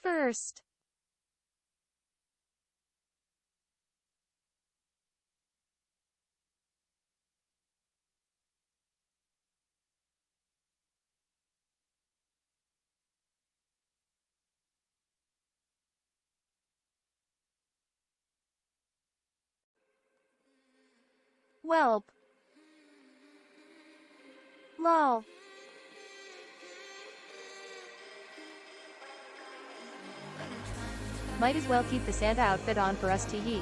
first. Welp. Lol. Might as well keep the Santa outfit on for us tee.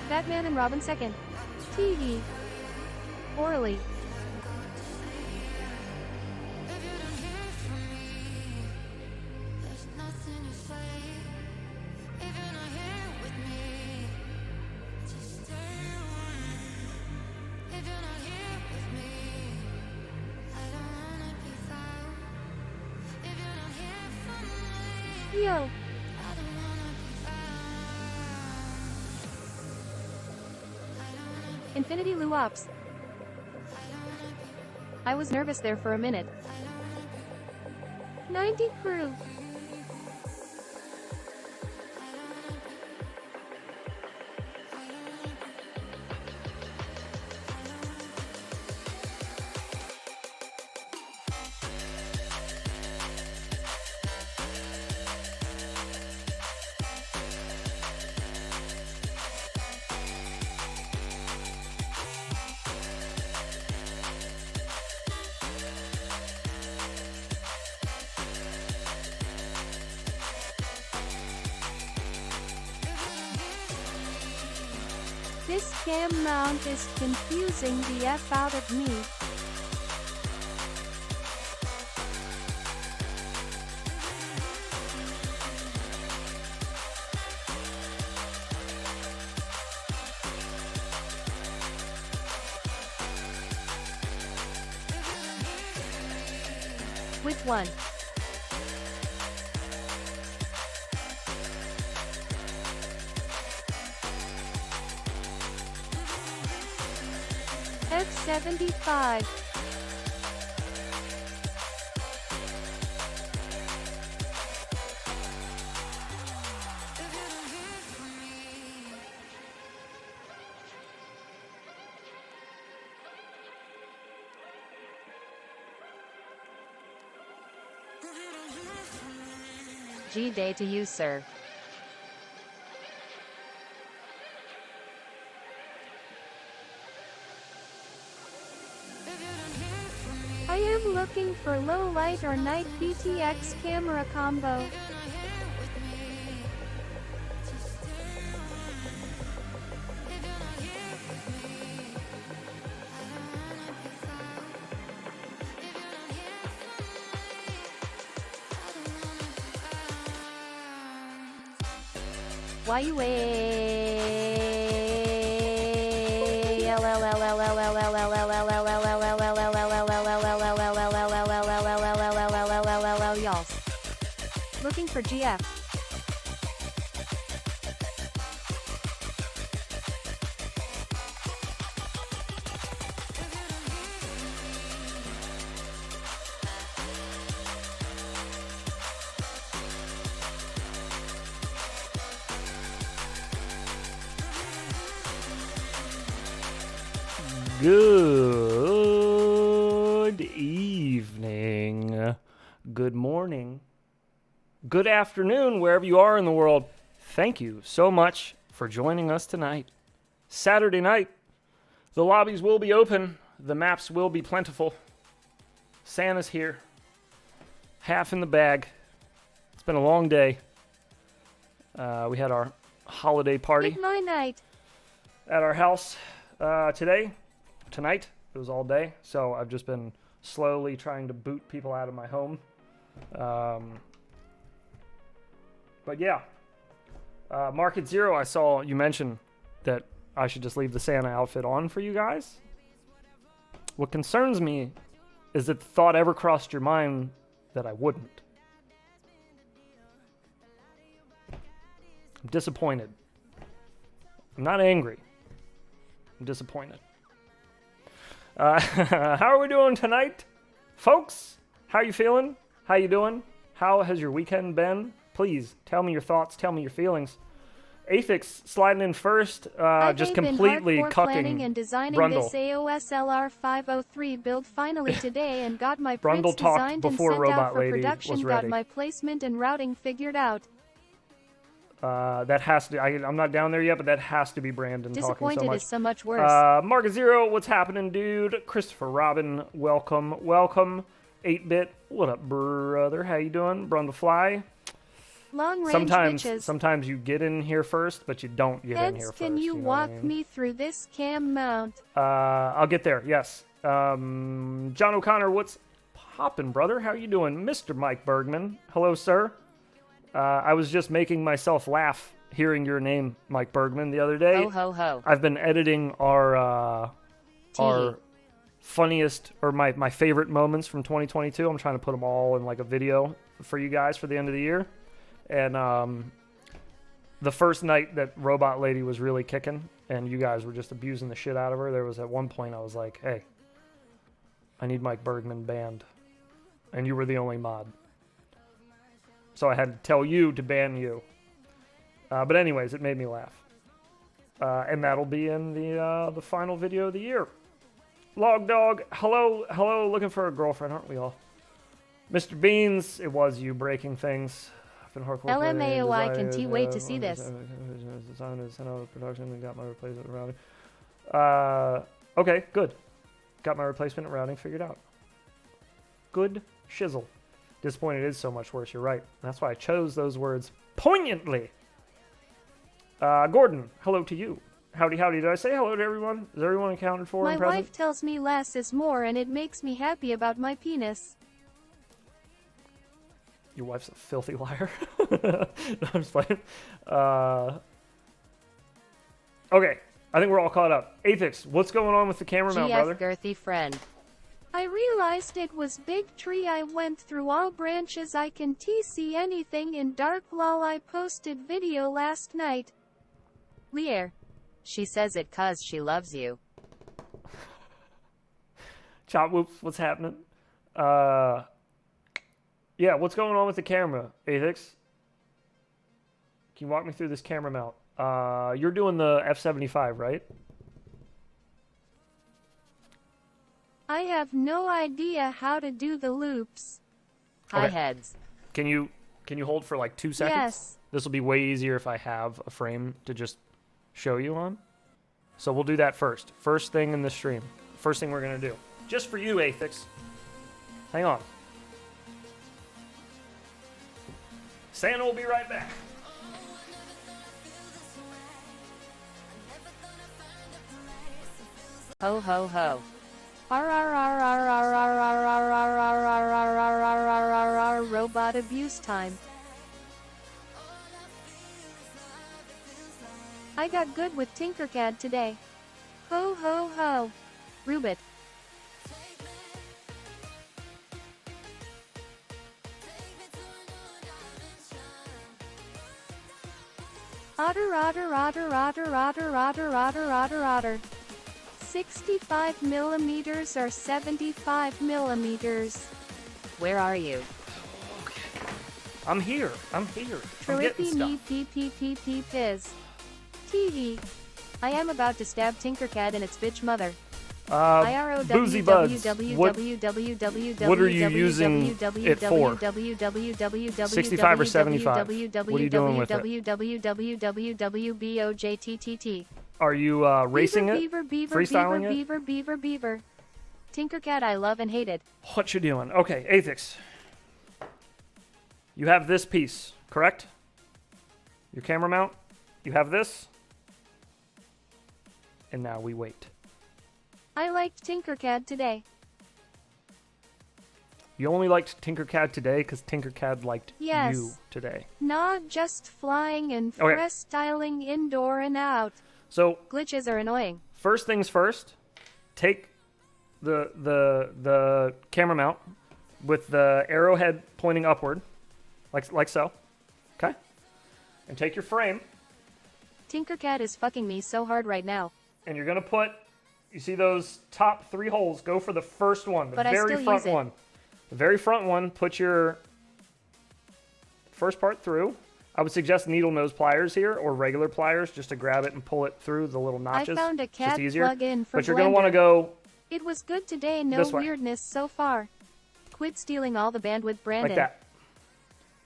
Batman and Robin second. Tee. Orally. Yo. Infinity Lou Ops. I was nervous there for a minute. 90 crew. This cam mount is confusing the F out of me. Which one? F75. G-Day to you, sir. I am looking for low light or night PTX camera combo. Why you y'all looking for GF? Good evening, good morning, good afternoon, wherever you are in the world. Thank you so much for joining us tonight. Saturday night, the lobbies will be open, the maps will be plentiful. Santa's here, half in the bag. It's been a long day. We had our holiday party Night. at our house tonight. It was all day, so I've just been slowly trying to boot people out of my home. But yeah, Market Zero, I saw you mention that I should just leave the Santa outfit on for you guys. What concerns me is that the thought ever crossed your mind that I wouldn't. I'm disappointed. I'm not angry. I'm disappointed. How are we doing tonight, folks? How you feeling? How you doing? How has your weekend been? Please tell me your thoughts. Tell me your feelings. Aphix sliding in first, just been completely hardcore planning and cucking designing Brundle. this AOSLR 503 build finally today and got my Brundle prints talked designed and before sent Robot out for Lady production. was Got ready. my placement and routing figured out. That has to. I'm not down there yet, but that has to be Brandon talking so Disappointed much. is so much worse. Market Zero, what's happening, dude? Christopher Robin, welcome. 8-bit, what up, brother? How you doing? Brundle Fly. Long range bitches. Sometimes you get in here first, but you don't get in here first. Can you know walk what I mean? me through this cam mount? I'll get there, yes. John O'Connor, what's poppin', brother? How you doing? Mr. Mike Bergman. Hello, sir. I was just making myself laugh hearing your name, Mike Bergman, the other day. Ho, ho, ho. I've been editing our funniest, or my favorite moments from 2022. I'm trying to put them all in like a video for you guys for the end of the year. And the first night that Robot Lady was really kicking and you guys were just abusing the shit out of her, there was at one point I was like, hey, I need Mike Bergman banned. And you were the only mod. So I had to tell you to ban you. But anyways, it made me laugh. And that'll be in the final video of the year. Log Dog, hello, looking for a girlfriend, aren't we all? Mr. Beans, it was you breaking things. LMAO, I can't wait to see this. Production got my replacement routing. Okay, good. Got my replacement routing figured out. Good shizzle. Disappointed is so much worse, you're right. That's why I chose those words poignantly. Gordon, hello to you. Howdy. Did I say hello to everyone? Is everyone accounted for My and present? wife tells me less is more and it makes me happy about my penis. Your wife's a filthy liar. No, I'm just playing. Okay, I think we're all caught up. Aphix, what's going on with the camera mount, brother? Girthy friend. I realized it was big tree. I went through all branches. I can see anything in dark. Lol, I posted video last night. Lear. She says it 'cause she loves you. Chop whoops, what's happening? Yeah, what's going on with the camera, Athix? Can you walk me through this camera mount? You're doing the F75, right? I have no idea how to do the loops. Hi Okay. heads. Can you hold for like 2 seconds? Yes. This will be way easier if I have a frame to just show you on. So we'll do that first. First thing in the stream. First thing we're going to do. Just for you, Athix. Hang on. Santa will be right back. Ho ho ho. Robot abuse time. I got good with Tinkercad today. Ho ho ho. Rubit. Otter. 65 millimeters or 75 millimeters. Where are you? I'm here. I'm getting Trippy stuff. me pee piz. Tee. I am about to stab Tinkercad and its bitch mother. Boozy Buds. What are you using it for? 65 or 75? What are you doing with it? Are you racing it? Freestyling it? Beaver. Tinkercad I love and hated. What you doing? Okay, Athix. You have this piece, correct? Your camera mount? You have this? And now we wait. I liked Tinkercad today. You only liked Tinkercad today because Tinkercad liked Yes. you today. Not just flying and Okay. freestyling indoor and out. So Glitches are annoying. first things first, take the camera mount with the arrowhead pointing upward, like so, okay? And take your frame, Tinkercad is fucking me so hard right now. and you're gonna put, you see those top 3 holes, go for the first one, the But I very still front use it. one. The very front one, put your first part through. I would suggest needle nose pliers here or regular pliers just to grab it and pull it through the little notches. I found a cat just easier. plug-in for But you're going to want to go It was good today, no this way. weirdness so far. Quit stealing all the bandwidth, Brandon. like that.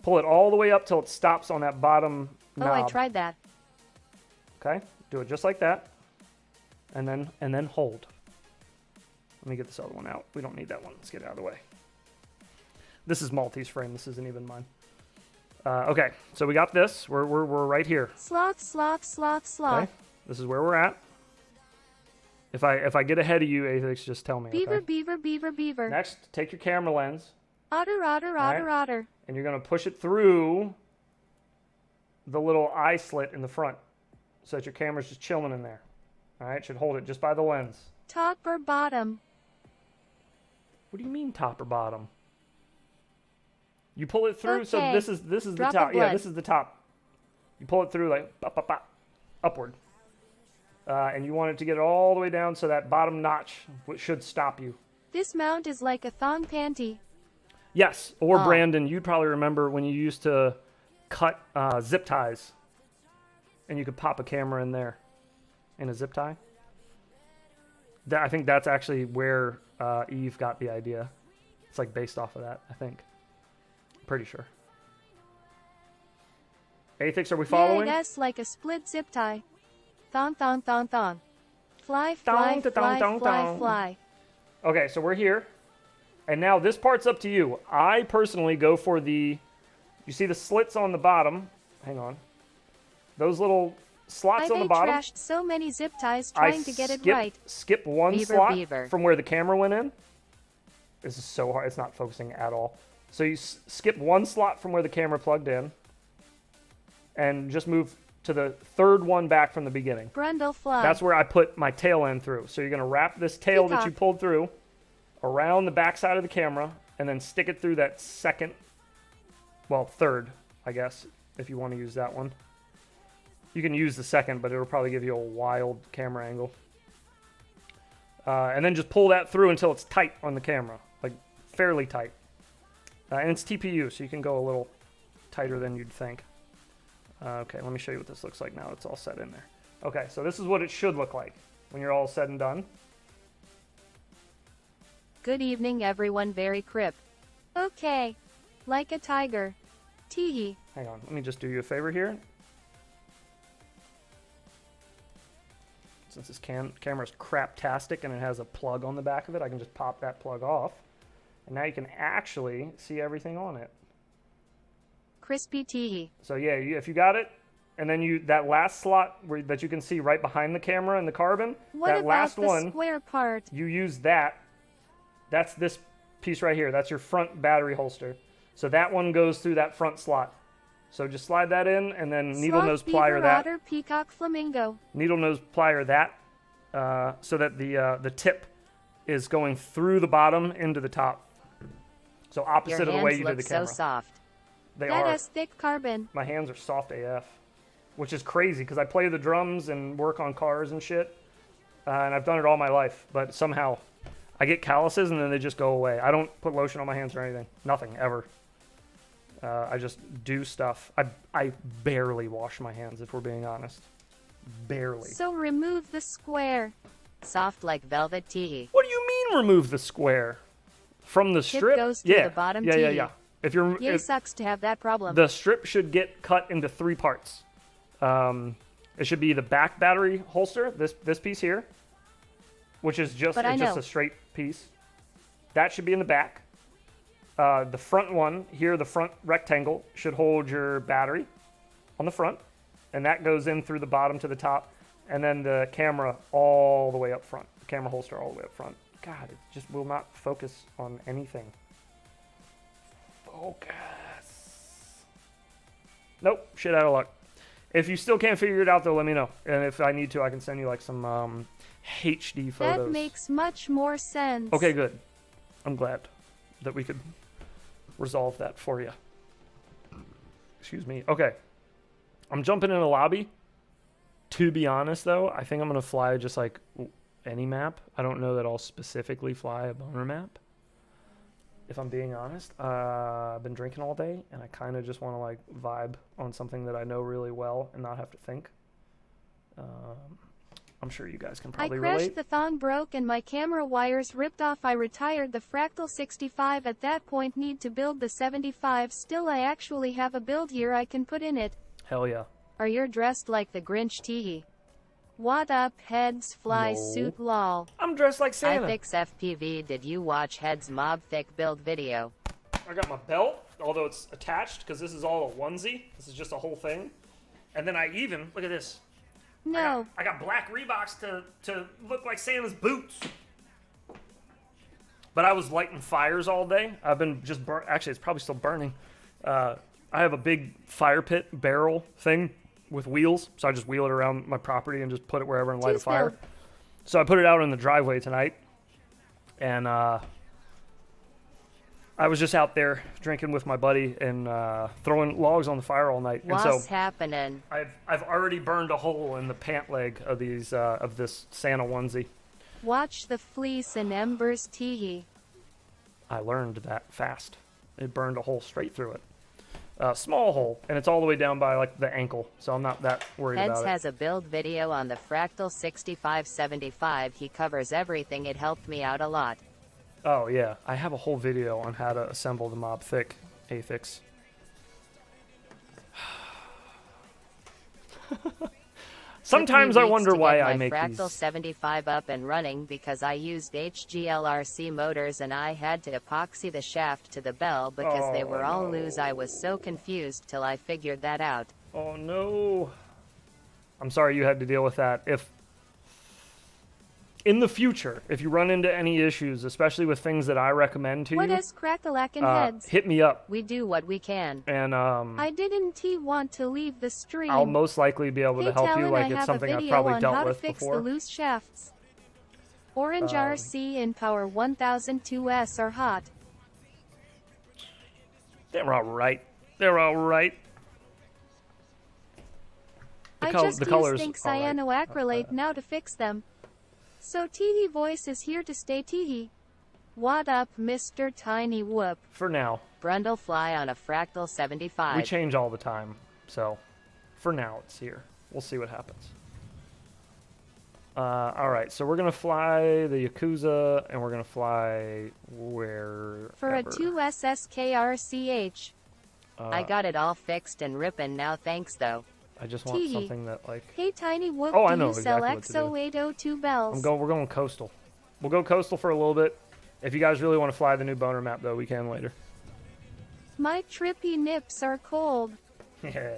Pull it all the way up till it stops on that bottom knob. Oh, I tried that. Okay, do it just like that. And then hold. Let me get this other one out. We don't need that one. Let's get it out of the way. This is Maltese frame. This isn't even mine. Okay, so we got this. We're right here. Sloth, sloth, sloth, sloth. Okay, this is where we're at. If I get ahead of you, Athix, just tell me. Beaver, okay? beaver, beaver, beaver. Next, take your camera lens. Otter, otter, otter, right. otter. And you're going to push it through the little eye slit in the front so that your camera's just chilling in there. All right, should hold it just by the lens. Top or bottom? What do you mean top or bottom? You pull it through, so Okay. this is the Drop top. of Yeah, blood. this is the top. You pull it through like upward. And you want it to get all the way down so that bottom notch should stop you. This mount is like a thong panty. Yes, or Oh. Brandon, you'd probably remember when you used to cut zip ties. And you could pop a camera in there. In a zip tie. I think that's actually where Eve got the idea. It's like based off of that, I think. Pretty sure. Athix, are we following? Yeah, that's like a split zip tie. Thong, thong, thong, thong. Fly, Thong, fly, da, fly, thong, fly, thong. fly. Okay, so we're here. And now this part's up to you. I personally go for the... You see the slits on the bottom? Hang on. Those little slots on the bottom? Trashed so many zip ties trying to get it right. Skip one Beaver, slot beaver. from where the camera went in. This is so hard. It's not focusing at all. So you skip one slot from where the camera plugged in. And just move to the third one back from the beginning. Brundle fly. That's where I put my tail end through. So you're going to wrap this tail that you Peacock. pulled through around the back side of the camera and then stick it through that second, well, third, I guess, if you want to use that one. You can use the second, but it'll probably give you a wild camera angle. And then just pull that through until it's tight on the camera, like fairly tight. And it's TPU, so you can go a little tighter than you'd think. Okay, let me show you what this looks like now. It's all set in there. Okay, so this is what it should look like when you're all said and done. Good evening, everyone. Very crip. Okay. Like a tiger. Teehee. Hang on, let me just do you a favor here. Since this camera's craptastic and it has a plug on the back of it, I can just pop that plug off. And now you can actually see everything on it. Crispy teehee. So yeah, if you got it, and then that last slot that you can see right behind the camera and the carbon, What that about last the one, square part? you use that. That's this piece right here. That's your front battery holster. So that one goes through that front slot. So just slide that in, and then needle Sloth, nose beaver, plier that. otter, peacock, flamingo. Needle nose plier that, so that the tip is going through the bottom into the top. So opposite Your of the way hands you look did the camera. so soft. They That are. has thick carbon. My hands are soft AF, which is crazy because I play the drums and work on cars and shit, and I've done it all my life. But somehow, I get calluses and then they just go away. I don't put lotion on my hands or anything. Nothing ever. I just do stuff. I barely wash my hands, if we're being honest. Barely. So remove the square. Soft like velvet teehee. What do you mean remove the square? From the Tip strip? goes through yeah. the bottom yeah, teeth. yeah. If you're Yay, if, sucks to have that problem. the strip should get cut into 3 parts. It should be the back battery holster, this piece here, which is just a straight piece. That should be in the back. The front one here, the front rectangle, should hold your battery on the front, and that goes in through the bottom to the top, and then the camera all the way up front. The camera holster all the way up front. God, it just will not focus on anything. Focus. Nope, shit out of luck. If you still can't figure it out, though, let me know. And if I need to, I can send you like some HD photos. That makes much more sense. Okay, good. I'm glad that we could resolve that for you. Excuse me. Okay. I'm jumping in a lobby. To be honest, though, I think I'm going to fly just like any map. I don't know that I'll specifically fly a boner map. if I'm being honest. I've been drinking all day, and I kind of just want to like vibe on something that I know really well and not have to think. I'm sure you guys can probably I crashed, relate. the thong broke and my camera wires ripped off. I retired the Fractal 65 at that point, need to build the 75. Still, I actually have a build here I can put in it. Hell yeah. Are you dressed like the Grinch, Teehee? What up, Heads fly No. suit lol. I'm dressed like Santa. I fix FPV. Did you watch Head's Mob Thick build video? I got my belt, although it's attached because this is all a onesie. This is just a whole thing. And then I even, look at this. No. I got black Reeboks to look like Santa's boots. But I was lighting fires all day. I've been just burnt. Actually, it's probably still burning. I have a big fire pit barrel thing with wheels. So I just wheel it around my property and just put it wherever and light a fire. So I put it out in the driveway tonight. And I was just out there drinking with my buddy and throwing logs on the fire all night. What's and so happening? I've already burned a hole in the pant leg of these of this Santa onesie. Watch the fleece and embers, Teehee. I learned that fast. It burned a hole straight through it. Small hole, and it's all the way down by like the ankle, so I'm not that worried Heads about it. has a build video on the Fractal 6575. He covers everything. It helped me out a lot. Oh yeah, I have a whole video on how to assemble the Mob Thick AFIX. Sometimes I wonder why I make my these. Fractal 75 up and running because I used HGLRC motors and I had to epoxy the shaft to the bell because they were all loose. I was so confused till I figured that out. Oh no. I'm sorry you had to deal with that. If in the future, if you run into any issues, especially with things that I recommend to What you, is crack-a-lackin' heads? hit me up. We do what we can. And I didn't want to leave the stream. I'll most likely be able to help you. Talon, Like I it's have something a I've video probably on dealt how with to fix before. the loose shafts. Orange RC and Power 1002S are hot. They're all right. They're all right. I just use zinc cyanoacrylate now to fix them. So Teehee voice is here to stay, Teehee. What up, Mr. Tiny Whoop? For now. Brundle fly on a Fractal 75. We change all the time, so for now it's here. We'll see what happens. All right, so we're gonna fly the Yakuza, and we're gonna fly where? For a 2SSKRCH. I got it all fixed and ripping now, thanks though. I just want Teehee. something that like. Hey Tiny Whoop, Oh, I do know you sell exactly what to do. XO802 bells? We're going coastal. We'll go coastal for a little bit. If you guys really want to fly the new boner map, though, we can later. My trippy nips are cold. Yeah.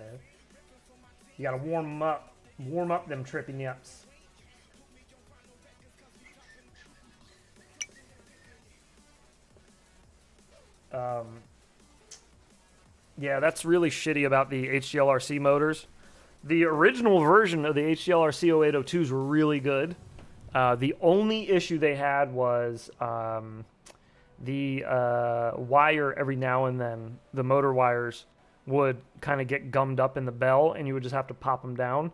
You gotta warm them up. Warm up them trippy nips. Yeah, that's really shitty about the HGLRC motors. The original version of the HGLRC 0802s were really good. The only issue they had was the wire every now and then, the motor wires would kind of get gummed up in the bell, and you would just have to pop them down.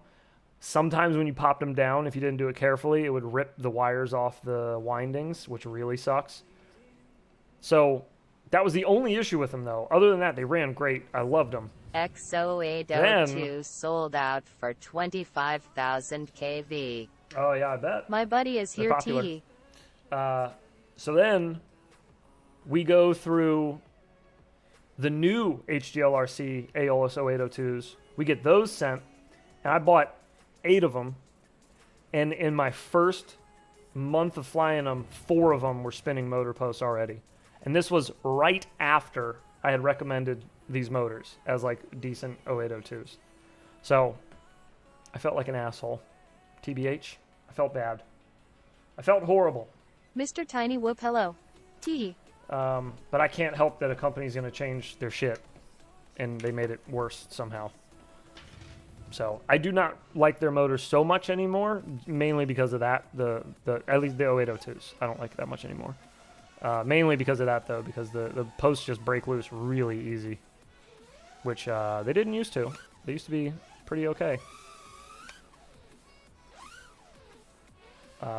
Sometimes when you popped them down, if you didn't do it carefully, it would rip the wires off the windings, which really sucks. So that was the only issue with them, though. Other than that, they ran great. I loved them. XO802 sold out for 25,000 kV. Oh, yeah, I bet. My buddy is They're here, popular. Teehee. So then we go through the new HGLRC Aeolus 0802s. We get those sent, and I bought 8 of them. And in my first month of flying them, 4 of them were spinning motor posts already. And this was right after I had recommended these motors as like decent 0802s. So I felt like an asshole. TBH, I felt bad. I felt horrible. Mr. Tiny Whoop, hello. Teehee. But I can't help that a company's going to change their shit. And they made it worse somehow. So I do not like their motors so much anymore, mainly because of that. At least the 0802s. I don't like that much anymore. Mainly because of that, though, because the posts just break loose really easy. Which they didn't used to. They used to be pretty okay.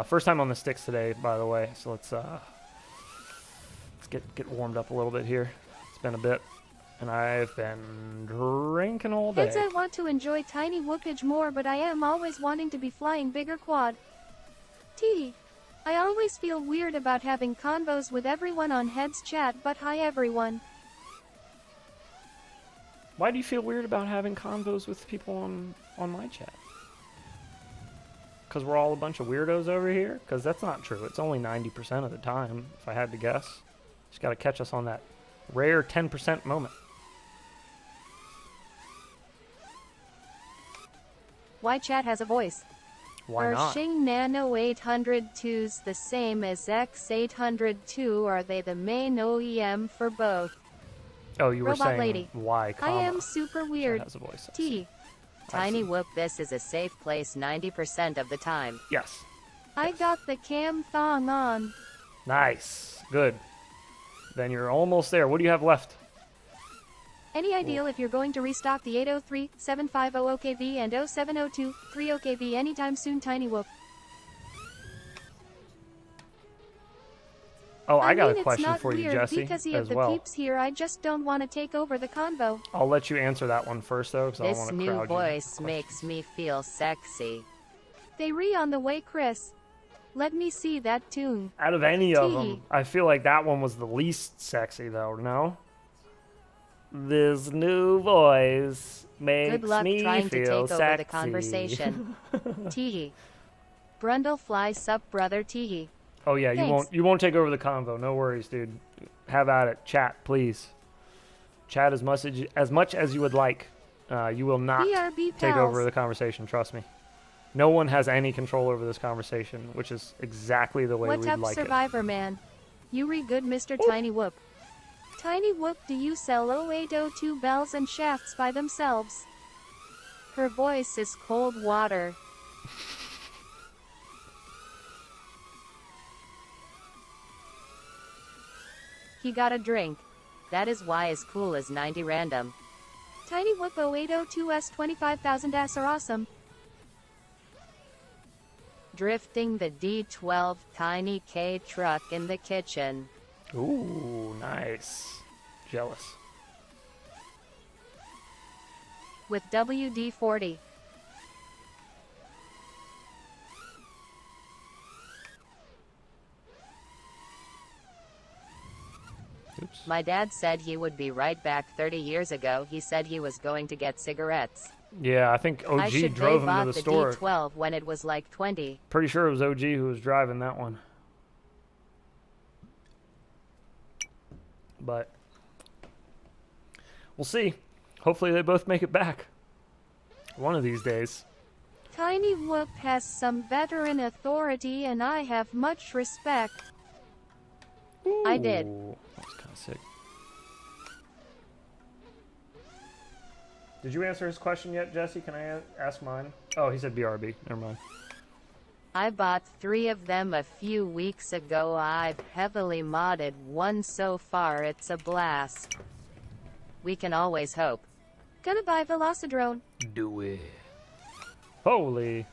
First time on the sticks today, by the way. So let's get warmed up a little bit here. It's been a bit, and I've been drinking all day. Heads, I want to enjoy tiny whoopage more, but I am always wanting to be flying bigger quad. Tee. I always feel weird about having convos with everyone on Heads chat, but hi everyone. Why do you feel weird about having convos with people on my chat? Because we're all a bunch of weirdos over here? Because that's not true. It's only 90% of the time, if I had to guess. Just got to catch us on that rare 10% moment. Why chat has a voice? Why not? Are Xing Nano 802s the same as X802? Are they the main OEM for both? Oh, you were Robot saying lady. why, I am super weird. Has a voice. T. Tiny whoop, this is a safe place 90% of the time. Yes. I got the cam thong on. Nice. Good. Then you're almost there. What do you have left? Any ideal if you're going to restock the 803, 750 OKV and 0702, 3 OKV anytime soon, Tiny Whoop? Oh, I got mean, a question it's not for you, weird Jesse, because as of the well. peeps here. I just don't want to take over the convo. I'll let you answer that one first, though, because I don't This want to new crowd voice you. makes me feel sexy. They re on the way, Chris. Let me see that tune. Out of any of Tee. them, I feel like that one was the least sexy, though, no? This new voice makes Good luck me trying to feel take over sexy. the conversation. Teehee. Brundlefly sup brother Teehee. Oh yeah, Thanks. you won't take over the convo. No worries, dude. Have at it. Chat, please. Chat as much as you would like. You will not BRB take pals. over the conversation. Trust me. No one has any control over this conversation, which is exactly the way What we'd up, like Survivor Man? You re good, Mr. Tiny Whoop. Tiny Whoop, do you sell 0802 bells and shafts by themselves? Her voice is cold water. He got a drink. That is why is cool as 90 random. Tiny Whoop 0802s 25,000 s are awesome. Drifting the D12 Tiny K truck in the kitchen. it. Ooh, nice. Jealous. With WD-40. Oops. My dad said he would be right back 30 years ago. He said he was going to get cigarettes. Yeah, I think I OG should drove him bought to the the store. D12 when it was like 20. Pretty sure it was OG who was driving that one. But we'll see. Hopefully they both make it back. One of these days. Tiny Whoop has some veteran authority and I have much respect. I did. Ooh, that was kind of sick. Did you answer his question yet, Jesse? Can I ask mine? Oh, he said BRB. Never mind. I bought 3 of them a few weeks ago. I've heavily modded one so far. It's a blast. We can always hope. Gonna buy Velocidrone. Do it. Holy.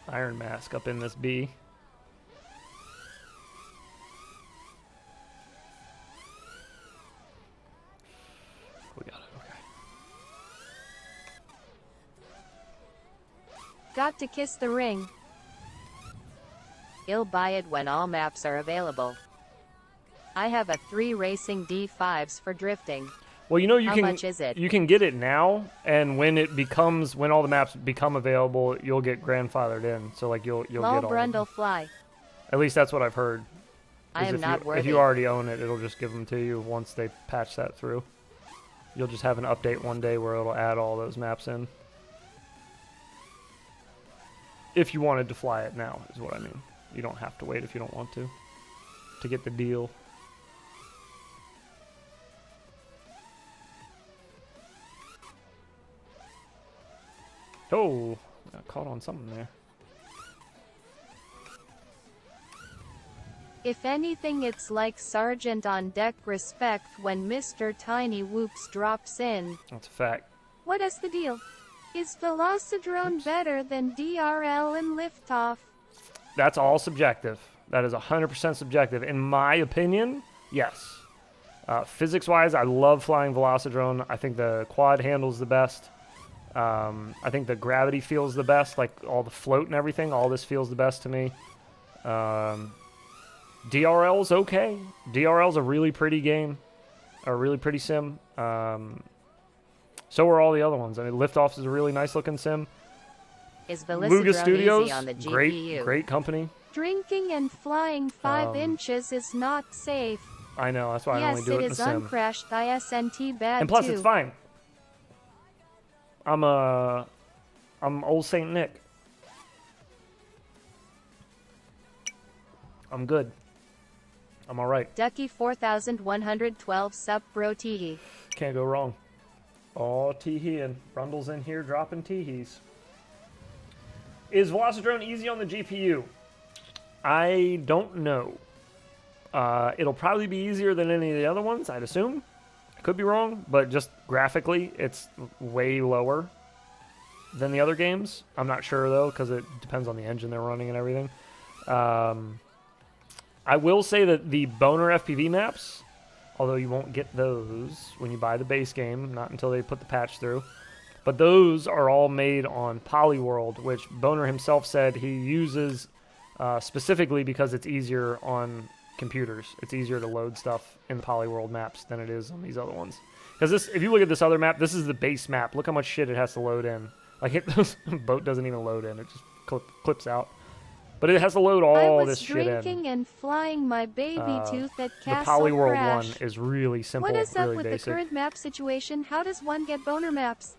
Iron Mask up in this B. We got it, okay. Got to kiss the ring. I'll buy it when all maps are available. I have a 3 racing D5s for drifting. Well, you know you How can much is it? you can get it now, and when all the maps become available, you'll get grandfathered in. So like you'll Lol get all of them. Brundle fly. At least that's what I've heard. I is am not If worthy. you already own it, it'll just give them to you once they patch that through. You'll just have an update one day where it'll add all those maps in. If you wanted to fly it now, is what I mean. You don't have to wait if you don't want to get the deal. Oh, got caught on something there. If anything, it's like Sergeant on deck respect when Mr. Tiny Whoops drops in. That's a fact. What is the deal? Is Velocidrone better than DRL and Liftoff? That's all subjective. That is 100% subjective. In my opinion, yes. Physics-wise, I love flying Velocidrone. I think the quad handles the best. I think the gravity feels the best, like all the float and everything. All this feels the best to me. DRL's okay. DRL's a really pretty game, a really pretty sim. So are all the other ones. I mean, Liftoff is a really nice looking sim. Is Luga Velocidrone Studios, easy on the GPU? great company. Drinking and flying 5 inches is not safe. I know, that's why I Yes, only do it it in is the sim. uncrashed ISNT bad And plus, too. it's fine. I'm old Saint Nick. I'm good. I'm all right. Ducky 4112 sup bro teehee. Can't go wrong. Oh, teehee and Brundle's in here dropping teehees. Is Velocidrone easy on the GPU? I don't know. It'll probably be easier than any of the other ones, I'd assume. I could be wrong, but just graphically, it's way lower than the other games. I'm not sure, though, because it depends on the engine they're running and everything. I will say that the Boner FPV maps, although you won't get those when you buy the base game, not until they put the patch through, but those are all made on Polyworld, which Boner himself said he uses specifically because it's easier on computers. It's easier to load stuff in the Polyworld maps than it is on these other ones. Because this, if you look at this other map, this is the base map. Look how much shit it has to load in. Like, boat doesn't even load in. It just clips out. But it has to load all this shit in. I was drinking and flying my baby tooth at The Castle Polyworld Crash. one is really simple, What is up really with basic. the current map situation? How does one get boner maps?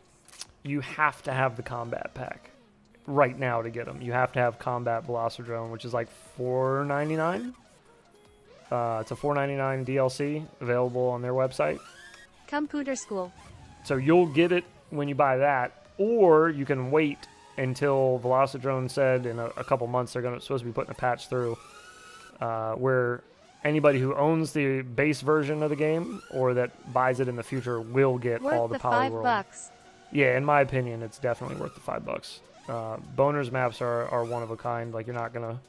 You have to have the combat pack right now to get them. You have to have Combat Velocidrone, which is like $4.99. It's a $4.99 DLC available on their website. Computer school. So you'll get it when you buy that, or you can wait until Velocidrone said in a couple months they're supposed to be putting a patch through where anybody who owns the base version of the game or that buys it in the future will get Worth all the the Polyworld. $5. Yeah, in my opinion, it's definitely worth the $5. Boner's maps are one of a kind. Like you're not gonna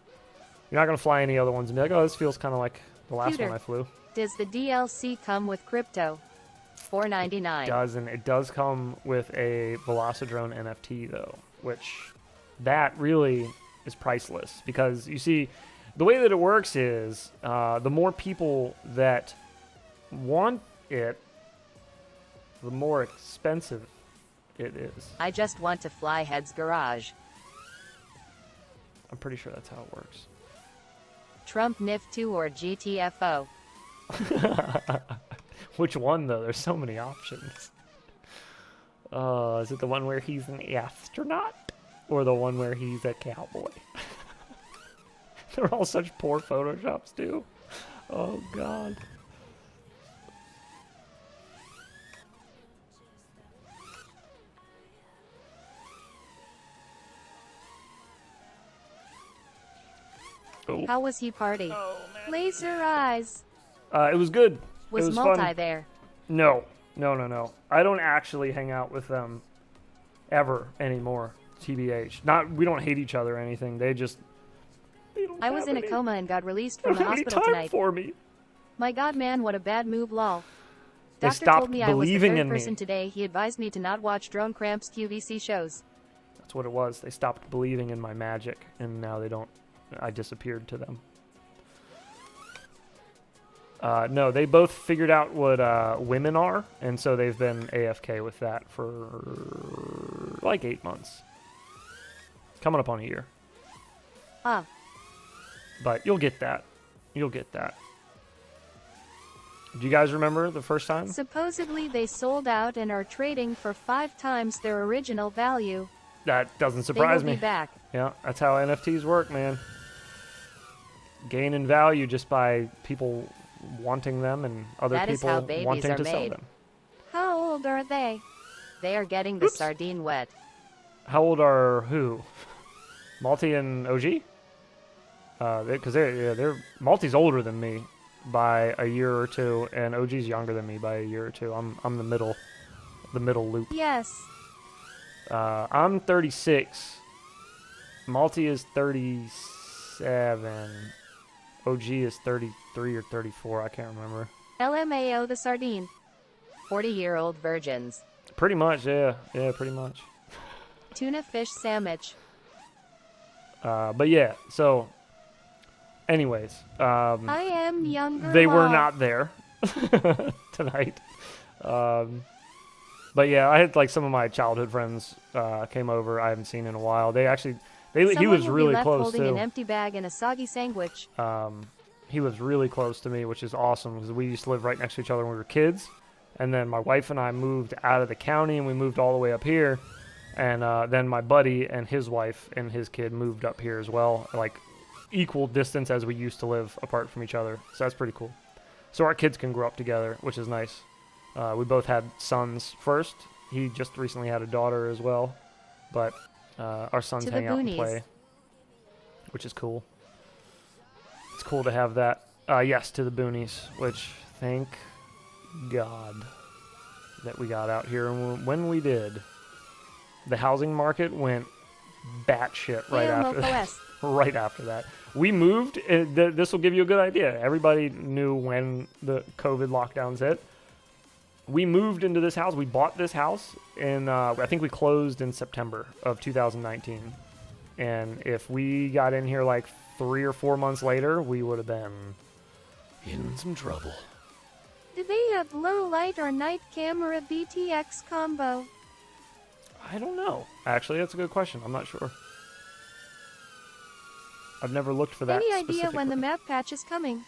fly any other ones and be like, oh, this feels kind of like the last one I flew. Does the DLC come with crypto? $4.99. It does come with a Velocidrone NFT though, which that really is priceless because you see, the way that it works is the more people that want it, the more expensive it is. I just want to fly Head's Garage. I'm pretty sure that's how it works. Trump NIF2 or GTFO. Which one though? There's so many options. Is it the one where he's an astronaut? Or the one where he's a cowboy? They're all such poor photoshops too. Oh god. Oh. How was he party? Laser eyes. It was good. Was it was Multi fun. there? No. I don't actually hang out with them ever anymore. TBH. We don't hate each other or anything. They just. I was in a coma and got released from the hospital time tonight. for me. My god, man, what a bad move, lol. They Doctor stopped told me I was the believing third in me. person today. He advised me to not watch Drone Cramps QVC shows. That's what it was. They stopped believing in my magic, and now they don't. I disappeared to them. No, they both figured out what women are, and so they've been AFK with that for like 8 months. Coming up on a year. Ah. But you'll get that. Do you guys remember the first time? Supposedly they sold out and are trading for 5 times their original value. That doesn't They surprise will me. be back. Yeah, that's how NFTs work, man. Gain in value just by people wanting them and other That is people how babies wanting are to sell made. them. How old are they? They are getting the sardine wet. How old are who? Malty and OG? Because they're Malty's older than me by a year or two, and OG's younger than me by a year or two. I'm the middle loop. Yes. I'm 36. Malty is 37. OG is 33 or 34. I can't remember. LMAO the sardine. 40-year-old virgins. Pretty much, yeah. Yeah, pretty much. Tuna fish sandwich. But yeah, so anyways, I am younger. they were lol. not there tonight. But yeah, I had like some of my childhood friends came over. I haven't seen in a while. He Someone was will really be left close holding too. an empty bag and a soggy sandwich. He was really close to me, which is awesome because we used to live right next to each other when we were kids. And then my wife and I moved out of the county and we moved all the way up here. And then my buddy and his wife and his kid moved up here as well, like equal distance as we used to live apart from each other. So that's pretty cool. So our kids can grow up together, which is nice. We both had sons first. He just recently had a daughter as well. But our sons To the hang out and boonies. play, which is cool. It's cool to have that. Yes, to the boonies, which thank God that we got out here. And when we did, the housing market went batshit right after that. Right after that. We moved. This will give you a good idea. Everybody knew when the COVID lockdowns hit. We moved into this house. We bought this house, and I think we closed in September of 2019. And if we got in here like 3 or 4 months later, we would have been in some trouble. Do they have low light or night camera BTX combo? I don't know. Actually, that's a good question. I'm not sure. I've never looked for that. Any idea when specifically. the map patch is coming?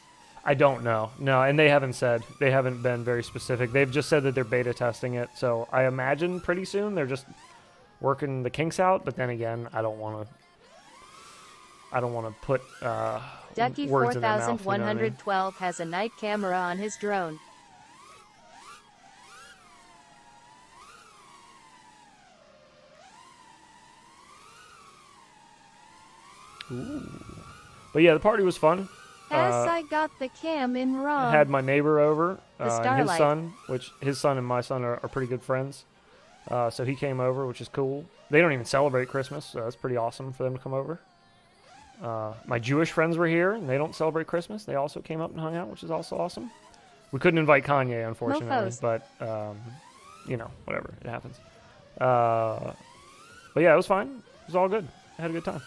I don't know. No, and they haven't said. They haven't been very specific. They've just said that they're beta testing it. So I imagine pretty soon they're just working the kinks out. But then again, I don't want to put Ducky words in their mouth. You know what I mean? 4112 has a night camera on his drone. Ooh. But yeah, the party was fun. As I got the cam in I wrong. had my neighbor over, The and his Starlight. son, which his son and my son are pretty good friends. So he came over, which is cool. They don't even celebrate Christmas, so that's pretty awesome for them to come over. My Jewish friends were here, and they don't celebrate Christmas. They also came up and hung out, which is also awesome. We couldn't invite Kanye, unfortunately, Mofos. but you know, whatever, it happens. But yeah, it was fine. It was all good. I had a good time.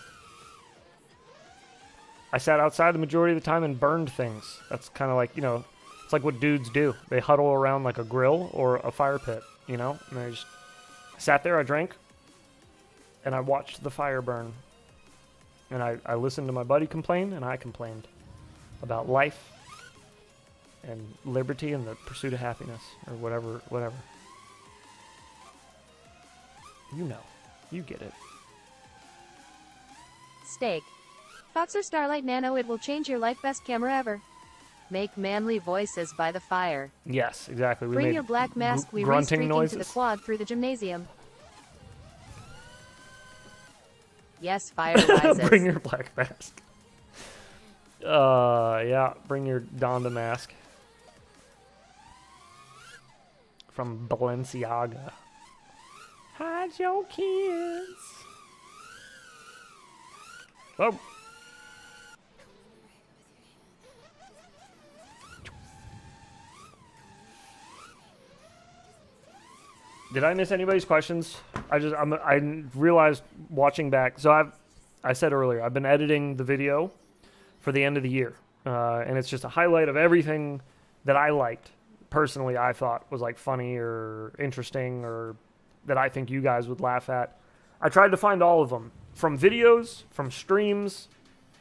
I sat outside the majority of the time and burned things. That's kind of like, you know, it's like what dudes do. They huddle around like a grill or a fire pit, you know? And I just sat there, I drank, and I watched the fire burn. And I listened to my buddy complain, and I complained about life and liberty and the pursuit of happiness, or whatever. You know. You get it. Steak. Fox or Starlight Nano, it will change your life. Best camera ever. Make manly voices by the fire. Yes, exactly. We Bring made your black mask. We grunting re-streaking noises. to the quad through the gymnasium. Yes, fire rises. Bring your black mask. Yeah, bring your Donda mask. From Balenciaga. Hide your kids. Oh. Did I miss anybody's questions? I realized watching back. So I said earlier, I've been editing the video for the end of the year, and it's just a highlight of everything that I liked. Personally, I thought was like funny or interesting or that I think you guys would laugh at. I tried to find all of them, from videos, from streams,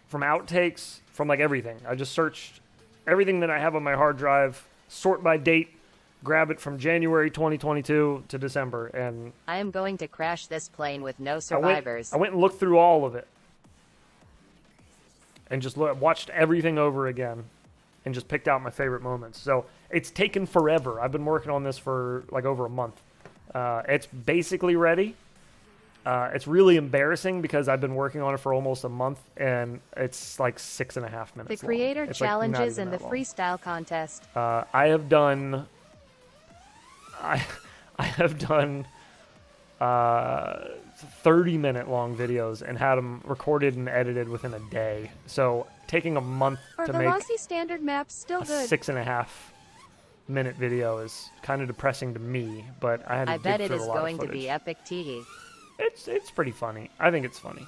from outtakes, from like everything. I just searched everything that I have on my hard drive, sort by date, grab it from January 2022 to December, and I am going to crash this plane with no survivors. I went and looked through all of it, and just watched everything over again, and just picked out my favorite moments. So it's taken forever. I've been working on this for like over a month. It's basically ready. It's really embarrassing because I've been working on it for almost a month, and it's like 6.5 minutes long. The creator It's like not challenges even and the that long. freestyle contest. I have done 30-minute long videos and had them recorded and edited within a day. So taking a month to make Velocity standard map's still a good. 6.5-minute video is kind of depressing to me, but I had to I bet dig it through is a lot of going to footage. be epic tee. It's pretty funny. I think it's funny.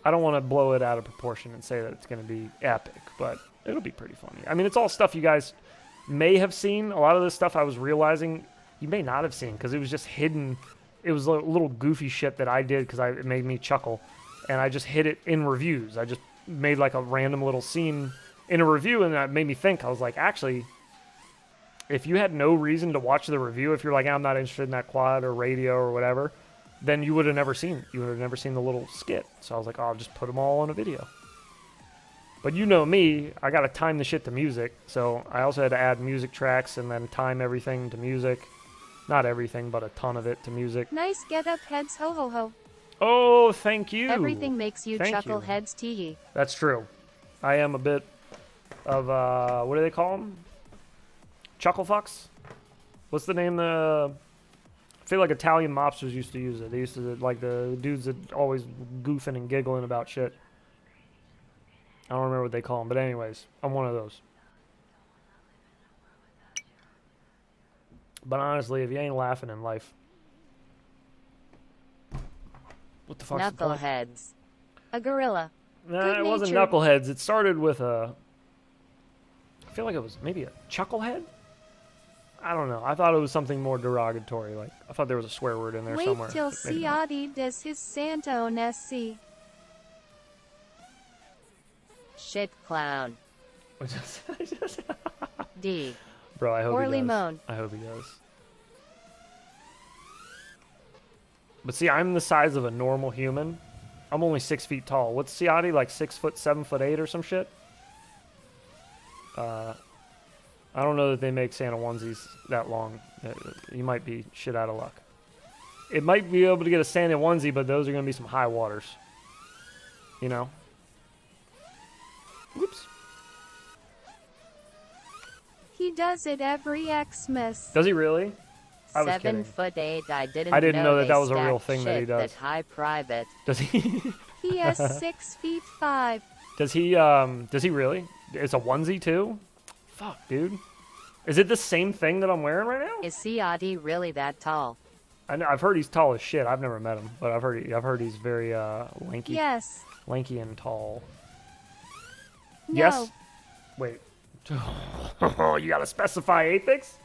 I don't want to blow it out of proportion and say that it's going to be epic, but it'll be pretty funny. I mean, it's all stuff you guys may have seen. A lot of this stuff I was realizing you may not have seen because it was just hidden. It was a little goofy shit that I did because it made me chuckle, and I just hid it in reviews. I just made like a random little scene in a review, and that made me think. I was like, actually, if you had no reason to watch the review, if you're like, I'm not interested in that quad or radio or whatever, then you would have never seen it. You would have never seen the little skit. So I was like, oh, I'll just put them all on a video. But you know me, I got to time the shit to music. So I also had to add music tracks and then time everything to music. Not everything, but a ton of it to music. Nice get up heads ho ho ho. Oh, thank you. Everything makes you Thank chuckle you. heads tee. That's true. I am a bit of, what do they call them? Chuckle fucks? What's the name? I feel like Italian mobsters used to use it. They used to, like, the dudes that always goofing and giggling about shit. I don't remember what they call them, but anyways, I'm one of those. But honestly, if you ain't laughing in life, what the fuck's the point? Knuckleheads. A gorilla. Nah, it wasn't Good-natured. knuckleheads. It started with I feel like it was maybe a chucklehead? I don't know. I thought it was something more derogatory. Like, I thought there was a swear word in there Wait somewhere. till but maybe not. Ciotti does his Santa on SC. Shit clown. D. Bro, I hope Or he does. limon. I hope he does. But see, I'm the size of a normal human. I'm only 6 feet tall. What's Ciotti, like 6 foot, 7'8" or some shit? I don't know that they make Santa onesies that long. You might be shit out of luck. It might be able to get a Santa onesie, but those are going to be some high waters. You know? Whoops. He does it every Xmas. Does he really? I was kidding. 7'8". I didn't know that they that was a real stacked thing that he shit does. That high private. Does he? He has 6'5". Does he really? It's a onesie too? Fuck, dude. Is it the same thing that I'm wearing right now? Is Ciotti really that tall? I know, I've heard he's tall as shit. I've never met him, but I've heard he's very lanky, Yes. lanky and tall. No. Yes. Wait. You gotta specify, Apex.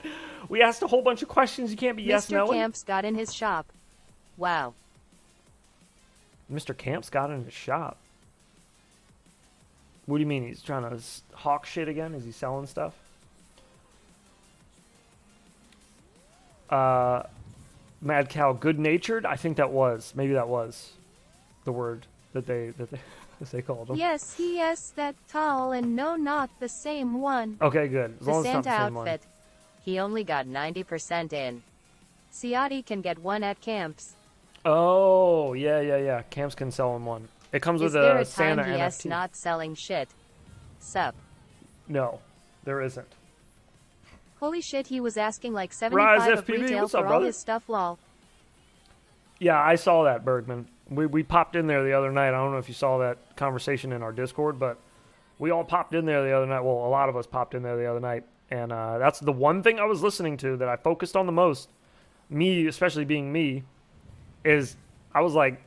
We asked a whole bunch of questions. You can't be yes Mr. no. Camps got in his shop. Wow. Mr. Camps got in his shop. What do you mean? He's trying to hawk shit again? Is he selling stuff? Mad Cow, good-natured. I think maybe that was the word that they called him. Yes, he is that tall and no, not the same one. Okay, good. As The long as it's not Santa the same one. outfit. He only got 90% in. Ciotti can get one at Camps. Oh, yeah. Camps can sell him one. It comes Is with there a a time Santa he is NFT. not selling shit? Sup. No, there isn't. Holy shit, he was asking like Rise 75 of FPV, retail what's for up, all brother? his stuff, lol. Yeah, I saw that, Bergman. We popped in there the other night. I don't know if you saw that conversation in our Discord, but we all popped in there the other night. Well, a lot of us popped in there the other night. And that's the one thing I was listening to that I focused on the most, me, especially being me, is I was like,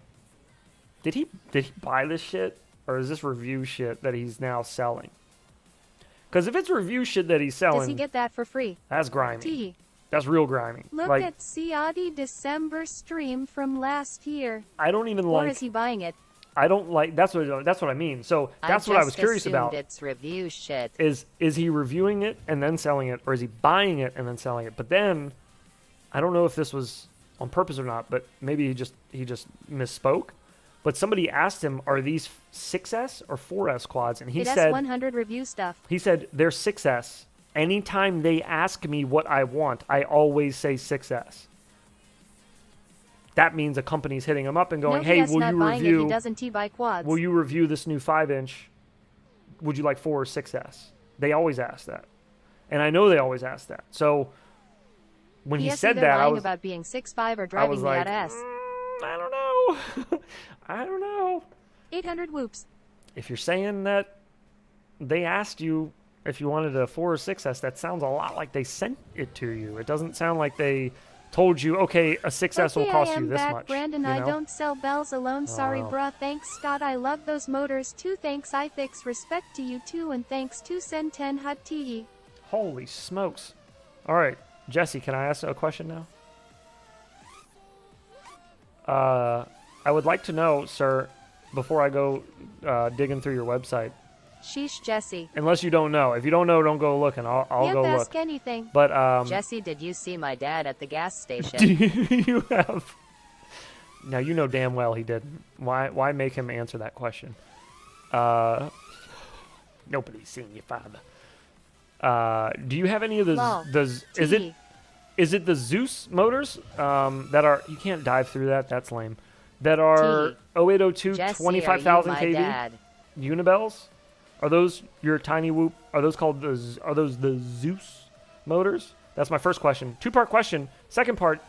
did he buy this shit? Or is this review shit that he's now selling? Because if it's review shit that he's selling, Does he get that for free? that's grimy. T. That's real grimy. Look like, at Ciotti December stream from last year. I don't even Or like. is he buying it? I don't like. That's what I mean. So that's what I was curious assumed about. It's review shit. Is he reviewing it and then selling it, or is he buying it and then selling it? But then, I don't know if this was on purpose or not. But maybe he just misspoke. But somebody asked him, "Are these 6S or 4S quads?" And he It said, has 100 review stuff. "He said they're 6S. Anytime they ask me what I want, I always say 6S." That means a company's hitting him up and going, No, "Hey, he is will not you buying review? it. He doesn't buy quads. Will you review this new 5-inch? Would you like 4 or 6S?" They always ask that, and I know they always ask that. So when he is said either that, I lying was about being 6'5" or I driving was me like, out ass. I don't know. I don't know. 800 whoops. If you're saying that they asked you if you wanted a 4 or 6S, that sounds a lot like they sent it to you. It doesn't sound like they told you, okay, a 6S will Okay, cost I am you this back, much. Brandon. you know? I don't sell bells alone. Sorry, wow. bruh. Thanks, Scott. I love those motors too. Thanks, I fix. Respect to you too, and thanks to Sen 10 Hut Teehee. Holy smokes. All right, Jesse, can I ask a question now? I would like to know, sir, before I go digging through your website. Sheesh, Jesse. Unless you don't know. If you don't know, don't go looking. I'll Yep, go ask look. anything. But Jesse, did you see my dad at the gas do station? you have? Now you know damn well he didn't. Why make him answer that question? Nobody's seen your father. Do you have any of Lol. the? Teehee. Is it the Zeus motors that are? You can't dive through that. That's lame. That are T. 0802 Jesse, 25,000 are you kV my dad? Unibells. Are those your tiny whoop? Are those called the? Are those the Zeus motors? That's my first question. Two-part question. Second part.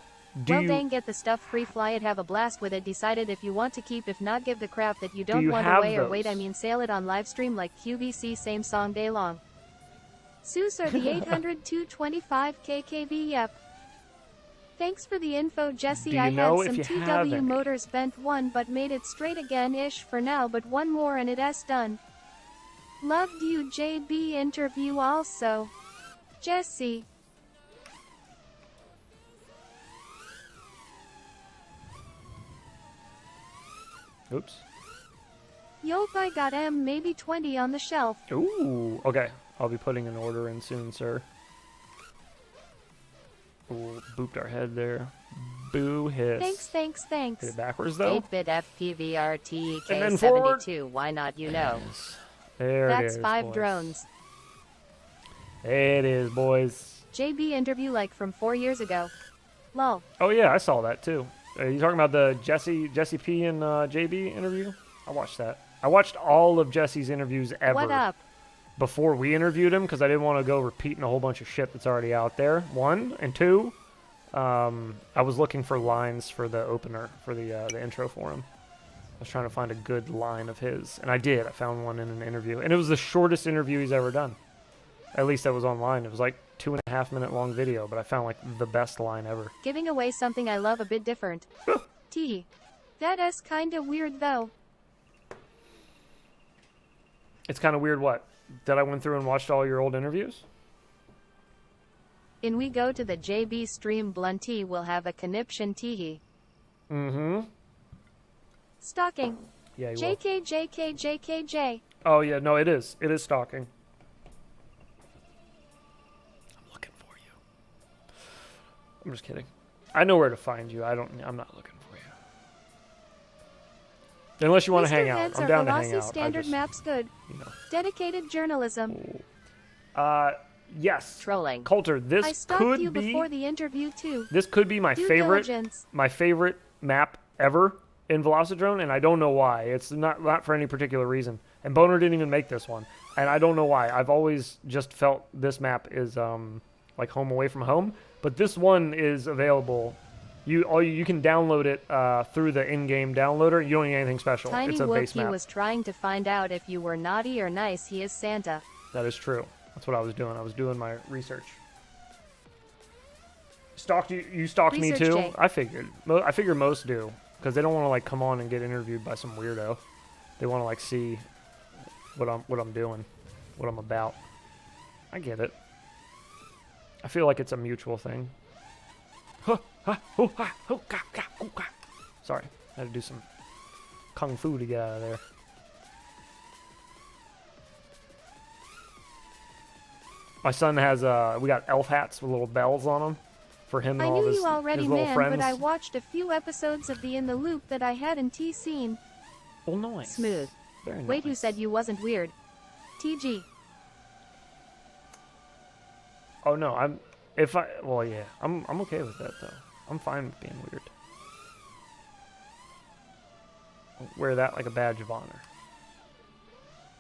Do Well, you dang, get the stuff free, fly it, have a blast with it, decide it if you want to keep, if not, give the crap that you don't you want have away or wait, those? I mean, sale it on live stream like QVC, same song day long. Zeus are the 800 225 KKV. Yep. Thanks for the info, Jesse. Do you I had know some if you have TW any? motors bent one but made it straight again-ish for now, but one more and it's done. Loved you JB interview also. Jesse. Oops. Yope, I got maybe 20 on the shelf. Ooh. Okay. I'll be putting an order in soon, sir. Ooh, booped our head there. Boo hiss. Thanks. Hit it backwards though. 8-bit And then forward. FPVRTEK72, why not, you know? Yes. There it That's is. 5 boys. drones. It is, boys. JB interview like from 4 years ago. Lol. Oh yeah, I saw that too. You talking about the Jesse P and JB interview? I watched that. I watched all of Jesse's interviews ever. What up? Before we interviewed him because I didn't want to go repeating a whole bunch of shit that's already out there. One and two, I was looking for lines for the opener for the intro for him. I was trying to find a good line of his, and I did. I found one in an interview, and it was the shortest interview he's ever done. At least that was online. It was like 2.5 minute long video, but I found like the best line ever. Giving away something I love a bit different. T. That's kinda weird though. It's kind of weird. What? That I went through and watched all your old interviews? In we go to the JB stream, Blunty will have a conniption teehee. Mm-hmm. Stalking. Yeah, you will. JK. Oh yeah, no, it is. It is stalking. I'm looking for you. I'm just kidding. I know where to find you. I'm not looking for you. Unless you want to hang out. Hence I'm our down to hang Velocity out. standard maps good. You know. Dedicated journalism. Yes. Trolling. Coulter, this I stalked could you be before the interview too. this could be my Due favorite diligence. map ever in Velocidrone, and I don't know why. It's not for any particular reason. And Boner didn't even make this one, and I don't know why. I've always just felt this map is like home away from home, but this one is available. You can download it through the in-game downloader. You don't need anything special. Tiny It's a base Wookie map. was trying to find out if you were naughty or nice. He is Santa. That is true. That's what I was doing. I was doing my research. Stalked you? You stalked me Research too? Jay. I figured. I figure most do because they don't want to like come on and get interviewed by some weirdo. They want to like see what I'm doing, what I'm about. I get it. I feel like it's a mutual thing. Sorry, I had to do some kung fu to get out of there. My son has we got elf hats with little bells on them for him and I all knew his, you already, his little man, friends. but I watched a few episodes of the In the Loop that I hadn't seen. Well, nice. Smooth. Very Wait, who nice. said you wasn't weird? TG. Oh no, I'm okay with that though. I'm fine with being weird. I'll wear that like a badge of honor.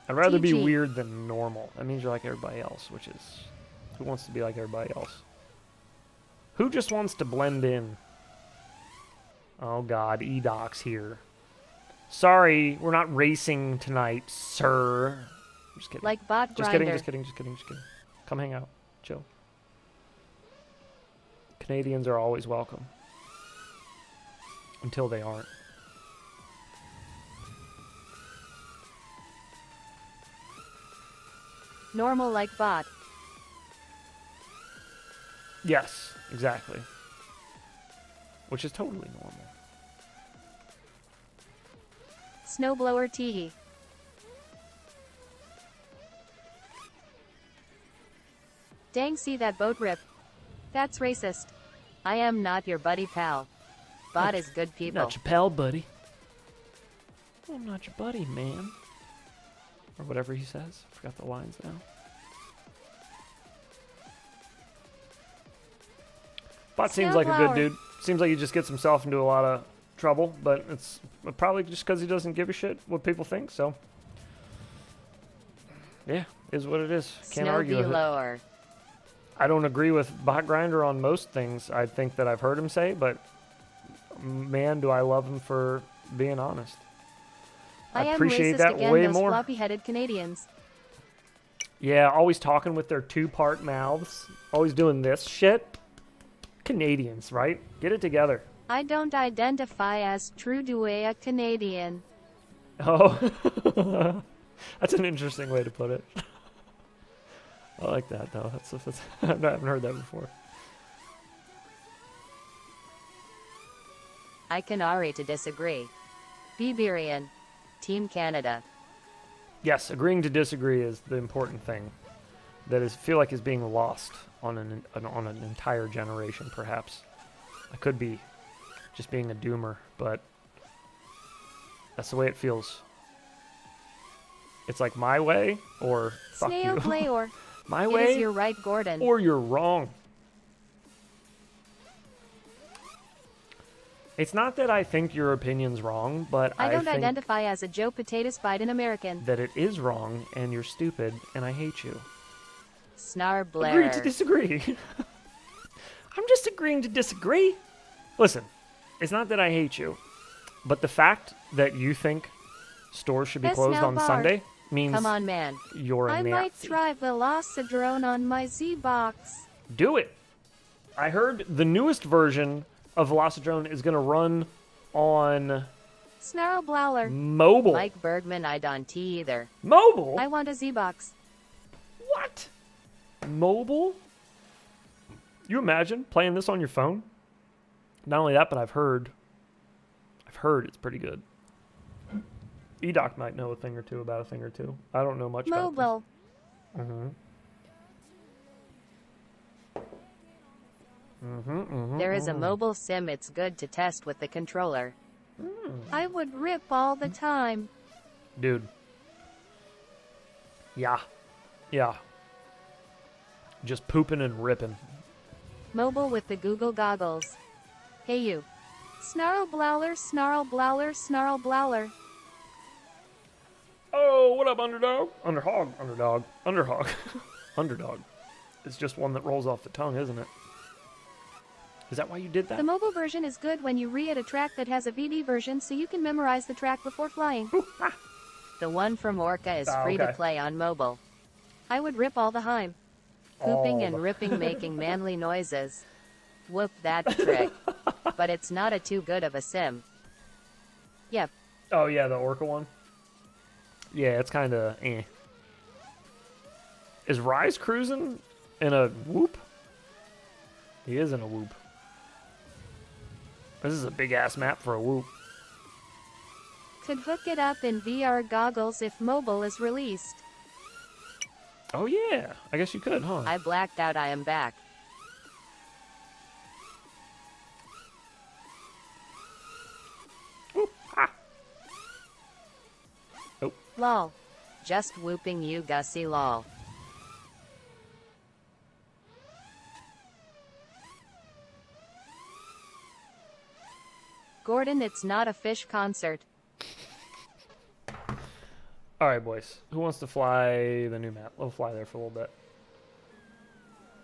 I'd rather be TG. weird than normal. That means you're like everybody else, which is who wants to be like everybody else? Who just wants to blend in? Oh God, Edoc's here. Sorry, we're not racing tonight, sir. I'm just kidding. Like bot Just grinder. kidding. Come hang out. Chill. Canadians are always welcome. Until they aren't. Normal like bot. Yes, exactly. Which is totally normal. Snowblower teehee. Dang, see that boat rip. That's racist. I am not your buddy pal. Bot is good people. Not your pal, buddy. I'm not your buddy, man. Or whatever he says. I forgot the lines now. Bot seems like a good dude. Seems like he just gets himself into a lot of trouble, but it's probably just because he doesn't give a shit what people think, so. Yeah, is what it is. Can't argue with it. Lower. I don't agree with Bot Grinder on most things I think that I've heard him say, but man, do I love him for being honest. I appreciate that way more. Floppy-headed Canadians. Yeah, always talking with their two-part mouths. Always doing this shit. Canadians, right? Get it together. I don't identify as Trudeau Canadian. Oh, that's an interesting way to put it. I like that, though. That's I haven't heard that before. I can agree to disagree. Biberian. Team Canada. Yes, agreeing to disagree is the important thing. That is feel like is being lost on an entire generation, perhaps. I could be just being a doomer, but that's the way it feels. It's like my way or fuck Snail you. play or My it way is you're right, Gordon. or you're wrong. It's not that I think your opinion's wrong, but I don't think identify as a Joe Potatoes Biden American. that it is wrong and you're stupid and I hate you. Snarblair. Agree to disagree. I'm just agreeing to disagree. Listen, it's not that I hate you, but the fact that you think stores should be Best closed now on bar. Sunday means Come on, man. you're a I Nazi. might try Velocidrone on my Z-Box. Do it. I heard the newest version of Velocidrone is going to run on Snarlblowler. mobile. Mike Bergman, I don't either. Mobile? I want a Z-Box. What? Mobile? You imagine playing this on your phone? Not only that, but I've heard it's pretty good. Edoc might know a thing or two about a thing or two. I don't know much about Mobile. this. There is a mobile sim, it's good to test with the controller. I would rip all the time. Dude. Yeah. Yeah. Just pooping and ripping. Mobile with the Google goggles. Hey you. Snarlblowler, Snarlblowler, Snarlblowler. Oh, what up, underdog? Underdog. Underdog. It's just one that rolls off the tongue, isn't it? Is that why you did that? The mobile version is good when you read a track that has a VD version so you can memorize the track before flying. The one from Orca is free to play on mobile. I would rip all the time. Pooping and ripping making manly noises. Whoop that trick. But it's not a too good of a sim. Yep. Oh, yeah, the Orca one? Yeah, it's kind of eh. Is Rise cruising in a whoop? He is in a whoop. This is a big-ass map for a whoop. Could hook it up in VR goggles if mobile is released. Oh, yeah. I guess you could, huh? I blacked out, I am back. Ooh, ah. Oh. Lol. Just whooping you, Gussie, lol. Gordon, it's not a fish concert. All right, boys. Who wants to fly the new map? We'll fly there for a little bit.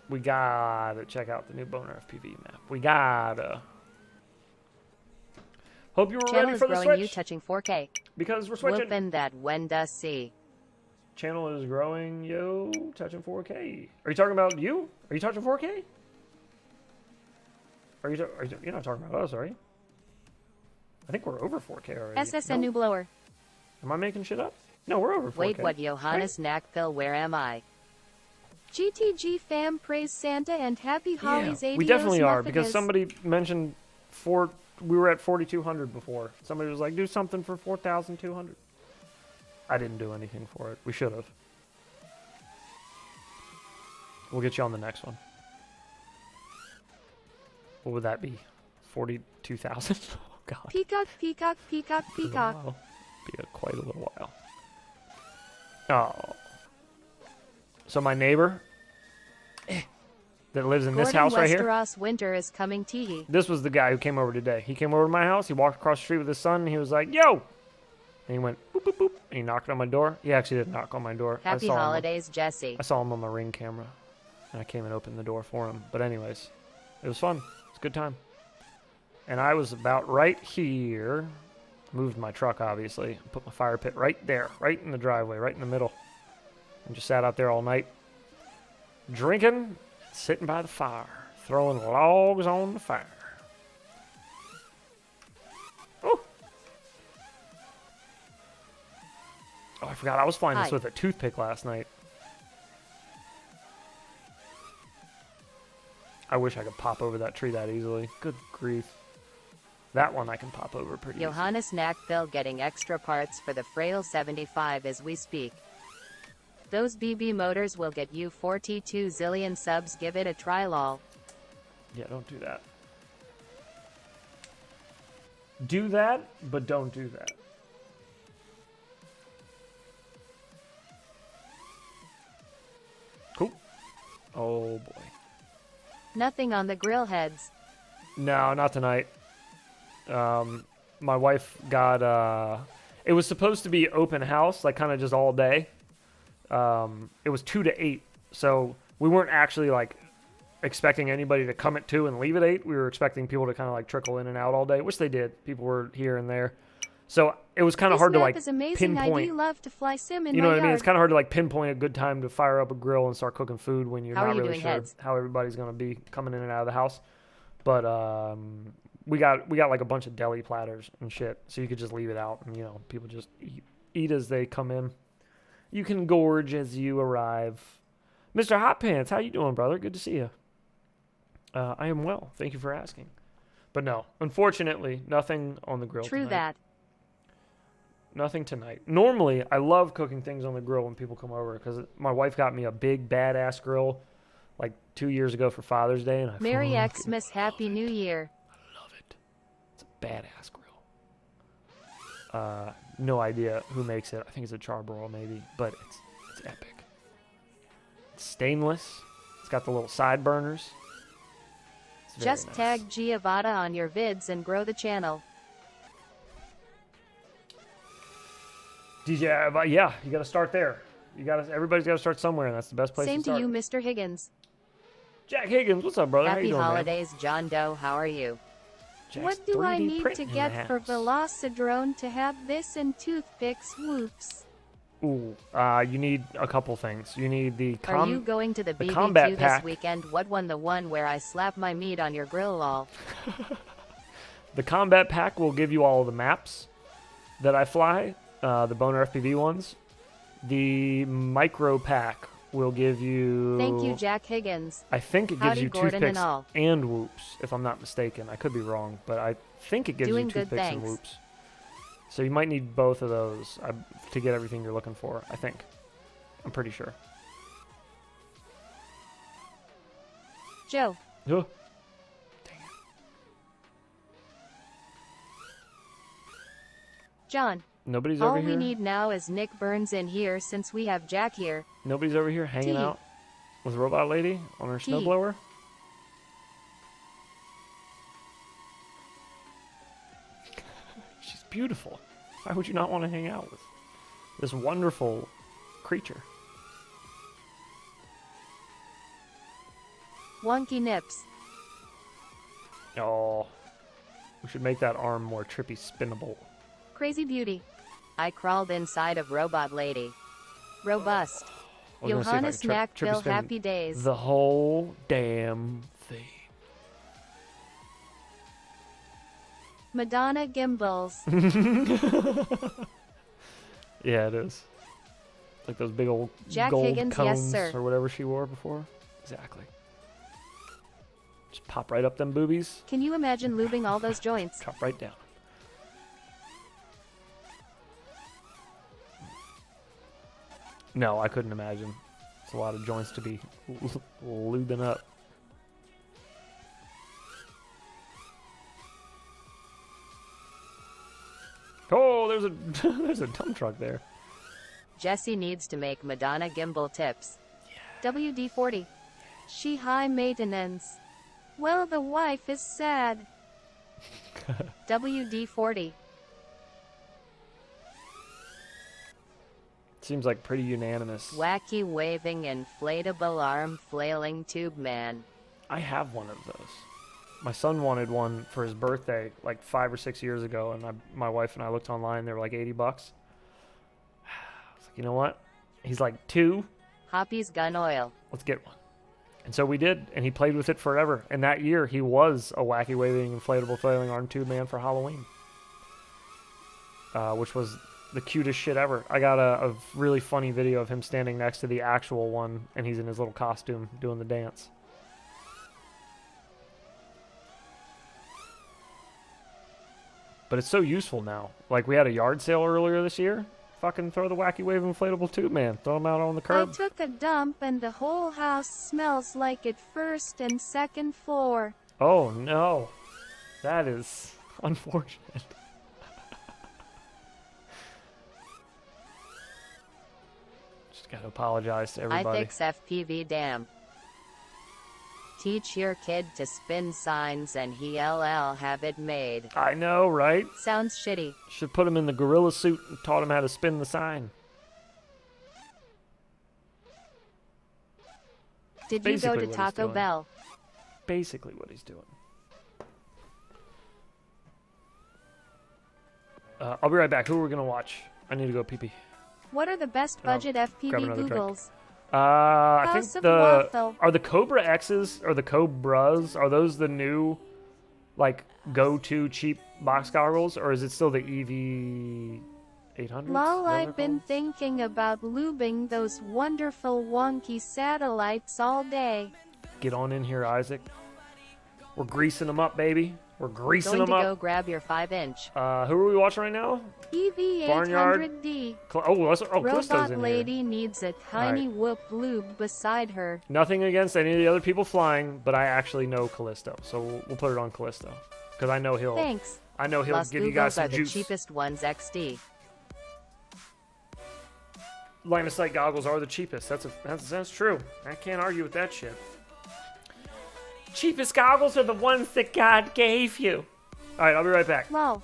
We gotta check out the new Boner FPV map. We gotta. Hope you were Channel ready is for the growing, switch. you touching 4K. Because we're switching. Whoopin' that when does see. Channel is growing, yo, touching 4K. Are you talking about you? Are you touching 4K? You're not talking about us, are you? I think we're over 4K already. SSN No? new blower. Am I making shit up? No, we're over 4K. Wait, what? Johannes Knackville, where am I? GTG fam praise Santa and happy Hollies. Yeah, we definitely are, because somebody mentioned we were at 4,200 before. Somebody was like, do something for 4,200. I didn't do anything for it. We should have. We'll get you on the next one. What would that be? 42,000? Oh, God. Peacock, peacock, peacock, peacock. Be quite a little while. Oh. So my neighbor that lives in this house right here. Westeros winter is coming to This was the guy who came over today. He came over to my house. He walked across the street with his son. And he was like, yo! And he went, boop, boop, boop. And he knocked on my door. He actually didn't knock on my door. Happy holidays, Jesse. I saw him on my Ring camera. And I came and opened the door for him. But anyways, it was fun. It was a good time. And I was about right here. Moved my truck, obviously. Put my fire pit right there. Right in the driveway. Right in the middle. And just sat out there all night. Drinking. Sitting by the fire. Throwing logs on the fire. Oh. Oh, I forgot. I was flying this with a toothpick last night. I wish I could pop over that tree that easily. Good grief. That one I can pop over pretty easily. Johannes Knackville getting extra parts for the frail 75 as we speak. Those BB motors will get you 42 zillion subs. Give it a try, lol. Yeah, don't do that. Do that, but don't do that. Cool. Oh, boy. Nothing on the grill heads. No, not tonight. My wife got, it was supposed to be open house, like kind of just all day. It was 2 to 8, so we weren't actually like expecting anybody to come at 2 and leave at 8. We were expecting people to kind of like trickle in and out all day, which they did. People were here and there, so it was kind of hard to like pinpoint. Love to fly sim in you know my what I mean? yard. It's kind of hard to like pinpoint a good time to fire up a grill and start cooking food when you're not really sure heads? how everybody's gonna be coming in and out of the house. But we got like a bunch of deli platters and shit, so you could just leave it out and people just eat as they come in. You can gorge as you arrive. Mr. Hot Pants, how you doing, brother? Good to see you. I am well. Thank you for asking. But no, unfortunately, nothing on the grill True tonight. that. Nothing tonight. Normally, I love cooking things on the grill when people come over because my wife got me a big, badass grill like 2 years ago for Father's Day. And Merry Xmas, Happy New Year. I love it. It's a badass grill. No idea who makes it. I think it's a Charbroil maybe, but it's epic. It's stainless. It's got the little side burners. It's Just nice. tag Giovanna on your vids and grow the channel. DJ, yeah, you got to start there. Everybody's got to start somewhere, and that's the best place Same to start. to you, Mr. Higgins. Jack Higgins, what's up, brother? How you Happy doing, holidays, John Doe. How are you? Jack's What do I 3D need to printing in get the for house. Velocidrone to have this and toothpicks? Whoops. Ooh, you need a couple things. You need the Are you going to the combat BBQ pack. this weekend? What one? The one where I slap my meat on your grill, lol. The combat pack will give you all of the maps that I fly, the Boner FPV ones. The micro pack will give you... Thank you, Jack Higgins. I think it gives Howdy, you Gordon and toothpicks all. and whoops, if I'm not mistaken. I could be wrong, but I think it gives Doing you good, toothpicks and thanks. whoops. So you might need both of those to get everything you're looking for, I think. I'm pretty sure. Joe. Ugh. John. Nobody's All over here? we need now is Nick Burns in here since we have Jack here. Nobody's over here hanging T. out with Robot Lady on her T. snowblower? She's beautiful. Why would you not want to hang out with this wonderful creature? Wonky Nips. Oh. We should make that arm more trippy spinnable. Crazy beauty. I crawled inside of Robot Lady. Robust. I was gonna see if I Johannes could trippy Knackville spin Happy Days. the whole damn thing. Madonna gimbals. Yeah, it is. Like those big old Jack gold Higgins, yes, cones sir. or whatever she wore before. Exactly. Just pop right up them boobies. Can you imagine lubing all those joints? Drop right down. No, I couldn't imagine. It's a lot of joints to be lubing up. Oh, there's a there's a dump truck there. Jesse needs to make Madonna gimbal tips. WD-40. She high maintenance. Well, the wife is sad. WD-40. Seems like pretty unanimous. Wacky waving inflatable arm flailing tube man. I have one of those. My son wanted one for his birthday like 5 or 6 years ago, and my wife and I looked online. They were like $80. I was like, you know what? He's like 2. Hoppy's gun oil. Let's get one. And so we did, and he played with it forever. And that year, he was a wacky waving inflatable flailing arm tube man for Halloween, which was the cutest shit ever. I got a really funny video of him standing next to the actual one, and he's in his little costume doing the dance. But it's so useful now. Like, we had a yard sale earlier this year. Fucking throw the wacky wave inflatable tube man. Throw them out on the curb. I took a dump and the whole house smells like it first and second floor. Oh, no. That is unfortunate. Just gotta apologize to everybody. I fix FPV dam. Teach your kid to spin signs and he'll have it made. I know, right? Sounds shitty. Should put him in the gorilla suit and taught him how to spin the sign. Did you Basically go to what he's Taco doing. Bell? Basically what he's doing. I'll be right back. Who are we gonna watch? I need to go pee-pee. What are the best budget grab FPV another drink. Googles? I House think of Waffle. are the Cobra X's or the Cobras, are those the new like go-to cheap box goggles, or is it still the EV 800s? Lol, I've been thinking about lubing those wonderful wonky satellites all day. Get on in here, Isaac. We're greasing them up, baby. We're greasing Going to them go up. grab your 5-inch. Who are we watching right now? EV800D. Callisto's Robot in lady here. needs a tiny whoop lube beside her. Nothing against any of the other people flying, but I actually know Callisto, so we'll put it on Callisto because I know he'll. Thanks. I know he'll Plus give you guys Googles some are the juice. cheapest ones XD. Line of sight goggles are the cheapest. That's true. I can't argue with that shit. Cheapest goggles are the ones that God gave you. All right, I'll be right back. Lol.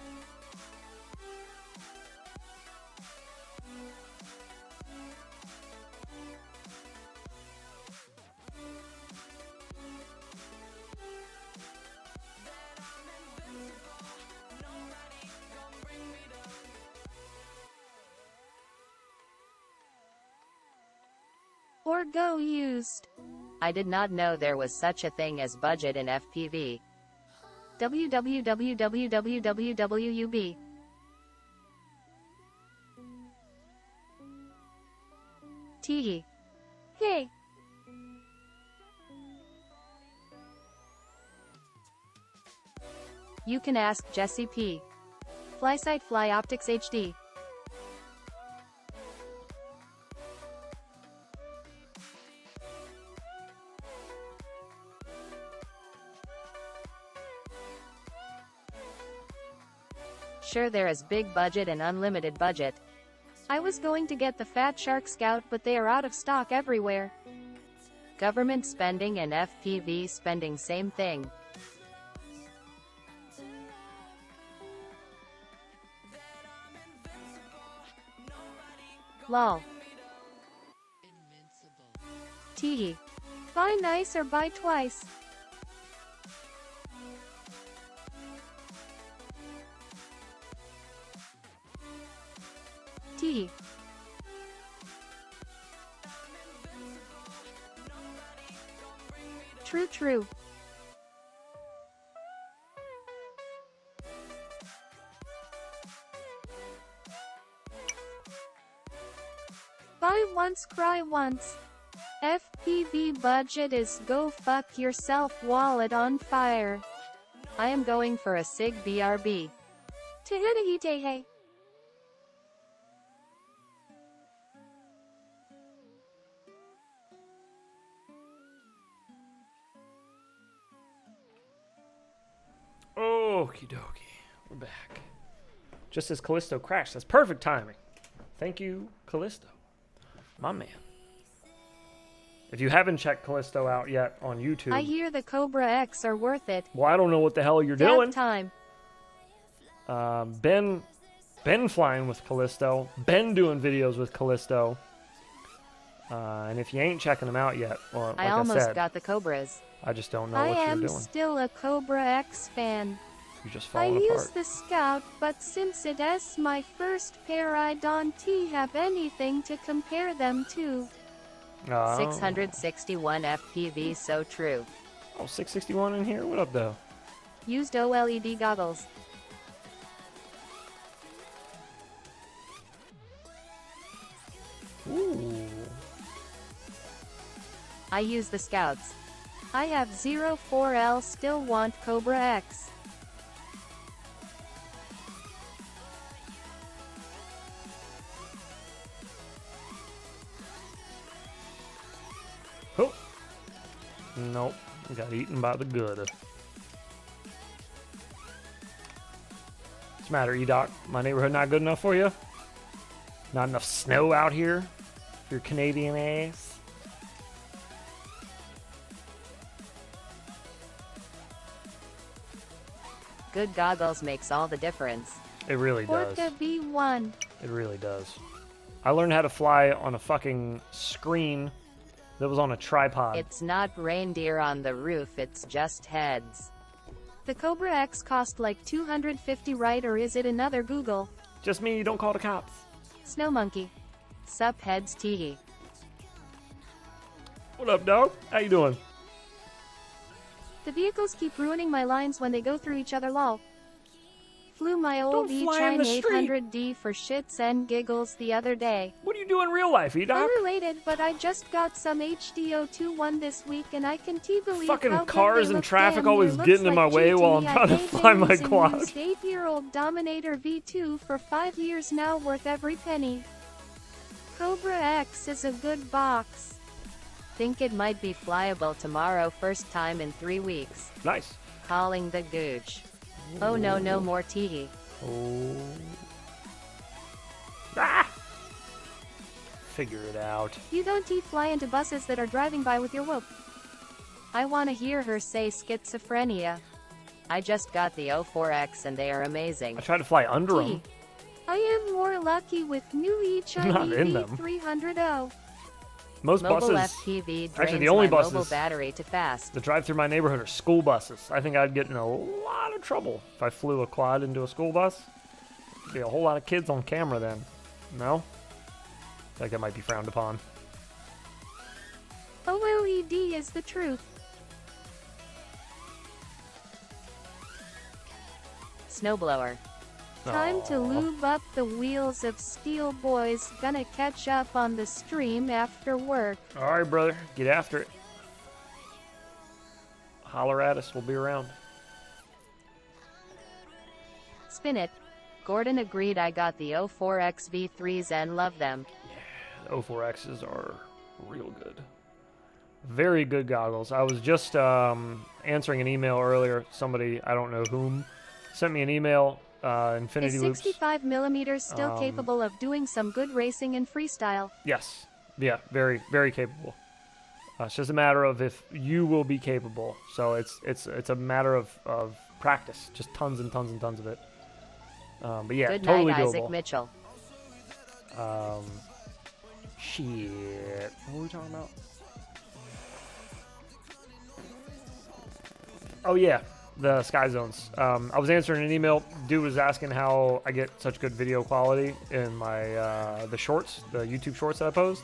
Or go used. I did not know there was such a thing as budget in FPV. www.www.ub. Tee. Hey. You can ask Jesse P. Flysight Fly Optics HD. Sure, there is big budget and unlimited budget. I was going to get the Fat Shark Scout, but they are out of stock everywhere. Government spending and FPV spending same thing. Lol. Tee. Buy nice or buy twice. T. True, true. Buy once, cry once. FPV budget is go fuck yourself wallet on fire. I am going for a SIG BRB. Tehedahitehe. Okie dokie. We're back. Just as Callisto crashed. That's perfect timing. Thank you, Callisto. My man. If you haven't checked Callisto out yet on YouTube, I hear the Cobra X are worth it. well, I don't know what the hell you're Dab doing. time. Ben flying with Callisto. Ben doing videos with Callisto. And if you ain't checking them out yet, well, like I I almost said, got the Cobras. I just don't know I what you're am doing. still a Cobra X fan. You're just I falling use apart. the Scout, but since it is my first pair, I don't have anything to compare them to. Oh. 661 FPV, so true. Oh, 661 in here? What up, though? Used OLED goggles. Ooh. I use the Scouts. I have 04L, still want Cobra X. Oh. Nope. Got eaten by the good. What's the matter, E-Doc? My neighborhood not good enough for you? Not enough snow out here for your Canadian ass? Good goggles makes all the difference. It really does. Orca V1. It really does. I learned how to fly on a fucking screen that was on a tripod. It's not reindeer on the roof, it's just heads. The Cobra X cost like $250, right? Or is it another Google? Just me, don't call the cops. Snow Monkey. Sup heads tee. What up, dog? How you doing? The vehicles keep ruining my lines when they go through each other, lol. Flew my old Don't fly in the E-Chine street. 800D for shits and giggles the other day. What do you do in real life, E-Doc? Unrelated, but I just got some HDO21 this week and I can believe Fucking how good cars they and look. traffic Damn always near getting in looks my way like while I'm GT. trying to I hate fly my names and quad. used 8-year-old Dominator V2 for 5 years now, worth every penny. Cobra X is a good box. Think it might be flyable tomorrow, first time in 3 weeks. Nice. Calling the gooch. Oh no, no more tee. Oh. Ah! Figure it out. You don't fly into buses that are driving by with your whoop. I wanna hear her say schizophrenia. I just got the 04X and they are amazing. I tried to fly under them. I am more lucky with new E-Chine Not in them. V300O. Most Mobile buses FPV drains actually, the only my mobile buses battery too fast. that drive through my neighborhood are school buses. I think I'd get in a lot of trouble if I flew a quad into a school bus. Be a whole lot of kids on camera then. No? I think that might be frowned upon. OLED is the truth. Snowblower. Time to Aw. lube up the wheels of Steel Boys. Gonna catch up on the stream after work. Alright, brother. Get after it. Holler at us. We'll be around. Spin it. Gordon agreed. I got the 04X V3s and love them. The 04Xs are real good. Very good goggles. I was just answering an email earlier. Somebody, I don't know whom, sent me an email. Infinity Is Loops. 65mm still capable of doing some good racing and freestyle? Yes. Yeah, very, very capable. It's just a matter of if you will be capable. So it's a matter of practice. Just tons and tons and tons of it. But yeah, Good totally night, doable. Isaac Mitchell. Shit. What were we talking about? Oh yeah. the Sky Zones. I was answering an email. Dude was asking how I get such good video quality in my the shorts, the YouTube shorts that I post.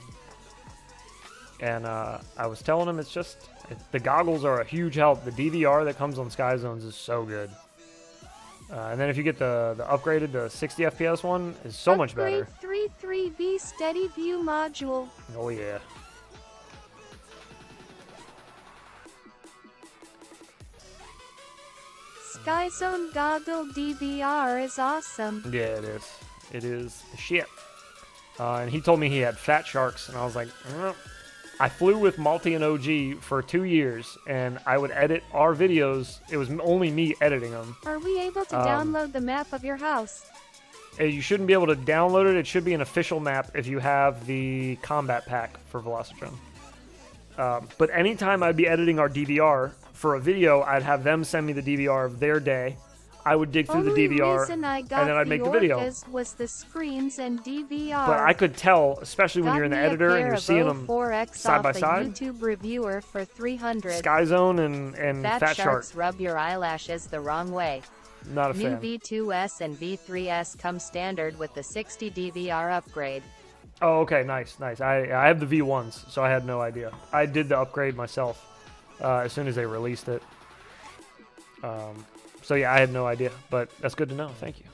And I was telling him it's just the goggles are a huge help. The DVR that comes on Sky Zones is so good. And then if you get the upgraded, the 60 FPS one is so much better. Upgrade 33V Steady View Module. Oh yeah. SkyZone Goggle DVR is awesome. Yeah, it is. It is shit. And he told me he had fat sharks, and I was like, I flew with Malty and OG for 2 years, and I would edit our videos. It was only me editing them. Are we able to download the map of your house? You shouldn't be able to download it. It should be an official map if you have the combat pack for Velocitron. But anytime I'd be editing our DVR for a video, I'd have them send me the DVR of their day. I would dig through the DVR, and then I'd make the video. Was the screens and DVR. But I could tell, especially when you're in the editor and you're seeing them side by side. YouTube reviewer for 300. Sky Zone and Fat Shark. Rub your eyelashes the wrong way. Not a New fan. V2S and V3S come standard with the 60 DVR upgrade. Oh, okay, nice. I have the V1s, so I had no idea. I did the upgrade myself as soon as they released it. So yeah, I had no idea, but that's good to know. Thank you.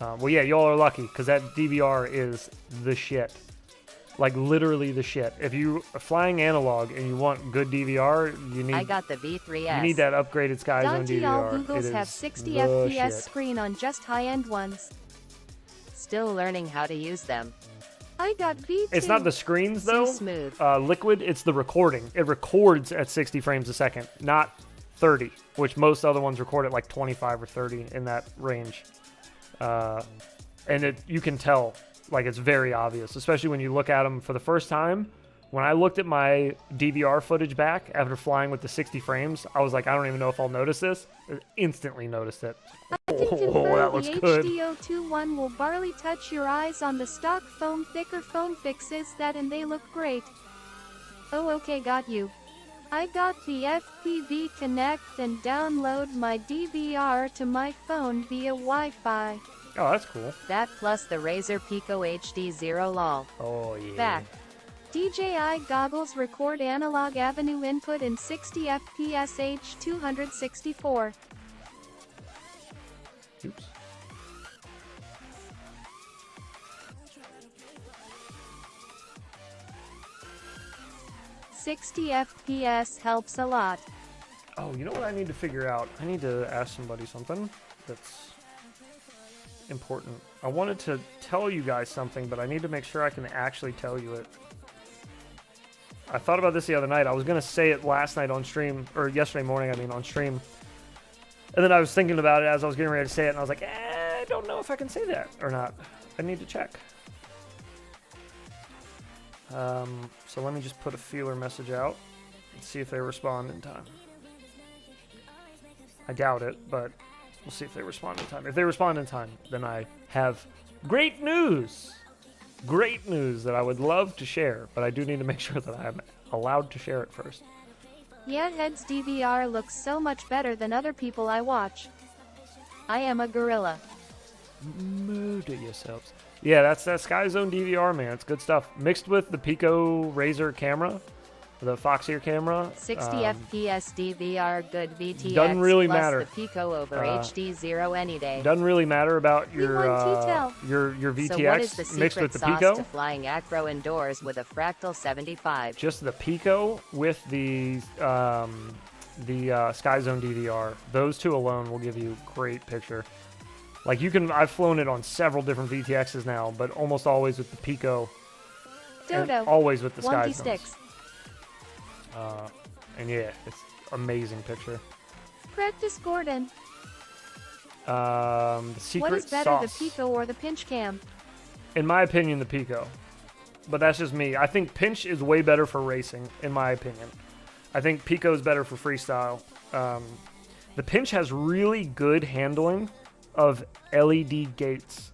Well, yeah, y'all are lucky because that DVR is the shit. Like literally the shit. If you are flying analog and you want good DVR, you need. I got the V3S. You need that upgraded Sky Zone DVR. All Googles have 60 FPS screen on just high-end ones. Still learning how to use them. I got V2. It's not the screens though. Smooth. Liquid. It's the recording. It records at 60 frames a second, not 30, which most other ones record at like 25 or 30 in that range. And you can tell, like it's very obvious, especially when you look at them for the first time. When I looked at my DVR footage back after flying with the 60 frames, I was like, I don't even know if I'll notice this. I instantly noticed it. Oh, that looks good. The HD021 will barely touch your eyes on the stock foam. Thicker foam fixes that and they look great. Oh, okay, got you. I got the FPV Connect and download my DVR to my phone via Wi-Fi. Oh, that's cool. That plus the Razer Pico HD Zero lol. Oh, yeah. Back. DJI goggles record analog avenue input in 60 FPS H264. Oops. FPS helps a lot. Oh, you know what I need to figure out? I need to ask somebody something that's important. I wanted to tell you guys something, but I need to make sure I can actually tell you it. I thought about this the other night. I was going to say it last night on stream, or yesterday morning, I mean, on stream. And then I was thinking about it as I was getting ready to say it, and I was like, I don't know if I can say that or not. I need to check. So let me just put a feeler message out and see if they respond in time. I doubt it, but we'll see if they respond in time. If they respond in time, then I have great news. Great news that I would love to share, but I do need to make sure that I'm allowed to share it first. Yeah, Head's DVR looks so much better than other people I watch. I am a gorilla. Murder yourselves. Yeah, that's that Sky Zone DVR, man. It's good stuff. Mixed with the Pico Razer camera, the Foxier camera. 60 FPS DVR, good VTX. Doesn't really plus matter. The Pico over HD Zero any day. Doesn't really matter about your VTX so what is the mixed with the sauce Pico. To flying acro indoors with a Fractal 75? Just the Pico with the Sky Zone DVR. Those two alone will give you great picture. Like I've flown it on several different VTXs now, but almost always with the Pico. Dodo. And always with the Sky Zones. Sticks. And yeah, it's amazing picture. Practice Gordon. The secret What is better, sauce. the Pico or the Pinch Cam? In my opinion, the Pico. But that's just me. I think Pinch is way better for racing, in my opinion. I think Pico is better for freestyle. The Pinch has really good handling of LED gates.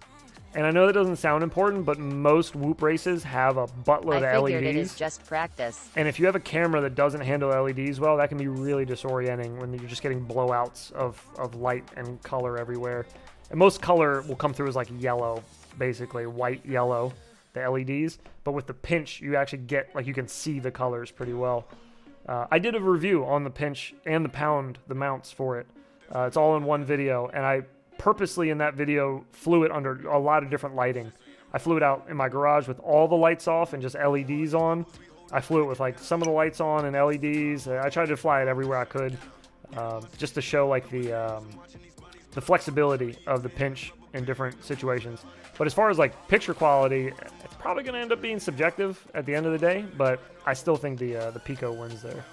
And I know that doesn't sound important, but most Whoop races have a buttload I of figured LEDs. it is just practice. And if you have a camera that doesn't handle LEDs well, that can be really disorienting when you're just getting blowouts of light and color everywhere. And most color will come through as like yellow, basically white, yellow, the LEDs. But with the pinch, you actually get, like, you can see the colors pretty well. I did a review on the pinch and the pound, the mounts for it. It's all in one video, and I purposely in that video flew it under a lot of different lighting. I flew it out in my garage with all the lights off and just LEDs on. I flew it with like some of the lights on and LEDs. I tried to fly it everywhere I could, just to show like the flexibility of the pinch in different situations. But as far as like picture quality, it's probably going to end up being subjective at the end of the day, but I still think the Pico wins there.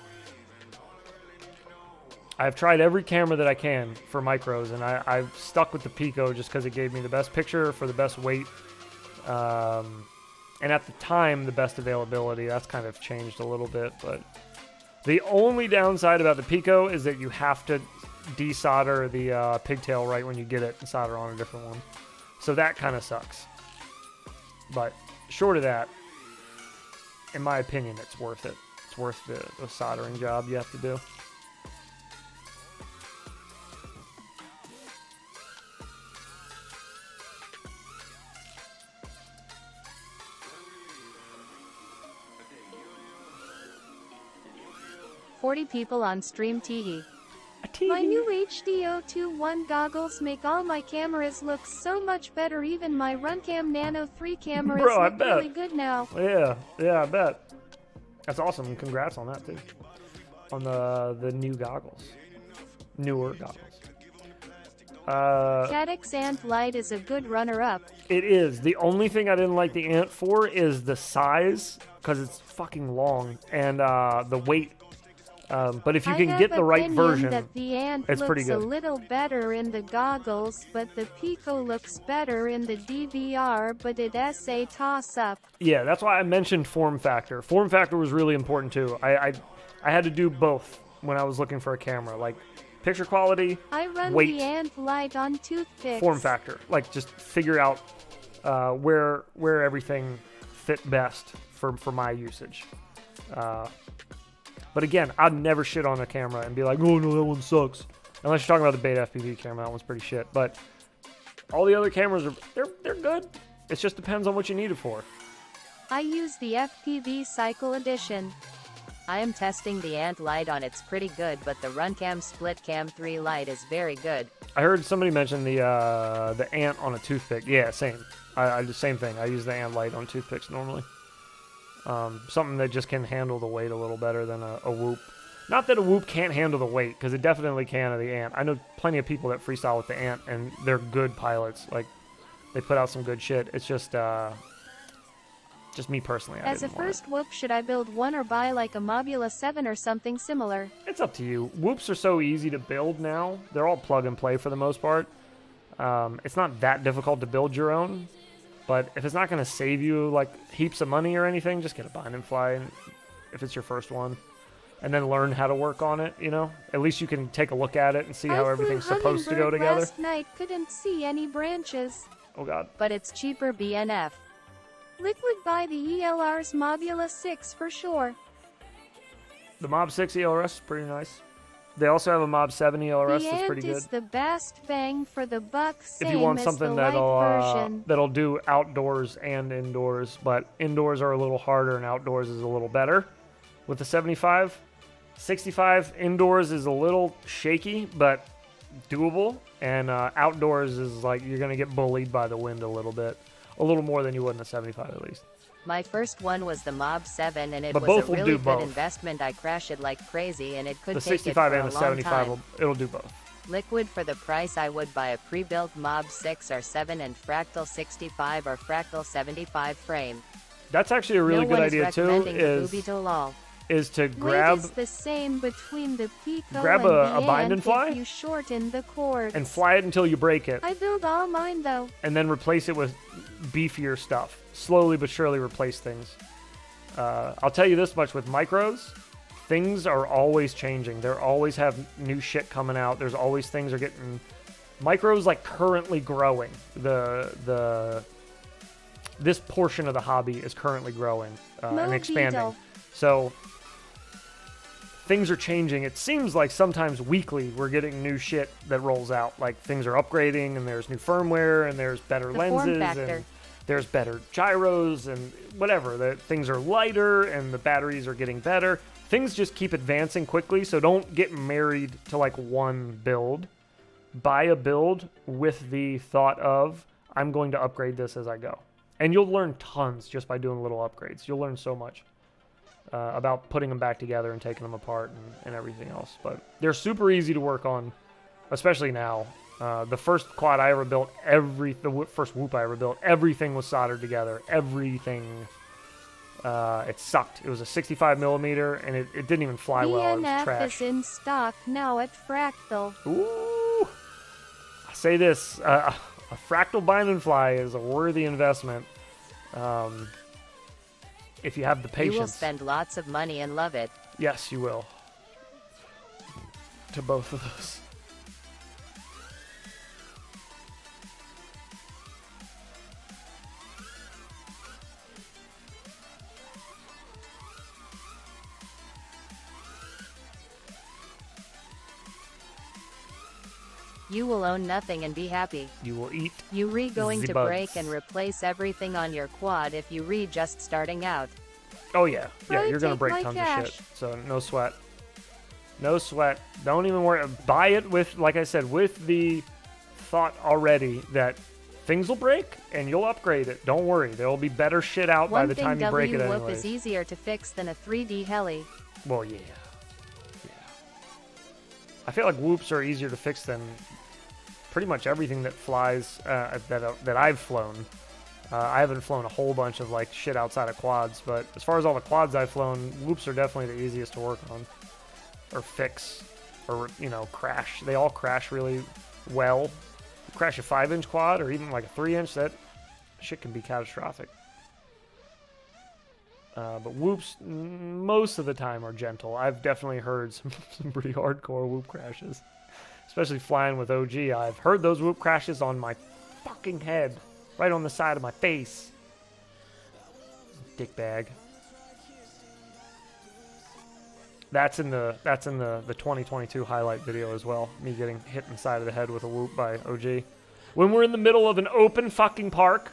I've tried every camera that I can for micros, and I've stuck with the Pico just because it gave me the best picture for the best weight, and at the time, the best availability. That's kind of changed a little bit, but the only downside about the Pico is that you have to desolder the pigtail right when you get it and solder on a different one. So that kind of sucks. But short of that, in my opinion, it's worth it. It's worth the soldering job you have to do. "40 people on stream teehee." My new HD021 goggles make all my cameras look so much better. Even my Runcam Nano 3 cameras Bro, I look bet. really good now. Yeah, I bet. That's awesome. Congrats on that, too. On the new goggles. Newer goggles. Cadix Ant Light is a good runner-up. It is. The only thing I didn't like the Ant for is the size, because it's fucking long, and the weight. But if you can get the right version, that the Ant it's pretty looks good. a little better in the goggles, but the Pico looks better in the DVR, but it's a toss-up. Yeah, that's why I mentioned form factor. Form factor was really important too. I had to do both when I was looking for a camera, like picture quality, I run weight, the Ant Light on toothpicks. form factor. Like just figure out where everything fit best for my usage. But again, I'd never shit on a camera and be like, oh no, that one sucks. Unless you're talking about the Beta FPV camera, that one's pretty shit. But all the other cameras they're good. It just depends on what you need it for. I use the FPV Cycle Edition. I am testing the Ant Light on. It's pretty good, but the Runcam Split Cam 3 Lite is very good. I heard somebody mention the Ant on a toothpick. Yeah, same. I do the same thing. I use the Ant Light on toothpicks normally. Something that just can handle the weight a little better than a Whoop. Not that a Whoop can't handle the weight, because it definitely can of the Ant. I know plenty of people that freestyle with the Ant, and they're good pilots. Like, they put out some good shit. It's just me personally. As a first Whoop, should I build one or buy like a Mobula 7 or something similar? It's up to you. Whoops are so easy to build now. They're all plug and play for the most part. It's not that difficult to build your own. But if it's not going to save you like heaps of money or anything, just get a bind and fly if it's your first one. And then learn how to work on it, you know? At least you can take a look at it and see how everything's supposed to go together. Last night couldn't see any branches. Oh god. But it's cheaper BNF. Liquid buy the ELR's Mobula 6 for sure. The Mob 6 ELRS is pretty nice. They also have a Mob 7 ELRS the that's pretty Ant good. is the best bang for the buck, same If you want as something the light version. that'll do outdoors and indoors, but indoors are a little harder and outdoors is a little better with the 75. 65 indoors is a little shaky, but doable, and outdoors is like you're gonna get bullied by the wind a little more than you would in the 75 at least. My first one was the Mob 7, and it But was both a will really do good both. investment. I crashed it like crazy, and it could The take it 65 for and a the long 75 time. it'll do both. Liquid for the price, I would buy a pre-built Mob 6 or 7 and Fractal 65 or Fractal 75 frame. That's actually a really No good one idea is too. recommending the Is Bubito lol. to grab Weight is the same between the Pico grab and a the bind Ant and fly? if you shorten the cords. and fly it until you break it, I build all mine though. and then replace it with beefier stuff. Slowly but surely replace things. I'll tell you this much with micros, things are always changing. They always have new shit coming out. There's always things are getting Micro's like currently growing. This portion of the hobby is currently growing and expanding. So things are changing. It seems like sometimes weekly we're getting new shit that rolls out. Like things are upgrading and there's new firmware and there's better lenses and there's better gyros and whatever. Things are lighter and the batteries are getting better. Things just keep advancing quickly, so don't get married to like one build. Buy a build with the thought of, I'm going to upgrade this as I go. And you'll learn tons just by doing little upgrades. You'll learn so much about putting them back together and taking them apart and everything else. But they're super easy to work on, especially now. The first quad I ever built, the first whoop I ever built, everything was soldered together. Everything. It sucked. It was a 65 millimeter, and it didn't even fly well. It was trash. is in stock now at Fractal. Ooh! I say this, a Fractal bind and fly is a worthy investment. If you have the patience. You will spend lots of money and love it. Yes, you will. To both of those. You will own nothing and be happy. You will eat. You going to bugs. break and replace everything on your quad if you just starting out. Oh yeah, yeah, Right, you're gonna take break my tons cash. of shit. So no sweat. No sweat. Don't even worry. Buy it with, like I said, with the thought already that things will break and you'll upgrade it. Don't worry. There will be better shit out by the time you break it One thing anyways. is easier to fix than a 3D heli. Well, yeah. I feel like whoops are easier to fix than pretty much everything that flies that I've flown. I haven't flown a whole bunch of like shit outside of quads, but as far as all the quads I've flown, whoops are definitely the easiest to work on or fix or, you know, crash. They all crash really well. You crash a 5-inch quad or even like a 3-inch, that shit can be catastrophic. But whoops most of the time are gentle. I've definitely heard some pretty hardcore whoop crashes. Especially flying with OG. I've heard those whoop crashes on my fucking head. Right on the side of my face. Dickbag. That's in the 2022 highlight video as well. Me getting hit in the side of the head with a whoop by OG. When we're in the middle of an open fucking park.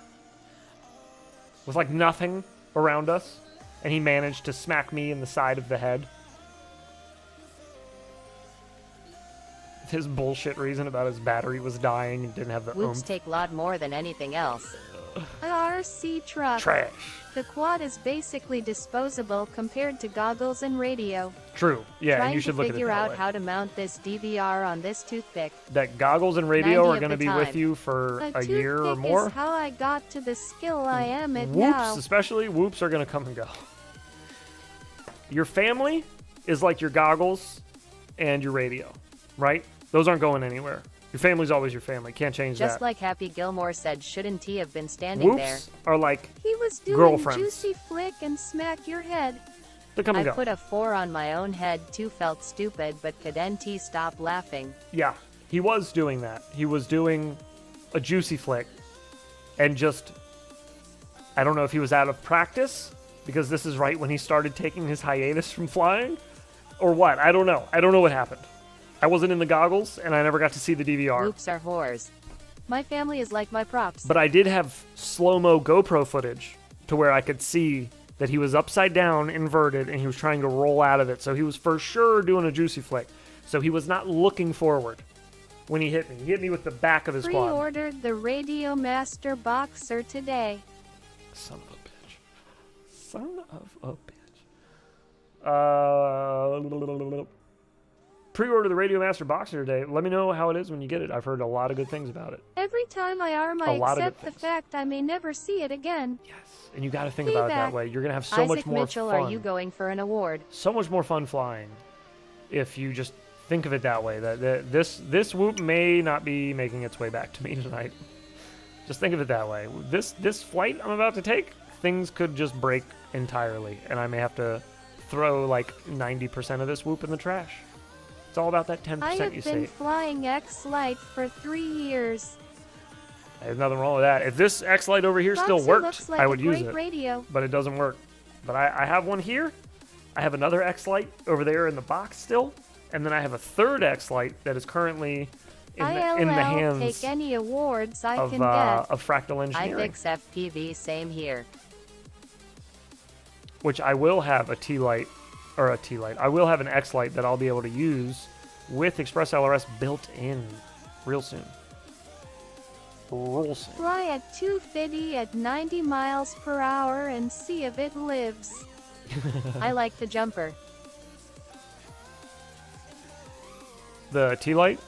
With like nothing around us. And he managed to smack me in the side of the head. His bullshit reason about his battery was dying and didn't have the Whoops oomph. take a lot more than anything else. RC truck. Trash. The quad is basically disposable compared to goggles and radio. True. Yeah, Trying and you should look at it figure that out way. how to mount this DVR on this toothpick. That goggles and radio 90 are of going to the be with time. you for a year or toothpick more. Is how I got to the skill I am at Whoops, now. especially whoops, are going to come and go. Your family is like your goggles and your radio, right? Those aren't going anywhere. Your family's always your family. Can't change Just that. like Happy Gilmore said, shouldn't he have been standing there? Whoops are like He was doing girlfriends. juicy flick and smack your head. they come and I go. put a 4 on my own head too, felt stupid, but couldn't stop laughing. Yeah, he was doing that. He was doing a juicy flick. And just, I don't know if he was out of practice, because this is right when he started taking his hiatus from flying, or what. I don't know. I don't know what happened. I wasn't in the goggles, and I never got to see the DVR. Whoops are whores. My family is like my props. But I did have slow-mo GoPro footage to where I could see that he was upside down, inverted, and he was trying to roll out of it. So he was for sure doing a juicy flick. So he was not looking forward when he hit me. He hit me with the back of his quad. Pre-ordered the Radio Master Boxer today. Son of a bitch. Son of a bitch. Pre-order the Radio Master Boxer today. Let me know how it is when you get it. I've heard a lot of good things about it. Every time I arm, A I lot of accept good the things. fact I may never see it again. Yes. And you got to think about it that Payback. way. You're going to have so Isaac much more Mitchell, fun. are you going for an award? So much more fun flying if you just think of it that way. That this whoop may not be making its way back to me tonight. Just think of it that way. This flight I'm about to take, things could just break entirely, and I may have to throw like 90% of this whoop in the trash. It's all about that I 10% have you been save. flying X-Lite for 3 years. There's nothing wrong with that. If this X-Lite over here still Foxy worked, looks like I a would use great it. radio. But it doesn't work. But I have one here. I have another X-Lite over there in the box still. And then I have a third X-Lite that is currently in the IRL, hands take any awards I of, can get. of Fractal I Engineering. fix FPV, same here. Which I will have a T-Lite, or a T-Lite. I will have an X-Lite that I'll be able to use with Express LRS built in real soon. Real soon. Fly at 250 at 90 miles per hour and see if it lives. I like the jumper. The T-Lite?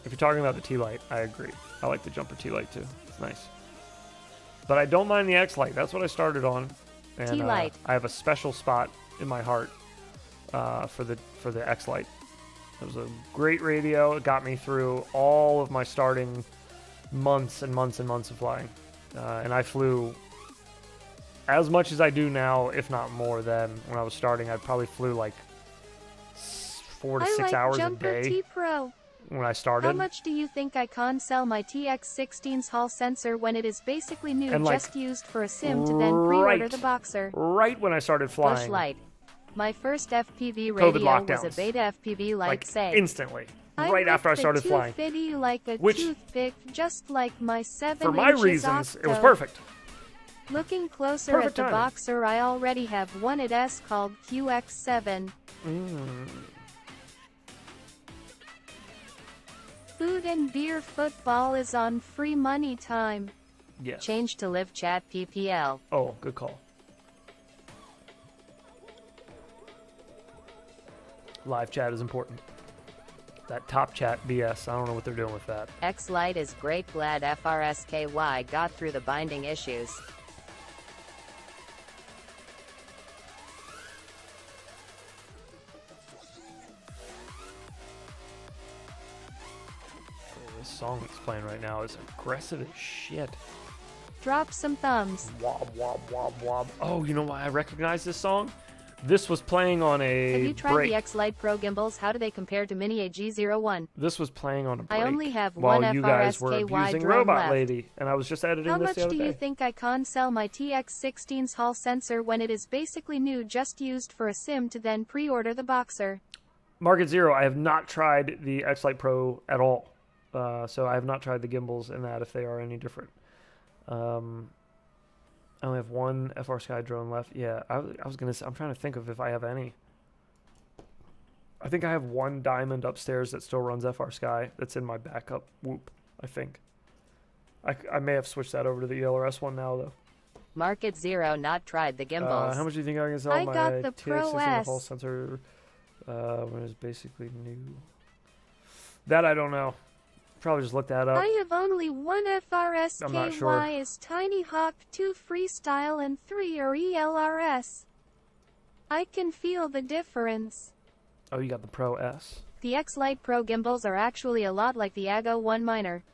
If you're talking about the T-Lite, I agree. I like the jumper T-Light too. It's nice. But I don't mind the X-Lite. That's what I started on. And T-Lite. I have a special spot in my heart for the X-Lite. It was a great radio. It got me through all of my starting months and months and months of flying. And I flew as much as I do now, if not more than when I was starting. I probably flew like 4 to I 6 like hours a Jumper day T Pro. when I started. How much do you think I can sell my TX16's Hall sensor when it is basically new, And, like, just used for a sim to then pre-order right. the boxer? Right when I started flying. Bush Light. My first FPV COVID radio was a lockdowns. beta FPV like say. Instantly. I Right after I whipped started the flying. 250 like a Which- toothpick, just like my 7 For my inches reasons, it was Octo. perfect. Looking closer Perfect at the timing. boxer, I already have one at S called QX7. Food and beer football is on free money time. Yes. Change to live chat PPL. Oh, good call. Live chat is important. That top chat BS, I don't know what they're doing with that. X Lite is great, glad FRSKY got through the binding issues. Oh, this song that's playing right now is aggressive as shit. Drop some thumbs. Wob, wob, wob, wob. Oh, you know why I recognize this song? This was playing on a Have you tried break. the X Lite Pro gimbals? How do they compare to Mini AG01? This was playing on a break. I only have while one you guys were FRSKY abusing drone Robot left. Lady, and I was just editing How this much the other do you day. think I can sell my TX16's Hall sensor when it is basically new, just used for a sim to then pre-order the boxer? Market Zero, I have not tried the X-Lite Pro at all. So I have not tried the gimbals in that, if they are any different. I only have one FR Sky drone left. Yeah, I was going to say, I'm trying to think of if I have any. I think I have one Diamond upstairs that still runs FR Sky that's in my backup whoop, I think. I may have switched that over to the ELRS one now, though. Market Zero not tried the gimbals. How much do you think I can sell I my got the TX6 Pro and the S. Hall sensor when it's basically new? That I don't know. Probably just look that up. I have only one I'm not sure. FRSKY is Tiny Hawk, 2 Freestyle, and 3 are ELRS. I can feel the difference. Oh, you got the Pro S. The X Lite Pro gimbals are actually a lot like the AGO 1 Minor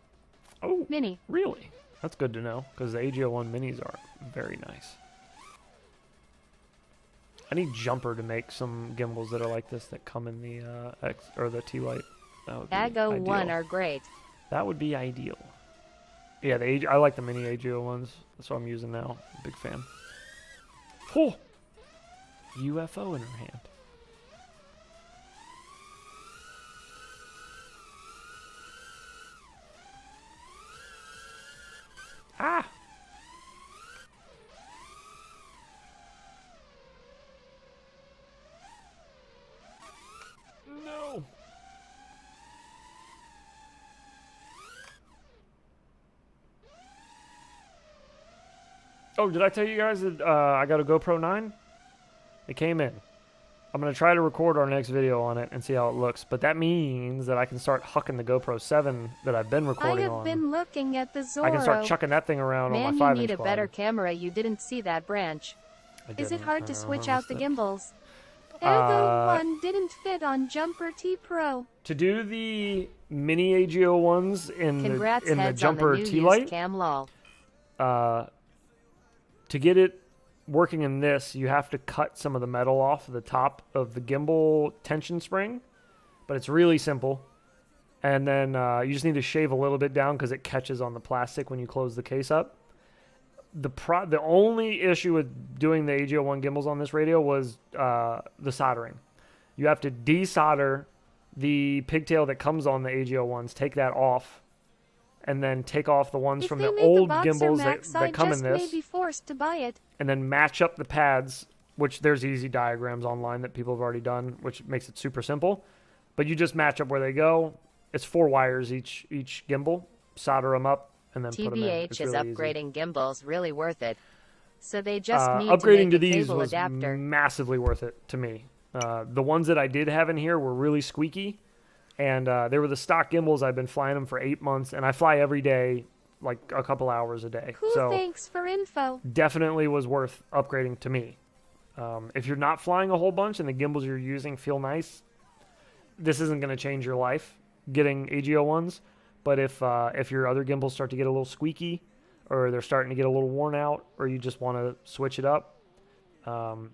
Oh, Mini. really? That's good to know, because the AGO1 minis are very nice. I need Jumper to make some gimbals that are like this that come in the X or the T-Lite. That would be AGO 1 ideal. are great. That would be ideal. Yeah, I like the mini AGO ones. That's what I'm using now. Big fan. Oh! UFO in her hand. Ah! No! Oh, did I tell you guys that I got a GoPro 9? It came in. I'm going to try to record our next video on it and see how it looks. But that means that I can start hucking the GoPro 7 that I've been I recording have on. been looking at the Zorro. I can start chucking that thing around Man, on you my 5-inch need a quad. better camera. You didn't see that branch. I Is it didn't. hard to switch out the missed it. gimbals? AGO 1 didn't fit on Jumper T Pro. To do the mini AGO ones in Congrats, the heads Jumper on the new T-Lite, used cam lol. to get it working in this, you have to cut some of the metal off the top of the gimbal tension spring but it's really simple. And then you just need to shave a little bit down because it catches on the plastic when you close the case up. The only issue with doing the AG01 gimbals on this radio was the soldering. You have to desolder the pigtail that comes on the AG01s, take that off, and then take off the ones from the old gimbals that come in this, may be forced to buy it. and then match up the pads, which there's easy diagrams online that people have already done, which makes it super simple. But you just match up where they go. It's 4 wires each gimbal, solder them up, and then put them in. TBH is really upgrading easy. gimbals really worth it. So they just need upgrading to to make a these cable was adapter. massively worth it to me. The ones that I did have in here were really squeaky, and they were the stock gimbals. I've been flying them for 8 months, and I fly every day, like a couple hours a day. Cool, So thanks for info. definitely was worth upgrading to me. If you're not flying a whole bunch and the gimbals you're using feel nice, this isn't going to change your life getting AG01s. But if your other gimbals start to get a little squeaky, or they're starting to get a little worn out, or you just want to switch it up,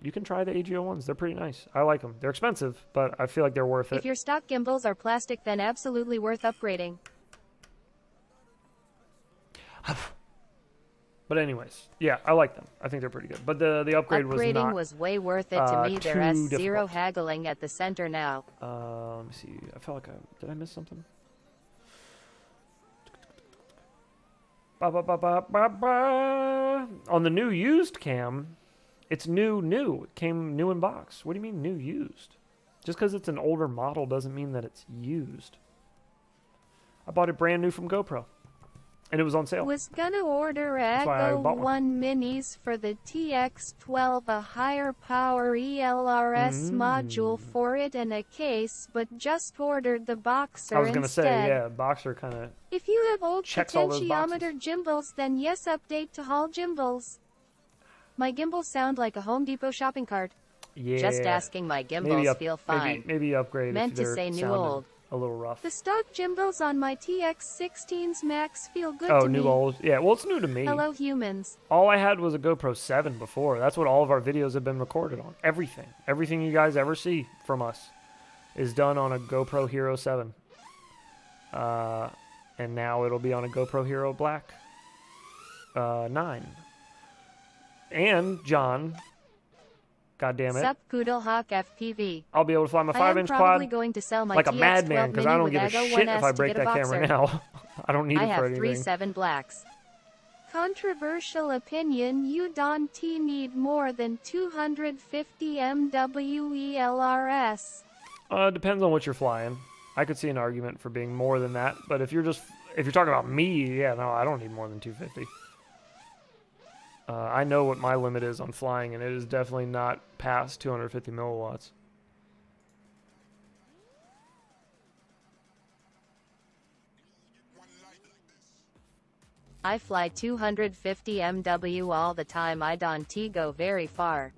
you can try the AG01s. They're pretty nice. I like them. They're expensive, but I feel like they're worth it. If your stock gimbals are plastic, then absolutely worth upgrading. But anyways, yeah, I like them. I think they're pretty good. But the upgrade was Upgrading not. was way worth it to me. There is too zero difficult. haggling at the center now. Let me see. I felt like did I miss something? Ba, ba, ba, ba, ba, ba. On the new used cam, it's new. It came new in box. What do you mean new used? Just because it's an older model doesn't mean that it's used. I bought it brand new from GoPro, and it was on sale. Was gonna order why I bought AGO1 minis for the TX12, a higher power ELRS module for it and a case, but just ordered the Boxer I was gonna instead. say, yeah, Boxer kind of. If you have old Checks all those potentiometer gimbals, then yes, update to Hall gimbals. My gimbals sound like a Home Depot shopping cart. Yeah. Just asking, my gimbals feel fine. Maybe upgrade. Meant if to they're say new sounding old. A little rough. The stock gimbals on my TX16s Max feel good Oh, to new me. old. Yeah, well, it's new to me. Hello, humans. All I had was a GoPro 7 before. That's what all of our videos have been recorded on. Everything you guys ever see from us is done on a GoPro Hero 7. And now it'll be on a GoPro Hero Black 9. And John, God damn it, Sup, Poodlehawk FPV. I'll be able to fly my I am 5-inch probably quad going to sell my like a TX12 madman because I mini don't with give a AGO shit if 1S I to break get a that camera Boxer. now. I don't need I it for have three anything. 7 blacks. Controversial opinion, you don't need more than 250 MW ELRS. Depends on what you're flying. I could see an argument for being more than that, but if you're talking about me, yeah, no, I don't need more than 250. I know what my limit is on flying, and it is definitely not past 250 milliwatts. I fly 250 MW all the time. I don't go very far.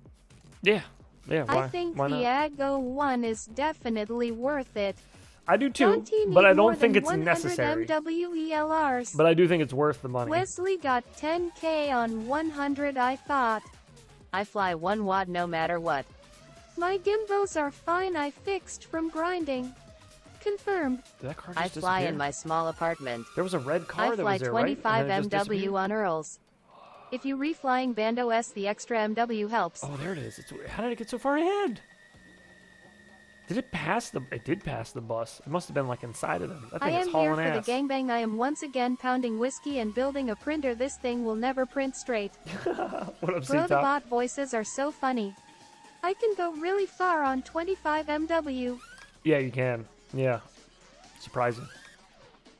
Yeah, why? I think why the not? AGO1 is definitely worth it. I do too, Don't you but need I more don't think than it's 100 necessary. MW ELRs? But I do think it's worth the money. Wesley got 10K on 100, I thought. I fly 1 watt no matter what. My gimbals are fine, I fixed from grinding. Confirmed. Did that car I just fly disappear? in my small apartment. There was a red car I that fly was there, right? 25 And then it just MW disappeared? on Earls. If you reflying Bando S, the extra MW helps. Oh, there it is. How did it get so far ahead? Did it pass the... It did pass the bus. It must have been, like, inside of them. That I thing is am here hauling for ass. the gangbang. I am once again pounding whiskey and building a printer. This thing will never print straight. What up, Bro, the C-Top? bot voices are so funny. I can go really far on 25 MW. Yeah, you can. Yeah. Surprising.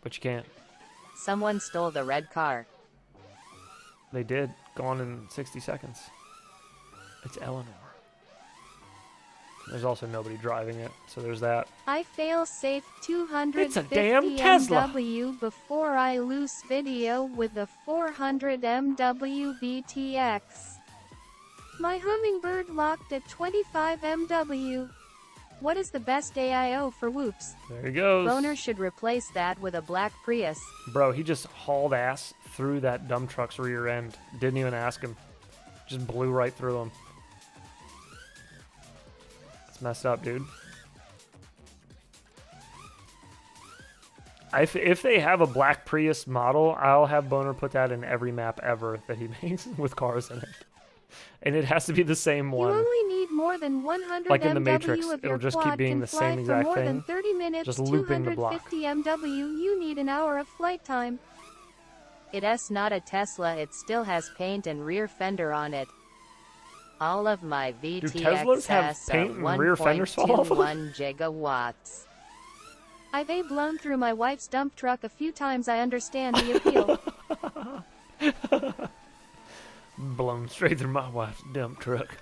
But you can't. Someone stole the red car. They did. Gone in 60 seconds. It's Eleanor. There's also nobody driving it, so there's that. I fail safe 250 It's a damn Tesla. MW before I lose video with a 400 MW VTX. My hummingbird locked at 25 MW. What is the best AIO for whoops? There he goes. Boner should replace that with a black Prius. Bro, he just hauled ass through that dump truck's rear end. Didn't even ask him. Just blew right through him. It's messed up, dude. If they have a black Prius model, I'll have Boner put that in every map ever that he makes with cars in it. And it has to be the same You one. only need more than 100 Like in the MW Matrix, of it'll your just keep quad being can the fly same for exact more thing, than 30 minutes, just looping the block. 250 MW, you need an hour of flight time. It's not a Tesla, it still has paint and rear fender on it. All of my Teslas have VTXs paint are and rear fenders fall off of them? 1.21 gigawatts. I've blown through my wife's dump truck a few times. I understand the appeal. Blown straight through my wife's dump truck.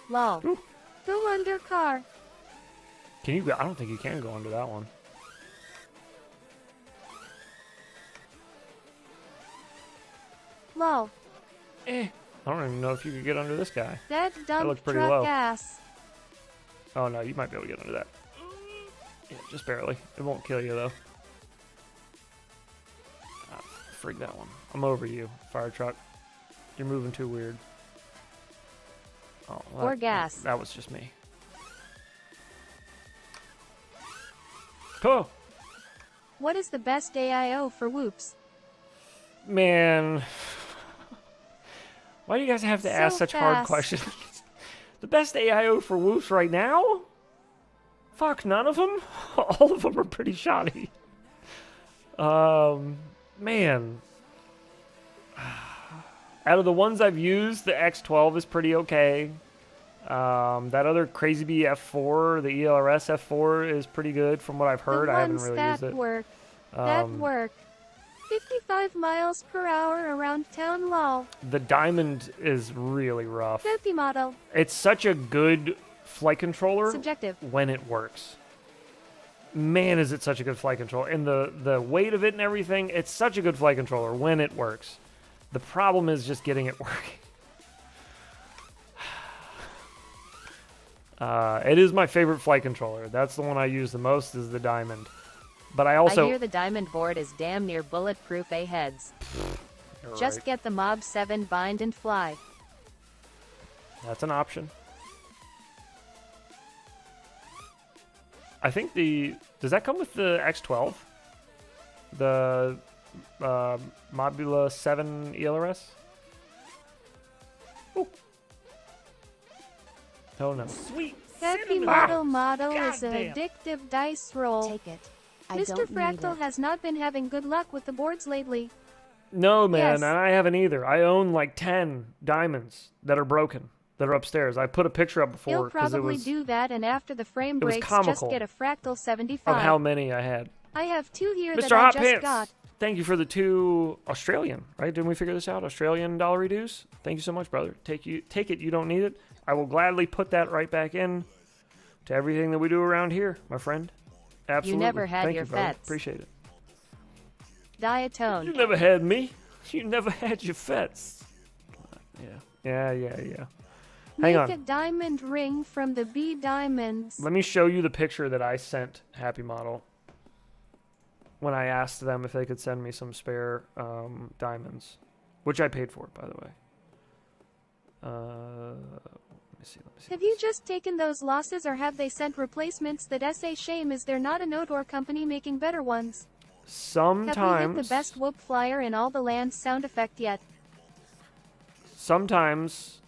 Lol. Ooh. Go under car. Can you go? I don't think you can go under that one. Lol. I don't even know if you could get under this guy. That dump looks pretty truck low. ass. Oh no, you might be able to get under that. Yeah, just barely. It won't kill you though. Ah, frig that one. I'm over you, fire truck. You're moving too weird. Oh, Or gas. That was just me. Oh, What is the best AIO for whoops? man. Why do you guys have to ask So such hard fast. questions? The best AIO for Whoops right now? Fuck, none of them? All of them are pretty shoddy. Man. Out of the ones I've used, the X12 is pretty okay. That other Crazy Bee F4, the ELRS F4 is pretty good from what I've heard. The I haven't ones really that used it. work. That work. 55 miles per hour around town, lol. The Diamond is really rough. Happy model. It's such a good flight controller Subjective. when it works. Man, is it such a good flight controller. And the weight of it and everything, it's such a good flight controller when it works. The problem is just getting it working. It is my favorite flight controller. That's the one I use the most, is the Diamond. But I also... I hear the Diamond board is damn near bulletproof heads. You're Just right. get the Mob 7 bind and fly. That's an option. I think the... Does that come with the X12? The Mobula 7 ELRS? Ooh. Oh no. Sweet! Happy cinnamon. model is an Goddamn. addictive dice roll. Take it. I Mr. don't need Fractal it. has not been having good luck with the boards lately. No, man, Yes. and I haven't either. I own like 10 diamonds that are broken, that are upstairs. I put a picture up before He'll because it probably was do that, and after the frame it was breaks, comical just get a Fractal 75. of how many I had. I have 2 here Mr. that I Hot just Pants, got. thank you for the 2 Australian, right? Didn't we figure this out? Australian dollary dues? Thank you so much, brother. Take it, you don't need it. I will gladly put that right back in to everything that we do around here, my friend. Absolutely. never had Thank your you, brother. fets. Appreciate it. You Diatone. never had me. You never had your fets. Yeah. Hang Make on. a diamond ring from the B diamonds. Let me show you the picture that I sent Happy Model when I asked them if they could send me some spare diamonds, which I paid for, by the way. Let me see. Have you just taken those losses, or have they sent replacements? That's a shame. Is there not a Notor company making better ones? Sometimes, Have we hit the best whoop flyer in all the land sound effect yet? sometimes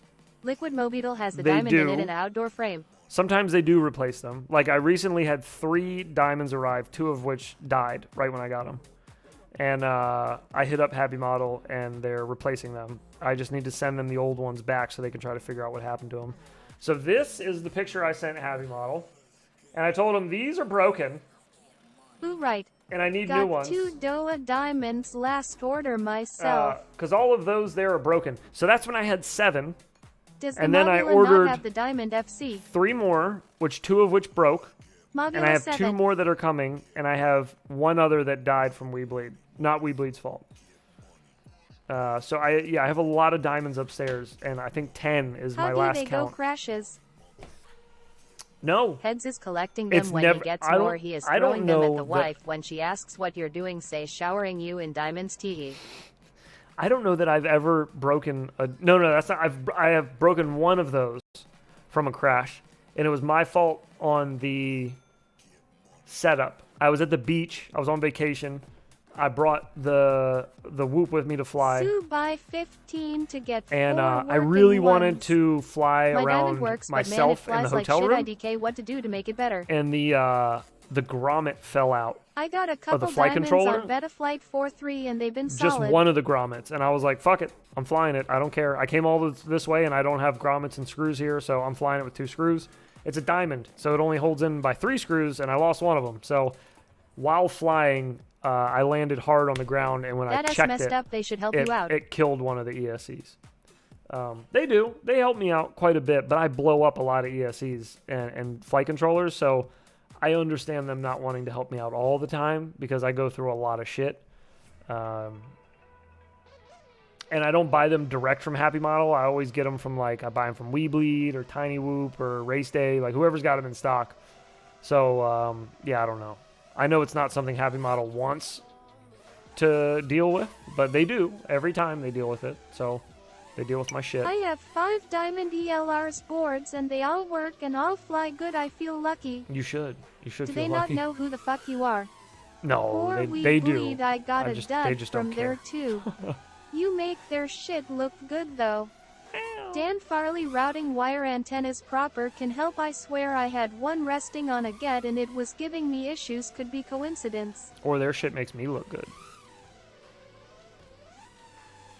Liquid Mobeetle has the They diamond in do. it and outdoor frame. they do replace them. Like I recently had 3 diamonds arrive, 2 of which died right when I got them. And I hit up Happy Model, and they're replacing them. I just need to send them the old ones back so they can try to figure out what happened to them. So this is the picture I sent Happy Model. And I told him these are broken, Ooh, right. and I need new Got ones. 2 Doa diamonds last order myself. Because all of those there are broken. So that's when I had 7. Does the and then I Mobula ordered- not have the diamond FC? 3 more, which 2 of which broke. Mobula And I have 7. 2 more that are coming, and I have 1 other that died from Weebleed. Not Weebleed's fault. So I have a lot of diamonds upstairs, and I think 10 is How my do last they count. go crashes? No. Heads is collecting them It's when never- he gets I don't- more. He is I don't throwing them know at the that- wife when she asks what you're doing. Say showering you in diamonds. Tee. I don't know that I've ever broken a... No, that's not... I have broken one of those from a crash, and it was my fault on the setup. I was at the beach. I was on vacation. I brought the Whoop with me to fly. Sue buy 15 to get and 4 I really working wanted ones. to fly My around diamond works, myself but man, it in the flies hotel like room. shit. IDK what to do to make it better. And the grommet fell out. I got a couple the flight diamonds controller? on Betaflight 4.3 and they've been Just solid. one of the grommets. And I was like, fuck it. I'm flying it. I don't care. I came all this way and I don't have grommets and screws here, so I'm flying it with 2 screws. It's a diamond, so it only holds in by 3 screws, and I lost one of them. So while flying, I landed hard on the ground, and when I checked messed up. They should help you out. it killed one of the ESCs. They do. They help me out quite a bit, but I blow up a lot of ESCs and flight controllers, so I understand them not wanting to help me out all the time because I go through a lot of shit. And I don't buy them direct from Happy Model. I always get them from, I buy them from Weebleed or Tiny Whoop or Race Day, whoever's got them in stock. So, yeah, I don't know. I know it's not something Happy Model wants to deal with, but they do. Every time they deal with it. So, they deal with my shit. I have 5 diamond ELR's boards and they all work and all fly good. I feel lucky. You should. You should Do feel they lucky. not know who the fuck you are? No, Or they do. bleed, I got a they dud just from don't there care. too. You make their shit look good though. Dan Farley routing wire antennas proper can help. I swear I had one resting on a get and it was giving me issues. Could be coincidence. Or their shit makes me look good.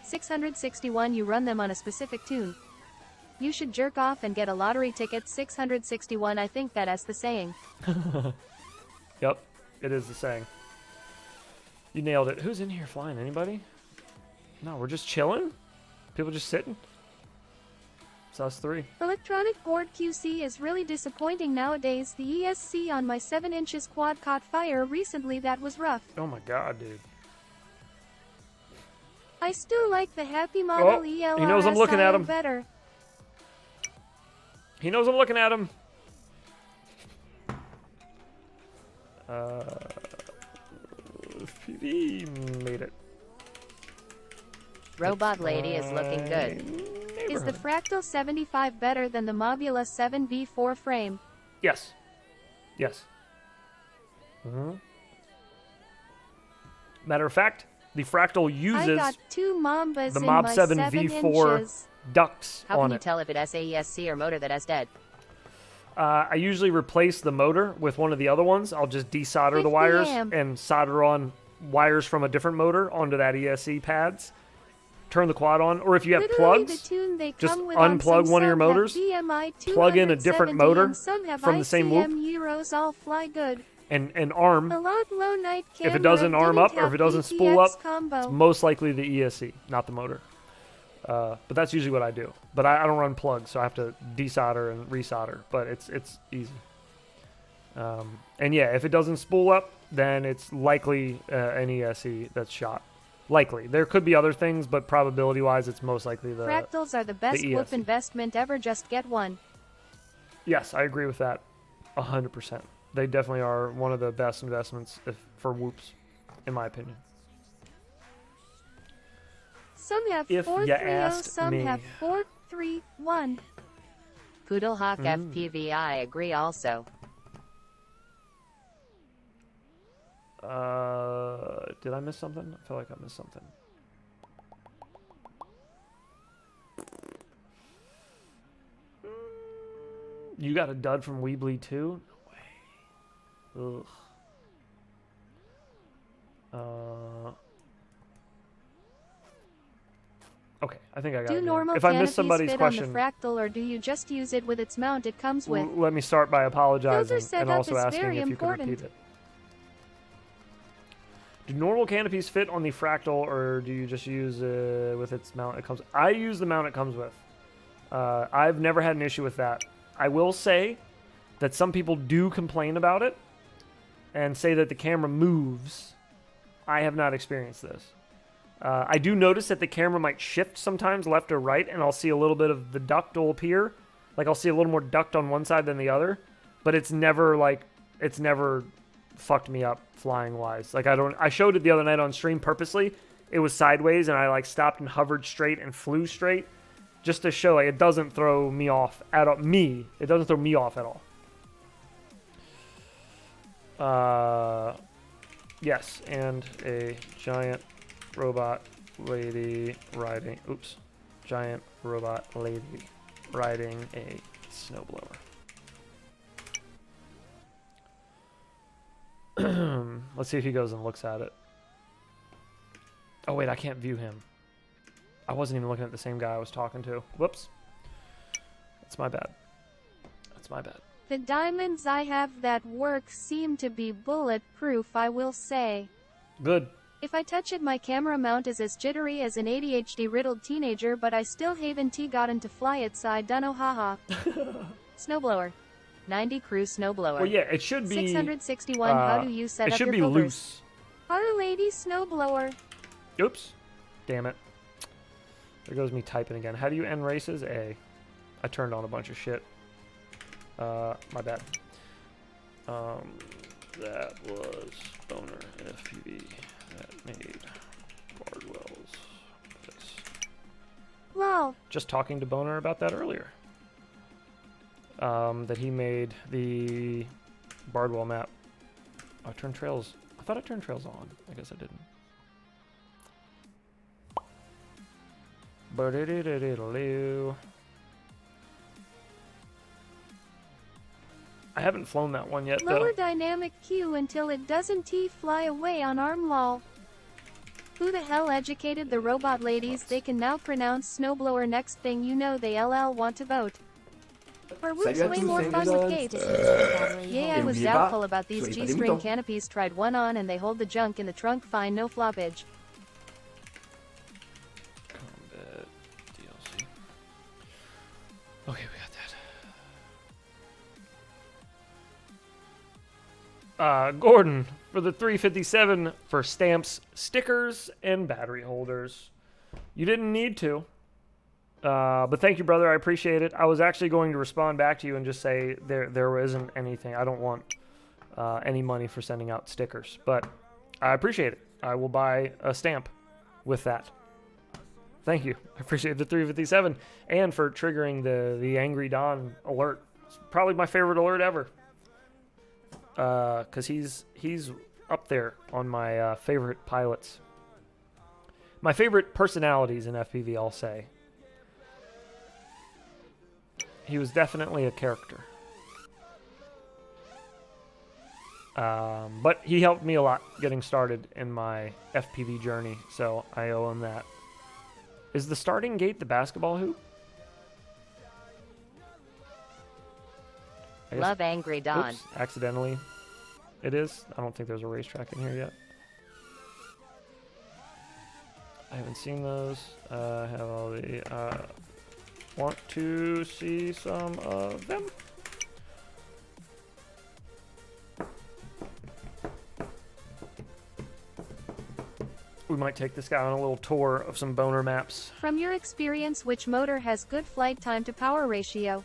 661 You run them on a specific tune. You should jerk off and get a lottery ticket. 661 I think that as the saying. Yep, it is the saying. You nailed it. Who's in here flying? Anybody? No, we're just chilling? People just sitting? It's us 3. Electronic board QC is really disappointing nowadays. The ESC on my 7 inches quad caught fire recently. That was rough. Oh my god, dude. I still like the Happy Model Oh, ELR he knows I'm looking at him. better. He knows I'm looking at him. He made it. Robot lady is looking good. Is the Fractal 75 better than the Mobula 7V4 frame? Yes. Yes. Matter of fact, the Fractal I uses got 2 Mambas the in Mob my 7 7 V4 inches. ducts How on can you it. tell if it has AESC or motor that has dead? I usually replace the motor with one of the other ones. I'll just desolder the 50 wires amp. and solder on wires from a different motor onto that ESC pads. Turn the quad on, or if you have Literally plugs, the tune they just come with on unplug some one of your some have motors, BMI plug in a different 270 motor and some have from the same ICM loop. Euros all fly good. and arm. A lot low night camera If it doesn't arm didn't up or if have it doesn't spool PTX up, combo. it's most likely the ESC, not the motor. But that's usually what I do. But I don't run plugs, so I have to desolder and resolder. But it's easy. And yeah, if it doesn't spool up, then it's likely an ESC that's shot. Likely. There could be other things, but probability-wise, it's most likely the... Fractals are the best ESC. whoop investment ever. Just get one. Yes, I agree with that 100%. They definitely are one of the best investments for whoops, in my opinion. Some have If 430, ya asked some me. have 431. Poodlehawk FPV, I agree also. Did I miss something? I feel like I missed something. You got a dud from Weebly too? No way. Ugh. Okay, I think I got Do it. normal If I canopies missed somebody's fit question, on the Fractal, or do you just use it with its mount it comes with? let me start by apologizing Filter and setup also is asking very if you can important. repeat it. Do normal canopies fit on the Fractal, or do you just use with its mount it comes? I use the mount it comes with. I've never had an issue with that. I will say that some people do complain about it and say that the camera moves. I have not experienced this. I do notice that the camera might shift sometimes left or right, and I'll see a little bit of the duct will appear. Like I'll see a little more duct on one side than the other, but it's never fucked me up flying wise. Like I showed it the other night on stream purposely, it was sideways and I like stopped and hovered straight and flew straight, just to show like it doesn't throw me off at all. It doesn't throw me off at all. Yes, and a giant robot lady riding. Oops, giant robot lady riding a snowblower. Let's see if he goes and looks at it. Oh wait, I can't view him. I wasn't even looking at the same guy I was talking to. Whoops. That's my bad. That's my bad. The diamonds I have that work seem to be bulletproof, I will say. Good. If I touch it, my camera mount is as jittery as an ADHD-riddled teenager, but I still haven't gotten to fly it, so I dunno, haha. Snowblower. 90 crew snowblower. Well, yeah, it should be... 661, how do you set it up should your be filters? loose. Our lady snowblower. Oops. Damn it. There goes me typing again. How do you end races? A. I turned on a bunch of shit. My bad. That was Boner FPV that made Bardwell's place. Lol. Just talking to Boner about that earlier. That he made the Bardwell map. Oh, I turned trails. I thought I turned trails on. I guess I didn't. I haven't flown that one yet, Lower though. dynamic Q until it doesn't fly away on arm, lol. Who the hell educated the robot ladies? They can now pronounce snowblower. Next thing you know, they LL want to vote. Or whoops, Salut à way tous, more c'est fun Rizal. with Kate. Yeah, I was N'oubliez doubtful pas, about these soyez pas des G-string moutons. canopies. Tried one on and they hold the junk in the trunk fine, no floppage. Combat DLC. Okay, we got that. Gordon for the 357 for stamps, stickers, and battery holders. You didn't need to. But thank you, brother. I appreciate it. I was actually going to respond back to you and just say there isn't anything. I don't want any money for sending out stickers. But I appreciate it. I will buy a stamp with that. Thank you. I appreciate the 357 and for triggering the Angry Don alert. It's probably my favorite alert ever. Because he's up there on my favorite pilots. My favorite personalities in FPV, I'll say. He was definitely a character. But he helped me a lot getting started in my FPV journey, so I owe him that. Is the starting gate the basketball hoop? I guess- Love Angry Don. Oops, accidentally. It is. I don't think there's a racetrack in here yet. I haven't seen those. I have all the... want to see some of them. We might take this guy on a little tour of some Boner maps. From your experience, which motor has good flight time to power ratio?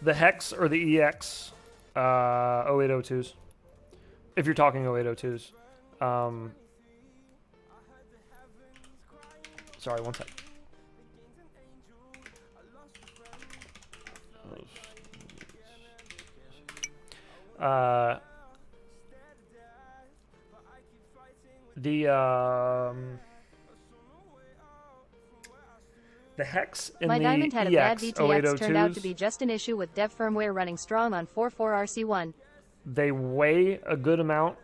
The Hex or the EX 0802s. If you're talking 0802s. Sorry, one sec. The Hex in My the diamond had a bad EX VTX, turned out to 0802s, be just an issue with dev firmware running strong on 4.4 RC1. they weigh a good amount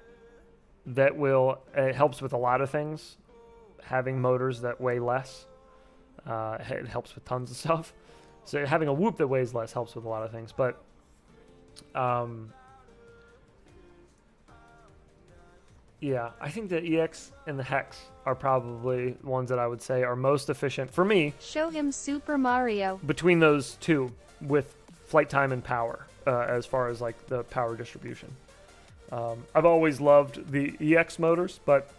that will, it helps with a lot of things. Having motors that weigh less, it helps with tons of stuff. So having a whoop that weighs less helps with a lot of things. But yeah, I think the EX and the Hex are probably ones that I would say are most efficient for me Show him Super Mario. between those two with flight time and power, as far as like the power distribution. I've always loved the EX motors, but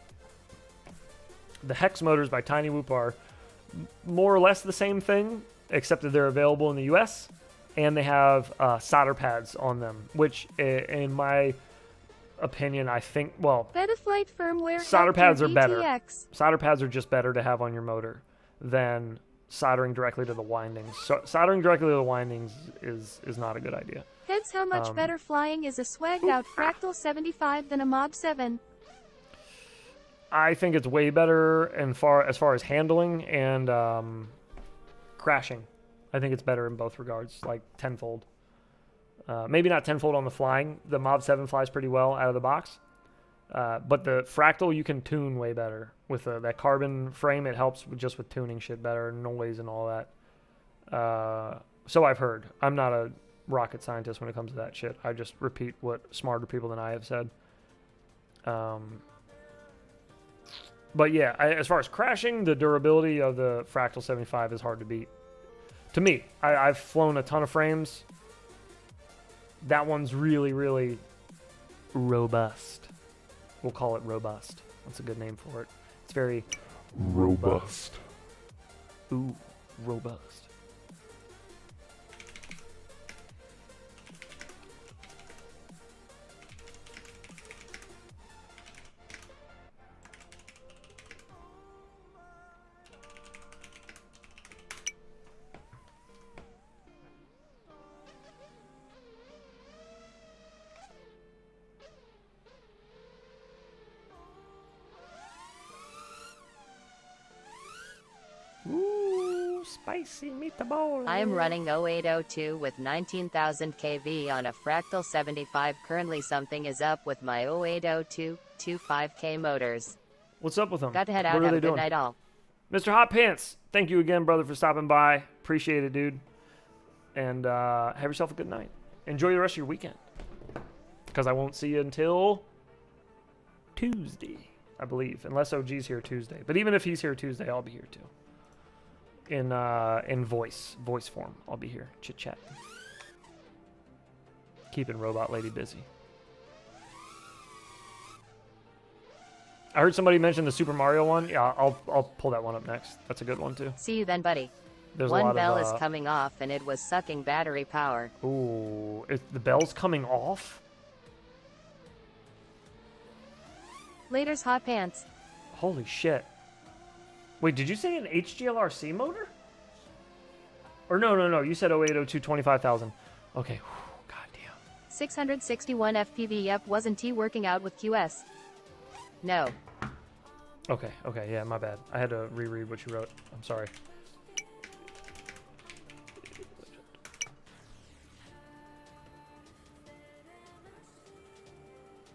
the Hex motors by Tiny Whoop are more or less the same thing, except that they're available in the US and they have solder pads on them, which in my opinion, I think, well, Betaflight firmware solder pads are better. BTX. Solder pads are just better to have on your motor than soldering directly to the windings. So, soldering directly to the windings is not a good idea. Heads, how much better flying is a swagged out Fractal 75 than a Mob 7? I think it's way better as far as handling and crashing. I think it's better in both regards, like tenfold. Maybe not tenfold on the flying. The Mob 7 flies pretty well out of the box. But the Fractal you can tune way better. With that carbon frame, it helps with tuning shit better, noise and all that. So I've heard. I'm not a rocket scientist when it comes to that shit. I just repeat what smarter people than I have said. But yeah, as far as crashing, the durability of the Fractal 75 is hard to beat. To me, I've flown a ton of frames. That one's really, really robust. We'll call it robust. That's a good name for it. It's very robust. Ooh, robust. Spicy meatball. I am running 0802 with 19,000 kV on a Fractal 75. Currently something is up with my 0802 25K motors. What's up with them? Got to head out. What are Have they a good doing? night all. Mr. Hot Pants, thank you again, brother, for stopping by. Appreciate it, dude. And have yourself a good night. Enjoy the rest of your weekend. Because I won't see you until Tuesday, I believe. Unless OG's here Tuesday. But even if he's here Tuesday, I'll be here too. In voice form, I'll be here. Chit chat. Keeping Robot Lady busy. I heard somebody mention the Super Mario one. Yeah, I'll pull that one up next. That's a good one too. See you then, buddy. There's a One lot bell of, is coming off and it was sucking battery power. Ooh, the bell's coming off? Later's hot pants. Holy shit. Wait, did you say an HGLRC motor? Or no. You said 0802 25,000. Okay. God damn. 661 FPV. Yep, wasn't T working out with QS? No. Okay. Yeah, my bad. I had to reread what you wrote. I'm sorry.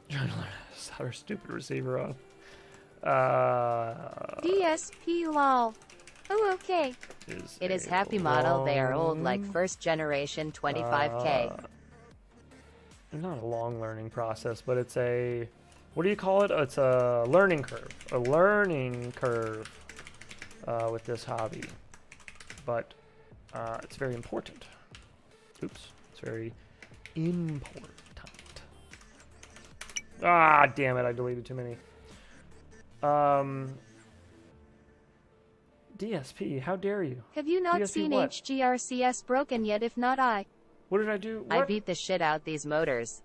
Trying to learn how to solder stupid receiver on. DSP lol. Oh, okay. It is happy model. They are old, like first generation 25K. Not a long learning process, but it's a, what do you call it? It's a learning curve. A learning curve with this hobby. But it's very important. Oops. It's very important. Ah, damn it. I deleted too many. DSP, how dare you? Have you not DSP seen what? HGRCS broken yet? If not, What did I do? I What? beat the shit out these motors.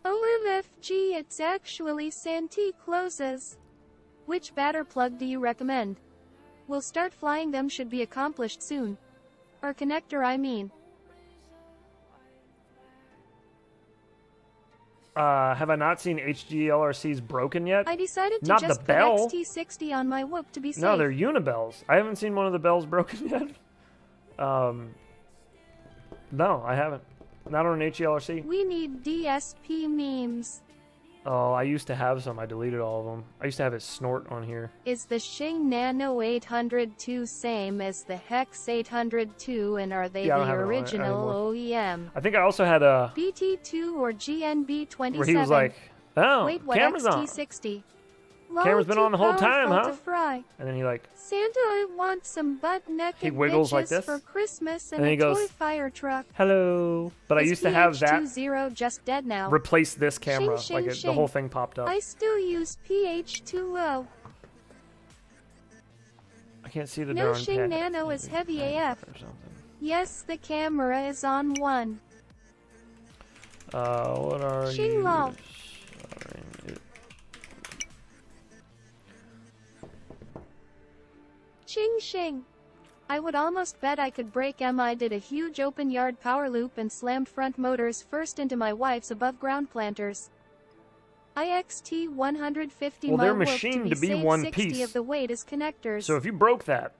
OMFG, it's actually Santee closes. Which batter plug do you recommend? We'll start flying them, should be accomplished soon. Or connector, I mean. Have I not seen HGLRCs broken yet? I decided to Not just the put bell. XT60 on my whoop to be safe. No, they're unibells. I haven't seen one of the bells broken yet. No, I haven't. Not on an HGLRC. We need DSP memes. Oh, I used to have some. I deleted all of them. I used to have his snort on here. Is the Xing Nano 802 same as the Hex 802, and are they Yeah, I don't the have it on it original anymore. OEM? I think I also had a BT2 or GNB27? where he was like, "Oh, Wait, what? camera's on," XT60. Camera's been on the whole time, Powerful huh? to fry. and then he like, Santa, I want some butt-naked He wiggles bitches like this, for Christmas and and then a he goes, toy fire truck. "Hello." But I Is used to have that PH20 just dead now? replace this camera. Shing, Like shing, the shing. whole thing popped up. I still use PH20. I can't see the No, darn Xing packet. Nano is heavy AF. Or something. Yes, the camera is on one. What are Xing you lol. soldering Shing shing. I would almost bet I could break M. I did a huge open yard power loop and slammed front motors first into my wife's above ground planters. IXT 150 Well, they're mile machined to to be saved one 60 piece. of the weight as connectors. So if you broke that,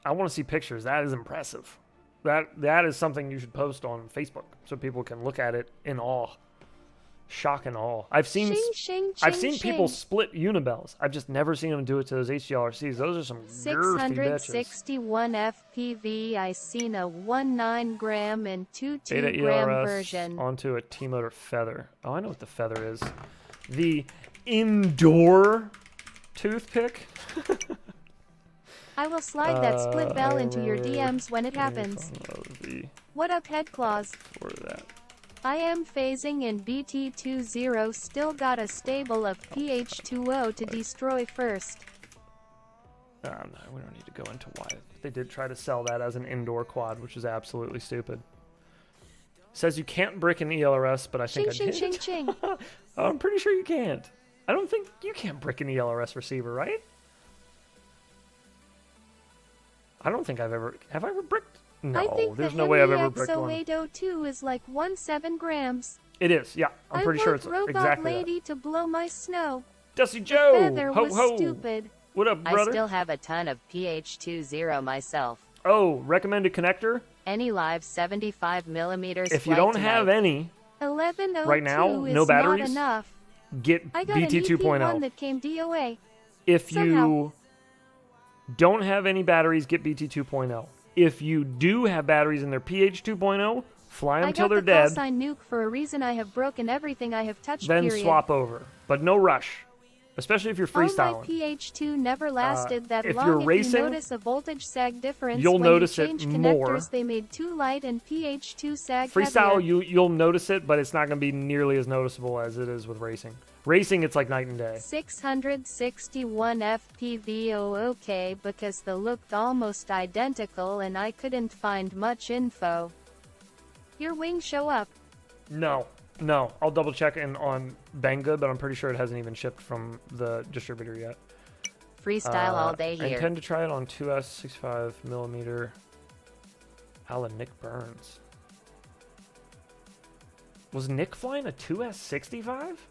I want to see pictures. That is impressive. That is something you should post on Facebook so people can look at it in awe. Shock and awe. I've seen people split unibells. I've just never seen them do it to those HGLRCs. Those are some girthy bitches. 661 FPV. I seen a 19 gram and 22 Beta gram ERS version. onto a T-motor feather. Oh, I know what the feather is. The indoor toothpick. I will slide that split bell into your DMs when it happens. What up, head claws? For that. I am phasing in BT20, still got a stable of PH2O to destroy first. No, we don't need to go into why. They did try to sell that as an indoor quad, which is absolutely stupid. Says you can't brick an ELRS, but I think I did. Ching, ching, ching. I'm pretty sure you can't. I don't think you can't brick an ELRS receiver, right? I don't think I've ever... Have I ever bricked? No, I think there's the no way I've ever bricked one. XO802 is like 17 grams. It is, yeah. I'm pretty sure it's robot exactly lady to blow my snow. Dusty Joe! Feather Ho, was ho! stupid. What up, brother? I still have a ton of PH20 myself. Oh, recommended connector? Any live 75 millimeters. If you don't have any, 1102 right now, is no batteries, not enough. get I got BT an 2.0. EP1 that came DOA. If somehow. you don't have any batteries, get BT 2.0. If you do have batteries in their PH 2.0, fly them till they're dead. I got the callsign nuke for a reason. I have broken everything I have touched, Then period. swap over. But no rush. Especially if you're freestyling. Oh, my PH2 never lasted that if long. you're If racing, you notice a voltage sag difference, you'll when notice you it change more. connectors, they made too light and PH2 sag Freestyle, heavier. you'll notice it, but it's not going to be nearly as noticeable as it is with racing. Racing, it's like night and day. 661 FPVO okay because they looked almost identical and I couldn't find much info. Your wings show up. No. I'll double check on Banggood, but I'm pretty sure it hasn't even shipped from the distributor yet. Freestyle all day I here. intend to try it on 2S 65mm. Alan Nick Burns. Was Nick flying a 2S 65?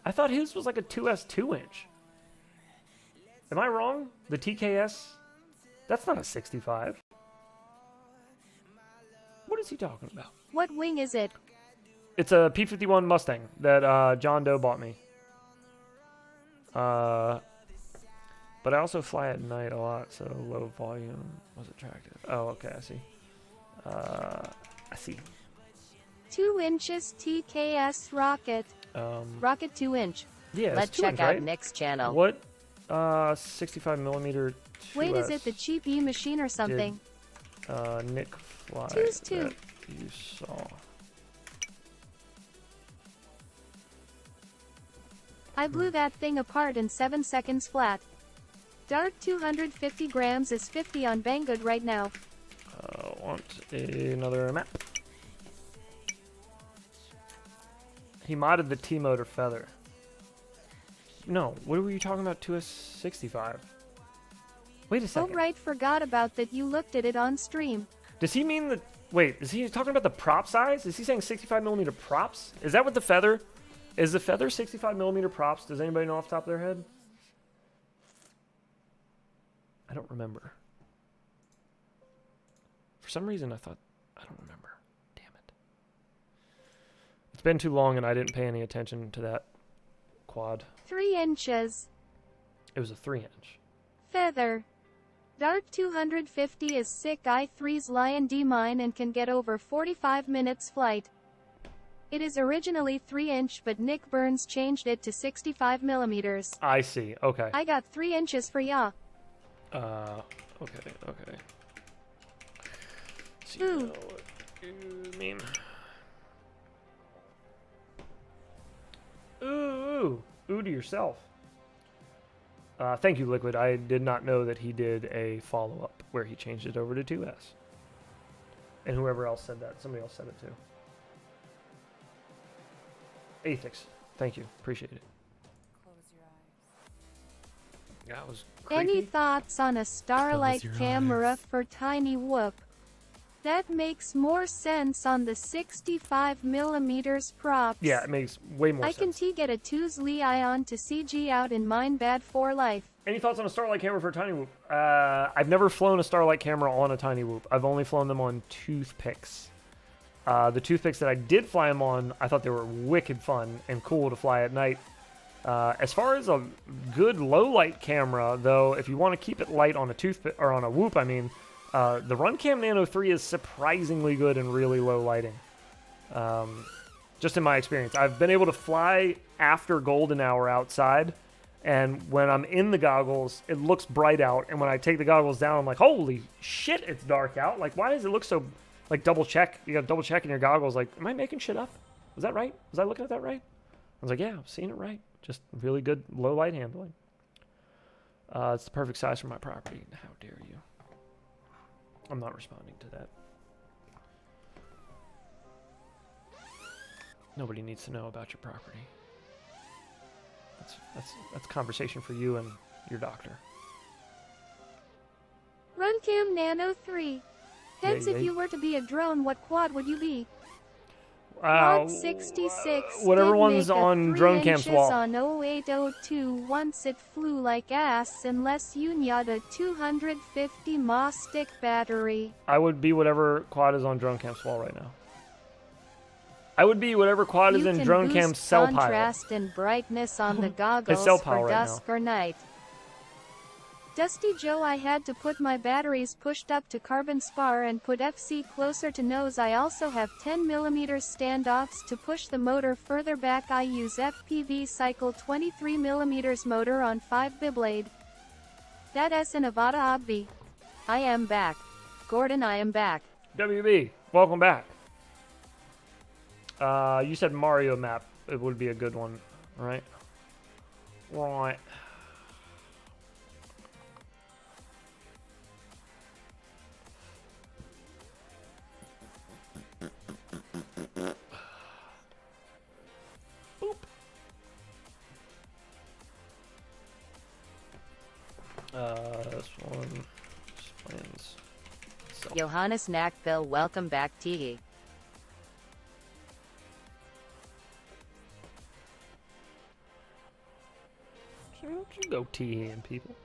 I thought his was like a 2S 2-inch. Am I wrong? The TKS? That's not a 65. What is he talking about? What wing is it? It's a P-51 Mustang that John Doe bought me. But I also fly at night a lot, so low volume was attractive. Oh, okay, I see. 2 inches TKS rocket. Rocket 2 inch. Yeah, Let's it's 2 check inch, out right? Nick's channel. What 65mm 2S Wait, is it the cheap E machine or something? Nick fly Two's two. that you saw? I blew that thing apart in 7 seconds flat. Dart 250 grams is 50 on Banggood right now. Want another map? He modded the T-motor feather. No, what were you talking about? 2S65. Wait a Oh second. right, forgot about that. You looked at it on stream. Does he mean the... Wait, is he talking about the prop size? Is he saying 65mm props? Is that what the feather... Is the feather 65mm props? Does anybody know off the top of their head? I don't remember. For some reason, I thought... I don't remember. Damn it. It's been too long and I didn't pay any attention to that quad. 3 inches. It was a 3-inch. Feather. Dart 250 is sick. I3's Lion D mine and can get over 45 minutes flight. It is originally 3 inch, but Nick Burns changed it to 65 millimeters. I see. Okay. I got 3 inches for ya. Okay. So Ooh. you know what you mean. Ooh to yourself. Thank you, Liquid. I did not know that he did a follow-up where he changed it over to 2S. And whoever else said that, somebody else said it too. Aethix, thank you. Appreciate it. Close your eyes. That was Any creepy. thoughts on a starlight your camera eyes. for tiny whoop? That makes more sense on the 65mm props. Yeah, it makes way more I sense. can get a 2's Lee on to CG out in mine bad for life. Any thoughts on a Starlight camera for a Tiny Whoop? I've never flown a Starlight camera on a Tiny Whoop. I've only flown them on toothpicks. The toothpicks that I did fly them on, I thought they were wicked fun and cool to fly at night. As far as a good low light camera, though, if you want to keep it light on a toothpick or on a Whoop, I mean, the Runcam Nano 3 is surprisingly good in really low lighting. Just in my experience, I've been able to fly after golden hour outside. And when I'm in the goggles, it looks bright out. And when I take the goggles down, I'm like, holy shit, it's dark out. Like, why does it look so, like, double check? You got to double check in your goggles. Like, am I making shit up? Was that right? Was I looking at that right? I was like, yeah, I'm seeing it right. Just really good low light handling. It's the perfect size for my property. How dare you? I'm not responding to that. Nobody needs to know about your property. That's conversation for you and your doctor. Runcam Nano 3. Heads, Yeah, if you were to be a drone, what quad would you be? Uh, Quad 66. whatever did one's make a on 3 Drone Camp's inches wall. on 0802 once it flew like ass unless you need a 250 mAh stick battery. I would be whatever quad is on Drone Camp's wall right now. I would be whatever quad is You in can Drone boost Camp's cell pile. contrast and brightness on the goggles cell for pile right dusk now. or night. Dusty Joe, I had to put my batteries pushed up to carbon spar and put FC closer to nose. I also have 10mm standoffs to push the motor further back. I use FPV cycle 23mm motor on 5 biblade. That S in Avada Obvi. I am back. Gordon, I am back. WB, welcome back. You said Mario map. It would be a good one, right? Right. Boop. This one. Plans. Johannes Knackville, welcome back, Teehee. Don't you go TAing people.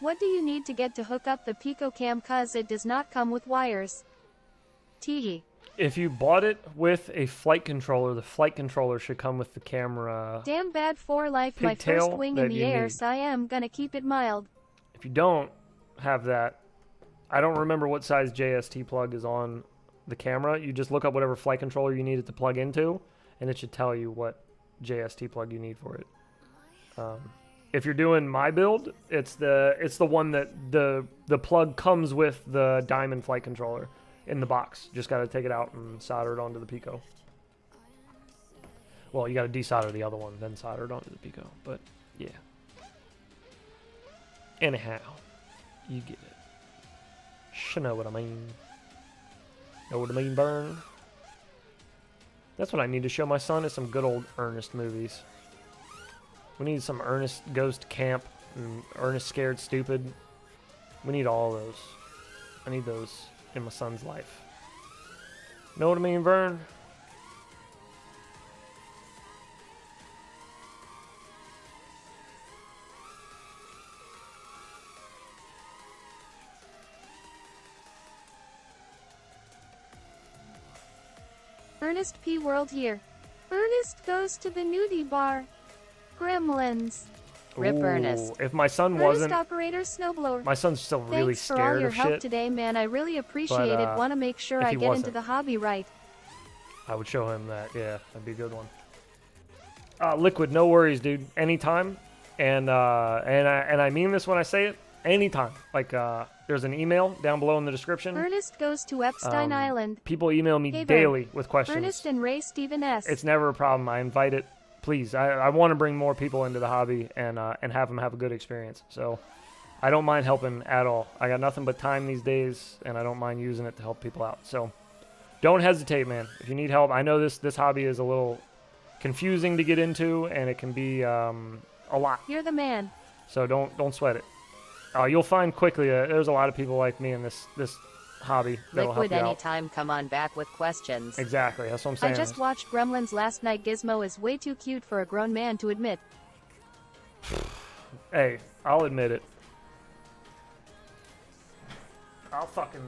What do you need to get to hook up the Pico Cam, cause it does not come with wires? Teehee. If you bought it with a flight controller, the flight controller should come with the camera. Damn bad for life, my Pigtail first wing that in the you air, need. so I am gonna keep it mild. If you don't have that, I don't remember what size JST plug is on the camera. You just look up whatever flight controller you need it to plug into, and it should tell you what JST plug you need for it. If you're doing my build, it's the one that the plug comes with the diamond flight controller in the box. Just got to take it out and solder it onto the Pico. Well, you got to desolder the other one, then solder it onto the Pico. But yeah. Anyhow, you get it. You know what I mean. Know what I mean, Burn? That's what I need to show my son is some good old Ernest movies. We need some Ernest Goes to Camp and Ernest Scared Stupid. We need all those. I need those in my son's life. Know what I mean, Vern? Ernest P. World here. Ernest goes to the nudie bar. Gremlins. Rip Ooh, Ernest. if my son Ernest wasn't, operator snowblower. my son's still really Thanks for all scared your of help shit. today, man. I really appreciate But, it. Want to make sure if I he get into wasn't. the hobby right. I would show him that. Yeah, that'd be a good one. Liquid, no worries, dude. Anytime, and I mean this when I say it. Anytime. Like, there's an email down below in the description. Ernest goes to Epstein Island. People email me Hey, Vern. daily with questions. Ernest and Ray Stephen S. It's never a problem. I invite it. Please, I want to bring more people into the hobby and have them have a good experience. So, I don't mind helping at all. I got nothing but time these days, and I don't mind using it to help people out. So don't hesitate, man. If you need help, I know this hobby is a little confusing to get into, and it can be a lot. You're the man. So don't sweat it. You'll find quickly there's a lot of people like me in this hobby that'll help Liquid you out. anytime, come on back with questions. Exactly, that's what I'm saying. I just watched Gremlins last night. Gizmo is way too cute for a grown man to admit. Hey, I'll admit it. I'll fucking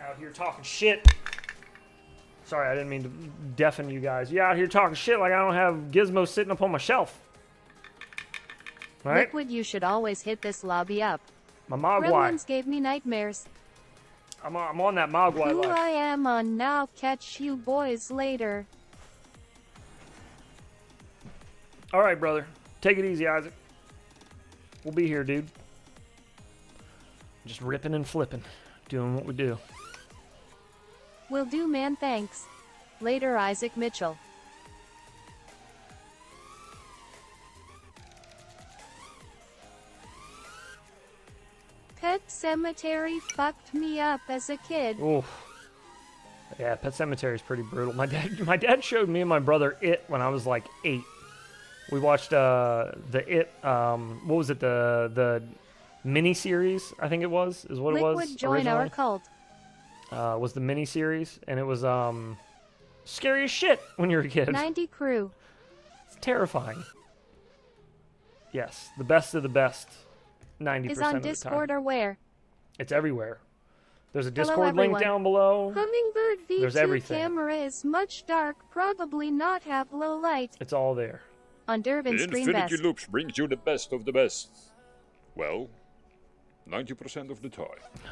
out here talking shit. Sorry, I didn't mean to deafen you guys. You out here talking shit like I don't have Gizmo sitting up on my shelf. Right? Liquid, you should always hit this lobby up. My Mogwai. Gremlins gave me nightmares. I'm on that Mogwai Who life. I am on now. Catch you boys later. All right, brother. Take it easy, Isaac. We'll be here, dude. Just ripping and flipping. Doing what we do. Will do, man. Thanks. Later, Isaac Mitchell. Pet Cemetery fucked me up as a kid. Oof. Yeah, Pet Cemetery is pretty brutal. My dad showed me and my brother It when I was like 8. We watched the It. What was it? The mini series, I think it was, is what it was. Liquid, join originally. our cult. Was the mini series, and it was scary as shit when you were a kid. 90 crew. It's terrifying. Yes, the best of the best. 90% Is on of the Discord time. or where? It's everywhere. There's a Hello, Discord link everyone. down below. Hummingbird There's V2 everything. camera is much dark, probably not have low light. It's all there. On Durban The Stream Infinity Best. Loops brings you the best of the best. Well, 90% of the time.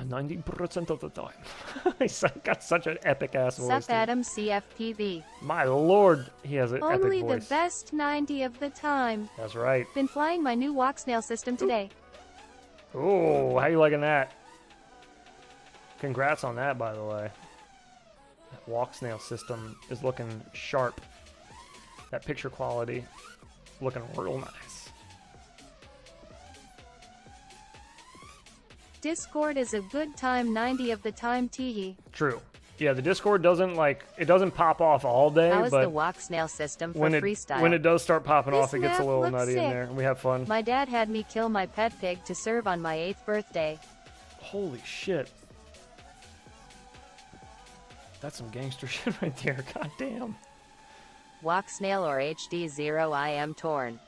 90% of the time. He's got such an epic ass voice. Sup dude. Adam CFPV. My lord, he has an Only epic the voice. best 90 of the time. That's right. Been flying my new walk snail system today. Ooh, how you liking that? Congrats on that, by the way. That walk snail system is looking sharp. That picture quality looking real nice. Discord is a good time 90 of the time teehee. True. Yeah, the Discord doesn't pop off all day, How is but the walk snail system for when freestyle? it does start popping This off, it gets a map little looks nutty in sick. there, and we have fun. My dad had me kill my pet pig to serve on my 8th birthday. Holy shit. That's some gangster shit right there. God damn. Walk snail or HD0, I am torn.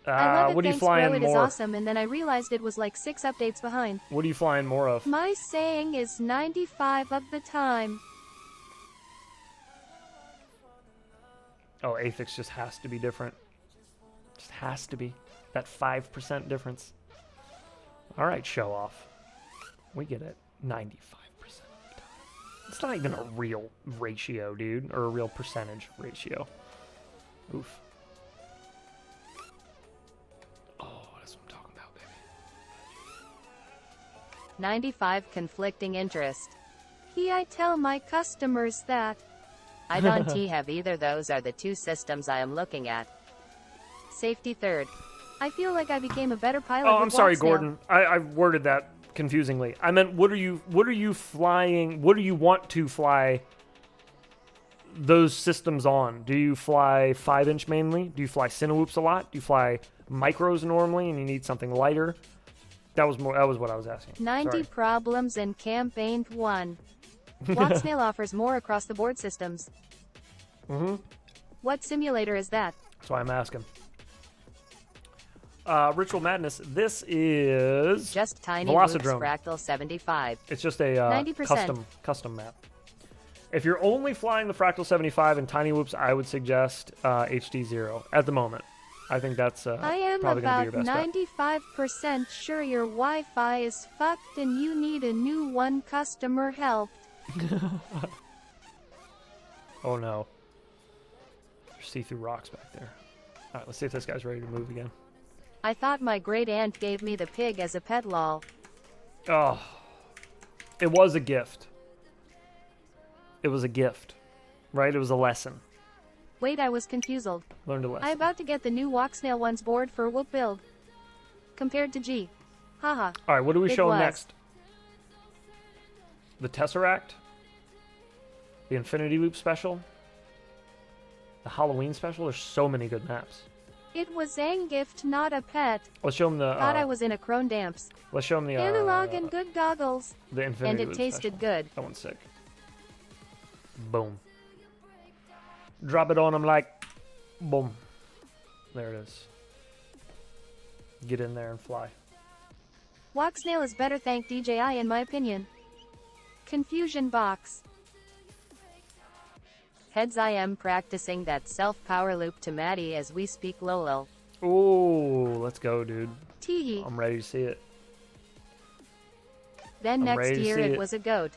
I love it, What are you thanks bro, flying it is more? awesome, and then I realized it was like 6 updates behind. What are you flying more of? My saying is 95 of the time. Oh, Aphix just has to be different. Just has to be. That 5% difference. All right, show off. We get it. 95% of the time. It's not even a real ratio, dude, or a real percentage ratio. Oof. Oh, that's what I'm talking about, baby. 95 conflicting interest. I tell my customers that. I don't have either. Those are the two systems I am looking at. Safety third. I feel like I became a better pilot. Oh, with I'm sorry, walk snail. Gordon. I worded that confusingly. I meant, what are you flying? What do you want to fly those systems on? Do you fly 5-inch mainly? Do you fly Cinewhoops a lot? Do you fly micros normally, and you need something lighter? That was what I was asking. 90 Sorry. problems and camp ain't one. Walk snail offers more across the board systems. What simulator is that? That's why I'm asking. Ritual Madness. This is Just Tiny Whoops Velocidrome. Fractal 75. It's just a 90%. custom map. If you're only flying the Fractal 75 and Tiny Whoops, I would suggest HD0 at the moment. I think that's I am probably going to be about your best bet. 95% sure your Wi-Fi is fucked and you need a new one. Customer help. Oh no. There's see-through rocks back there. Alright, let's see if this guy's ready to move again. I thought my great aunt gave me the pig as a pet, lol. Oh. It was a gift. It was a gift. Right? It was a lesson. Wait, I was confused. Learned a lesson. I about to get the new walk snail one's board for whoop build. Compared to G. Haha. All right, what do we It show was. next? The Tesseract? The Infinity Loop special? The Halloween special? There's so many good maps. It was Angift, not a pet. Let's show them the. Thought I was in a crone dance. Let's show them the. Analog and good goggles. The Infinity And it Loop tasted special. good. That one's sick. Boom. Drop it on them like. Boom. There it is. Get in there and fly. Walksnail is better, thank DJI in my opinion. Confusion box. Heads, I am practicing that self-power loop to Maddie as we speak. Lolo. Ooh, let's go, dude. Teehee. I'm ready to see it. Then I'm next ready to year see it it. was a goat.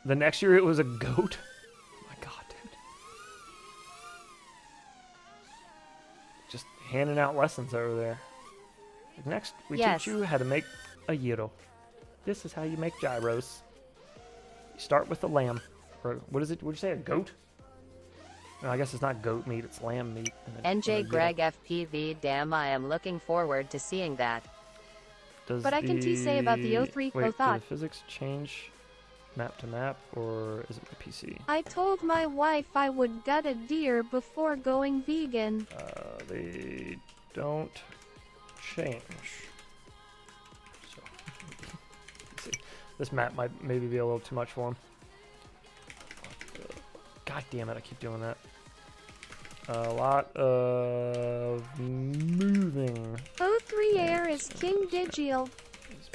The next year it was a goat? Oh my god, dude. Just handing out lessons over there. Next, we Yes. teach you how to make a gyro. This is how you make gyros. You start with the lamb. Or what is it? Would you say a goat? No, I guess it's not goat meat, it's lamb meat. and NJ a gyro. Greg FPV. Damn, I am looking forward to seeing that. Does But I can say about the 03 Wait, do thought. the physics change map to map, or is it the PC? I told my wife I would gut a deer before going vegan. They don't change. So, let's see. This map might maybe be a little too much for him. God damn it, I keep doing that. A lot of moving. 03 Air is King Digital.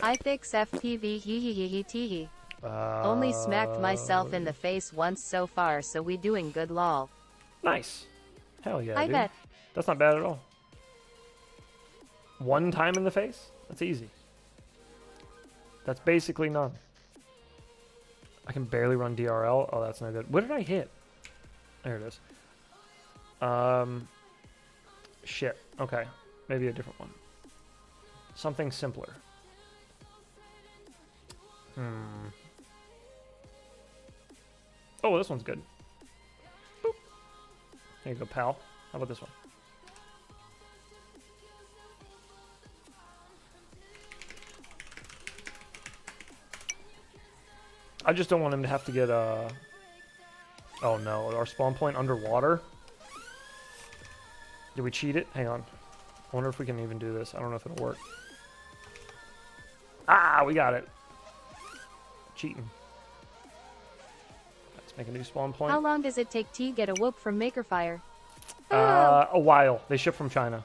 I fix FPV. Hee hee hee hee tee hee. Only smacked myself in the face once so far, so we doing good. Lol. Nice. Hell yeah, I dude. bet. That's not bad at all. One time in the face? That's easy. That's basically none. I can barely run DRL. Oh, that's no good. What did I hit? There it is. Shit. Okay. Maybe a different one. Something simpler. Oh, this one's good. Boop. There you go, pal. How about this one? I just don't want him to have to get oh no, our spawn point underwater. Did we cheat it? Hang on. I wonder if we can even do this. I don't know if it'll work. Ah, we got it. Cheating. Let's make a new spawn point. How long does it take to get a whoop from Makerfire? A while. They ship from China.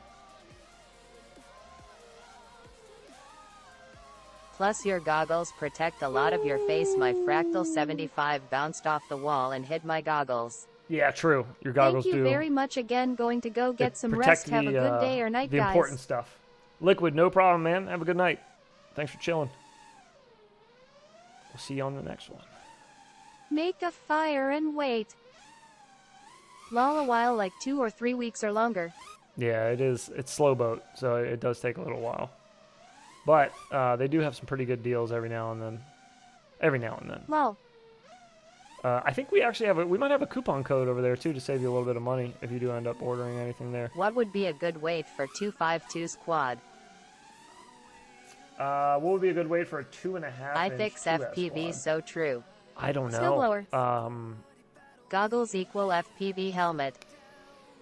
Plus your goggles protect a lot of your face. My Fractal 75 bounced off the wall and hit my goggles. Yeah, true. Your goggles Thank you do. very much again. Going to go They get some protect rest. Have a good day or night, the guys. important stuff. Liquid, no problem, man. Have a good night. Thanks for chilling. We'll see you on the next one. Make a fire and wait. Lol, a while, like 2 or 3 weeks or longer. Yeah, it is. It's slow boat, so it does take a little while. But they do have some pretty good deals every now and then. Lol. I think we actually have we might have a coupon code over there too to save you a little bit of money if you do end up ordering anything there. What would be a good weight for 252's quad? What would be a good weight for a 2.5? I fix FPV, so true. I don't know. Snowblower. Goggles equal FPV helmet.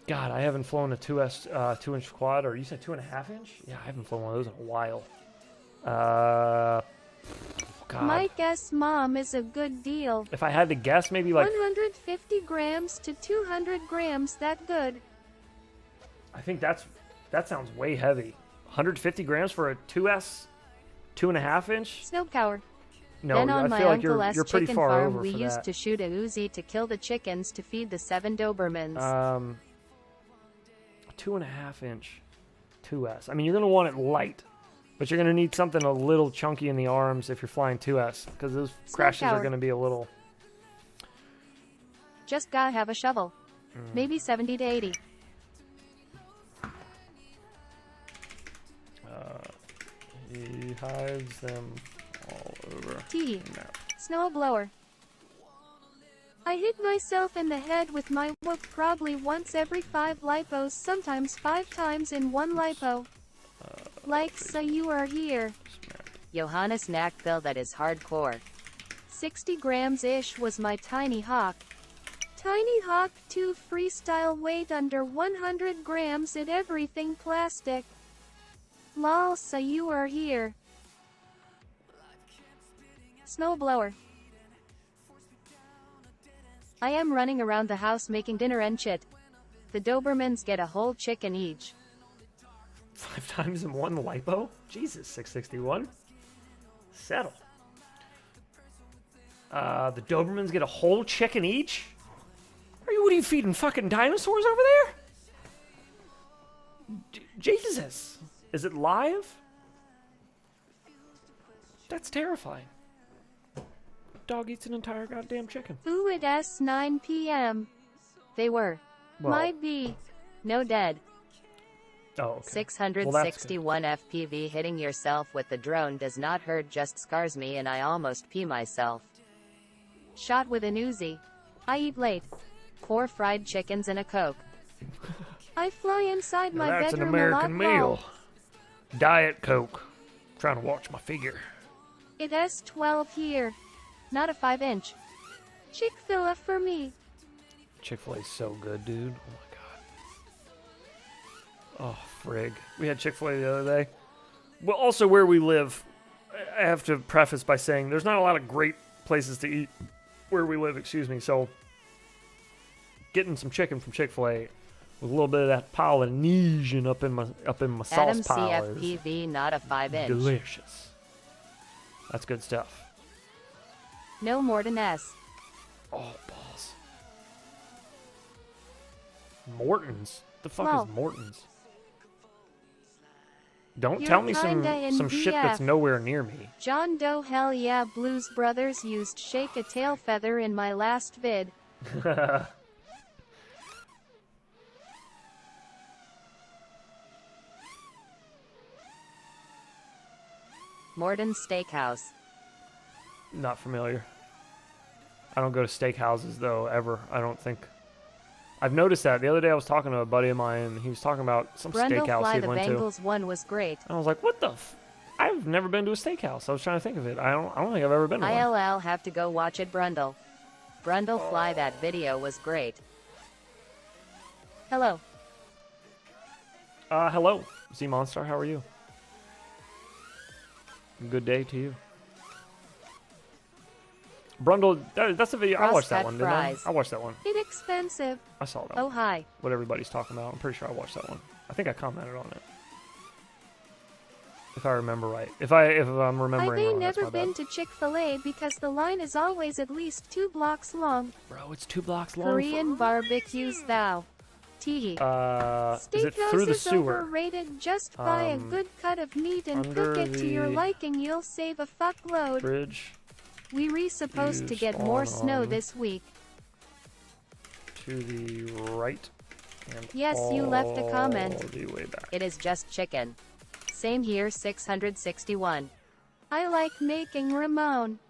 God, I haven't flown a 2-inch quad, or you said 2.5 inch? Yeah, I haven't flown one of those in a while. God. My guess mom is a good deal. If I had to guess, maybe like 150 grams to 200 grams, that good. I think that sounds way heavy. 150 grams for a 2.5 inch? Snowcower. No, Then on I my feel like Uncle S you're pretty chicken far farm, over we for used that. to shoot a Uzi to kill the chickens to feed the 7 Dobermans. 2.5 inch 2S. I mean, you're gonna want it light, but you're gonna need something a little chunky in the arms if you're flying 2S, because those crashes are tower. gonna be a little. Just gotta have a shovel. Maybe 70 to 80. He hides them all over. Tee. the map. Snowblower. I hit myself in the head with my whoop probably once every 5 lipos, sometimes 5 times in one lipo. Like, so you are here. Johannes Knackbill, that is hardcore. 60 grams-ish was my Tiny Hawk. Tiny Hawk 2 freestyle, weight under 100 grams and everything plastic. Lol, so you are here. Snowblower. I am running around the house making dinner and shit. The Dobermans get a whole chicken each. 5 times in one lipo? Jesus, 661. Settle. The Dobermans get a whole chicken each? What are you feeding fucking dinosaurs over there? Jesus. Is it live? That's terrifying. Dog eats an entire goddamn chicken. Ooh, it s 9 p.m. They were. Well, Might be. No dead. oh, okay. 661 FPV. Hitting yourself with the drone does not hurt, just scars me and I almost pee myself. Shot with an Uzi. I eat late. 4 fried chickens and a Coke. I fly inside Now my that's an bedroom American a lot. meal. Diet Coke. Trying to watch my figure. It s 12 here. Not a 5-inch. Chick-fil-A for me. Chick-fil-A's so good, dude. Oh my god. Oh, frig. We had Chick-fil-A the other day. Well, also where we live, I have to preface by saying there's not a lot of great places to eat where we live, excuse me. So, getting some chicken from Chick-fil-A with a little bit of that Polynesian up in my sauce Adam pile is CFPV, not a 5-inch. delicious. That's good stuff. No more than S. Oh, balls. Morton's? The fuck Well. is Morton's? Don't You're tell me kinda in some shit that's VF. nowhere near me. John Doe, hell yeah. Blues Brothers used shake a tail feather in my last vid. Morton's Steakhouse. Not familiar. I don't go to steakhouses though, ever. I don't think. I've noticed that. The other day I was talking to a buddy of mine and he was talking about some Brundle steakhouse Fly, he the went to. Bengals one was great. And I was like, what the I've never been to a steakhouse. I was trying to think of it. I don't think I've ever been to one. ILL, have to go watch it, Brundle. Brundle Fly, that video was great. Hello. Hello. Z Monster, how are you? Good day to you. Brundle, that's the video. I watched that Crosscut one, didn't I? fries. I watched that one. Inexpensive. I saw that Oh, one. hi. What everybody's talking about. I'm pretty sure I watched that one. I think I commented on it. If I remember right. If I'm remembering I've wrong, that's never my bad. been to Chick-fil-A because the line is always at least 2 blocks long. Bro, it's 2 blocks long. Korean barbecues thou. Teehee. Is it through the Steakhouse is sewer? overrated. Just buy a good cut of meat and under cook it to your the liking. You'll save a fuckload. Bridge We re supposed to Use get more on snow this week. to the right. And Yes, you left a comment. all the way back. It is just chicken. Same here, 661. I like making Ramon.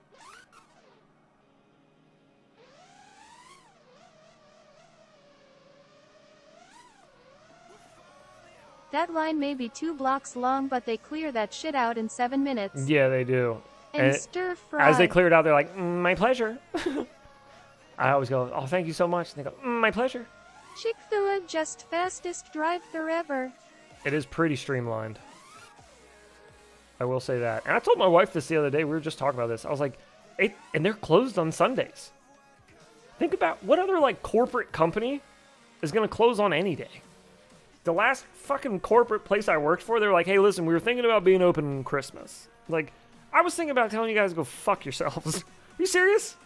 That line may be 2 blocks long, but they clear that shit out in 7 minutes. Yeah, they do. And And stir fry. as they clear it out, they're like, my pleasure. I always go, oh, thank you so much. And they go, my pleasure. Chick-fil-A, just fastest drive-thru ever. It is pretty streamlined. I will say that. And I told my wife this the other day. We were just talking about this. I was like, and they're closed on Sundays. Think about what other like corporate company is going to close on any day. The last fucking corporate place I worked for, they were like, hey, listen, we were thinking about being open on Christmas. Like, I was thinking about telling you guys to go fuck yourselves. Are you serious?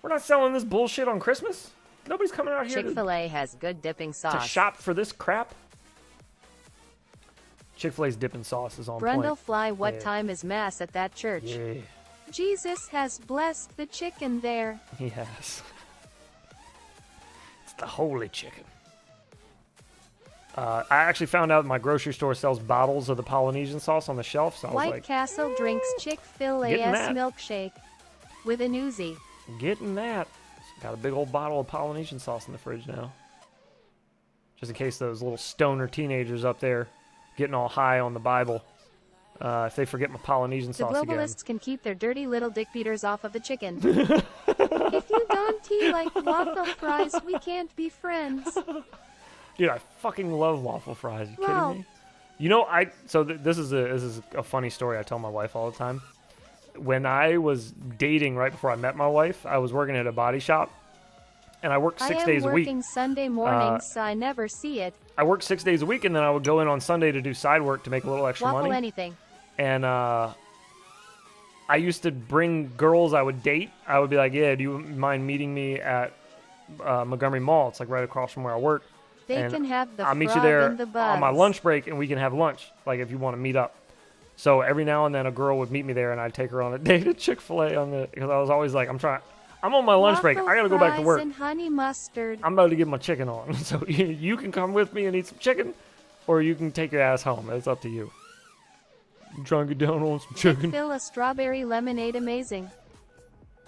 We're not selling this bullshit on Christmas? Nobody's coming out here Chick-fil-A has good dipping to sauce. shop for this crap. Chick-fil-A's dipping sauce is on Brundle point. Fly, what Yeah. time is mass at that church? Yeah, Jesus has blessed the chicken there. he has. It's the holy chicken. I actually found out my grocery store sells bottles of the Polynesian sauce on the shelf, so I was White like, Castle drinks getting Chick-fil-A's that. milkshake with an Uzi. getting that. Got a big old bottle of Polynesian sauce in the fridge now. Just in case those little stoner teenagers up there getting all high on the Bible. If they forget my Polynesian The sauce again. globalists can keep their dirty little dick beaters off of the chicken. If you don't like waffle fries, we can't be friends. Dude, I fucking love waffle fries. You Wow. kidding me? You know, this is a funny story I tell my wife all the time. When I was dating right before I met my wife, I was working at a body shop, and I worked 6 days a I am week. working Sunday mornings, so I never see it. I worked 6 days a week, and then I would go in on Sunday to do side work to make a little extra Waffle money. anything. And I used to bring girls I would date. I would be like, yeah, do you mind meeting me at Montgomery Mall? It's like right across from where I work. They And can have the I'll meet you frog there and the on my bugs. lunch break, and we can have lunch, like if you want to meet up. So every now and then a girl would meet me there, and I'd take her on a date at Chick-fil-A because I was always like, I'm on my lunch break. I got to go back to Waffle work. fries and honey mustard. I'm about to get my chicken on. So you can come with me and eat some chicken, or you can take your ass home. It's up to you. I'm trying to get down on some chicken. Fill a strawberry lemonade amazing.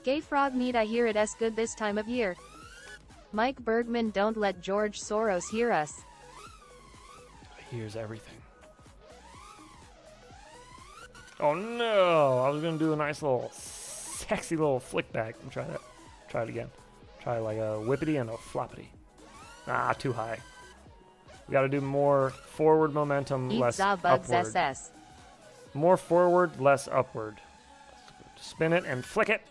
Gay frog meat, I hear it as good this time of year. Mike Bergman, don't let George Soros hear us. Here's everything. Oh no! I was gonna do a nice little, sexy little flick back. And try that. Try it again. Try like a whippity and a floppity. Ah, too high. We gotta do more forward momentum, Eat less za bugs upward. SS. More forward, less upward. Spin it and flick it.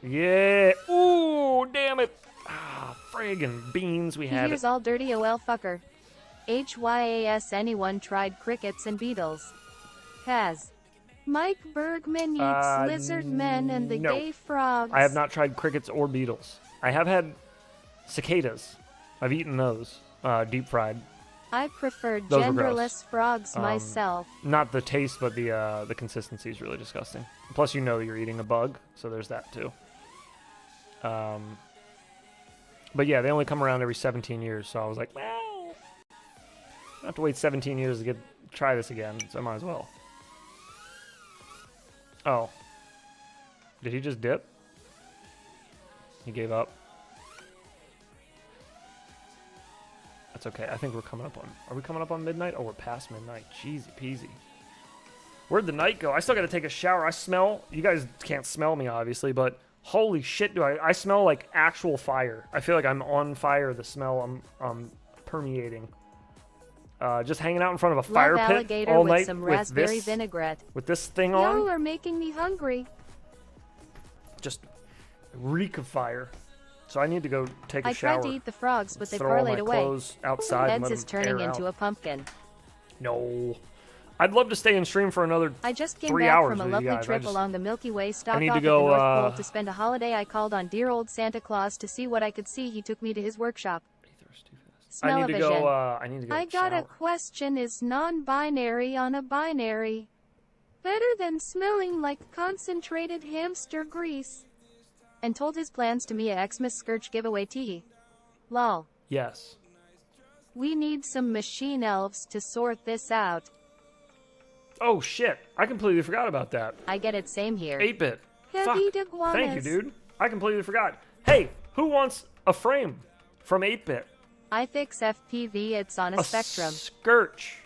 Yeah. Ooh, damn it. Ah, friggin' beans. We had Here's it. all dirty OL fucker. HYAS, anyone tried crickets and beetles? Has. Mike Bergman eats lizard men and the no. gay frogs. I have not tried crickets or beetles. I have had cicadas. I've eaten those, deep fried. I prefer Those were gross. genderless frogs myself. Not the taste, but the consistency is really disgusting. Plus, you know you're eating a bug, so there's that too. But yeah, they only come around every 17 years, so I was like, well, I have to wait 17 years to try this again, so I might as well. Oh. Did he just dip? He gave up. That's okay. I think we're coming up on... Are we coming up on midnight? Oh, we're past midnight. Jeezy peasy. Where'd the night go? I still got to take a shower. I smell... You guys can't smell me, obviously, but holy shit, do I smell like actual fire. I feel like I'm on fire. The smell I'm permeating. Just hanging out in front of a fire pit alligator all with night some with raspberry this, vinaigrette. with this thing Y'all on. are making me hungry. Just reek of fire. So I need to go take a I shower. tried to eat the frogs, but they Throw all my parlayed away. clothes outside and Heads let is them turning air into out. a pumpkin. No. I'd love to stay and stream for another I just came 3 back hours from a with you lovely guys. trip along the Milky Way, stopped need to off at go, the North Pole uh, to spend a holiday. I called on dear old Santa Claus to see what I could see. He took me to his workshop. I need to Smell-o-vision. go. I need to go. I got a shower. question. Is non-binary on a binary better than smelling like concentrated hamster grease? And told his plans to me a Xmas Scourge giveaway tee. Lol. Yes. We need some machine elves to sort this out. Oh shit! I completely forgot about that. I get it, same here. 8-bit. Heavy Fuck. iguanas. Thank you, dude. I completely forgot. Hey, who wants a frame from 8-bit? I fix FPV, it's on a spectrum. Scourge.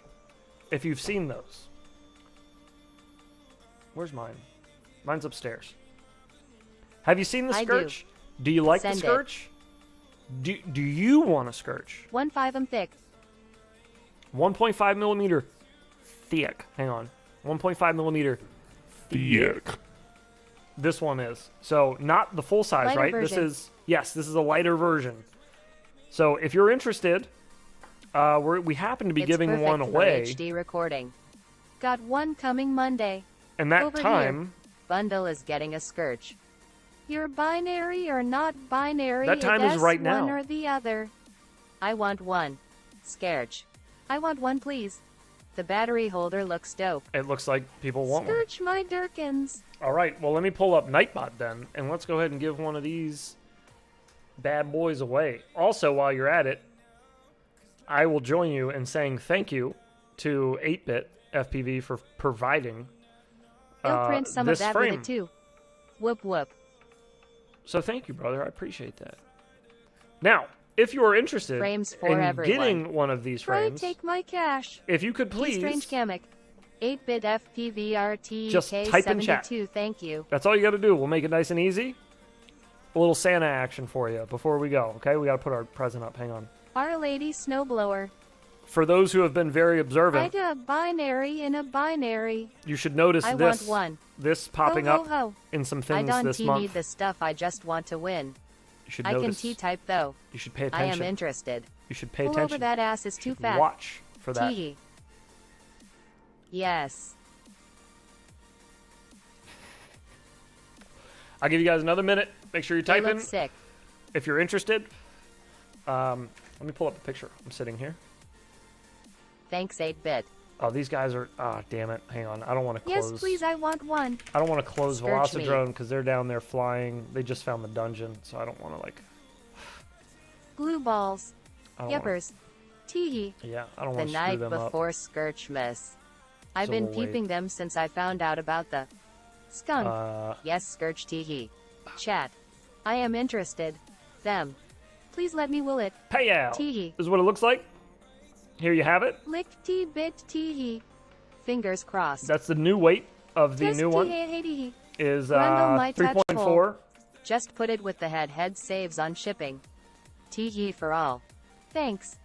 If you've seen those. Where's mine? Mine's upstairs. Have you seen the I do. Scourge? Do you like Send the it. Scourge? Do you want a Scourge? 1.5 I'm thick. 1.5 millimeter thick. Hang on. 1.5 millimeter thick. This one is. So not the full size, Lighter right? version. This is a lighter version. So if you're interested, we happen to be It's giving perfect one for away. HD recording. Got one coming Monday. And that over time, Bundle is getting a Scourge. You're binary or not binary. That time is it's right now. One or the other. I want one. Scourge. I want one, please. The battery holder looks dope. it looks like people want one. Scourge my Durkins. All right, well, let me pull up Nightbot then, and let's go ahead and give one of these bad boys away. Also, while you're at it, I will join you in saying thank you to 8-Bit FPV for providing He'll print some of this that frame. with it too. Whoop whoop. So thank you, brother. I appreciate that. Now, if you are interested Frames for in everyone. getting one of these Try frames, take my cash. if you could please, Strange Kamek. 8-bit FPVRT Just type in chat. K72, thank you. that's all you got to do. We'll make it nice and easy. A little Santa action for you before we go, okay? We got to put our present up. Hang on. Our Lady Snowblower. For those who have been very observant, Write a binary in a binary. you should notice I this want one. this popping Ho, ho, up ho. in some I things don't this need month. the stuff, I just want to win. You should I can notice. T-type though. You should pay I attention. am interested. You should pay Pull over attention. that ass is too fat. Watch for that. Tee. Yes. I'll give you guys another minute. Make sure you're They typing look sick. if you're interested. Let me pull up a picture. I'm sitting here. Thanks 8-bit. Oh, these guys are. Ah, damn it. Hang on. I don't want to close. Yes, please, I want one. I don't want to close Scourge me. Velocidrone because they're down there flying. They just found the dungeon, so I don't want to like. Glue balls. I don't wanna- Yeppers. Teehee. Yeah, I don't The want to screw night them up. before Scourgemas. I've So been we'll wait. peeping them since I found out about the Skunk. yes Scourge Teehee. Chat. I am interested. Them. Please let me will it. Payout. Teehee. This is what it looks like. Here you have it. Lick T-bit teehee. Fingers crossed. That's the new weight of the Test new one. teehee. Is Randall might touch 3.4. Just put it with the head saves on shipping. Teehee for all. Thanks.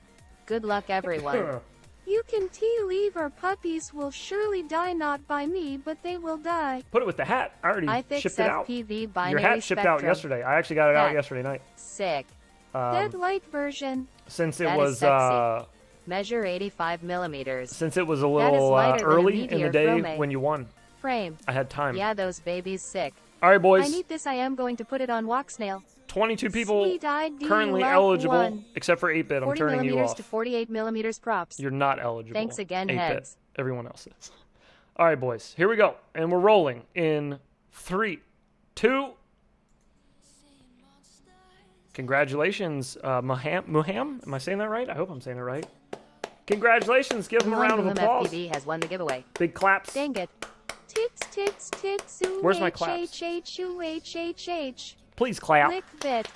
Good luck everyone. You can leave or puppies will surely die, not by me, but they will die. Put it with the hat. I already I fix shipped it out. FPV binary Your hat shipped out spectrum. yesterday. I actually got it out Hat. yesterday night. Sick. Dead light version. Since it That is was sexy. Measure 85 millimeters. since it was a That is little lighter than a early in the meteor day chrome. when you won. Frame. I had time. Yeah, those babies sick. All right, boys. I need this. I am going to put it on walk snail. 22 people Sweet ID, currently love eligible, one. except for 8-bit. I'm 40 turning you millimeters off. to 48 millimeters props. You're not eligible. Thanks again, 8-bit. heads. Everyone else is. All right, boys. Here we go. And we're rolling in 3, 2. Congratulations, Muham. Am I saying that right? I hope I'm saying it right. Congratulations. Give him a round of applause. FPV has won the giveaway. Big claps. Dang it. Tits, ooh, Where's my claps? H. Please clap. Lick bit.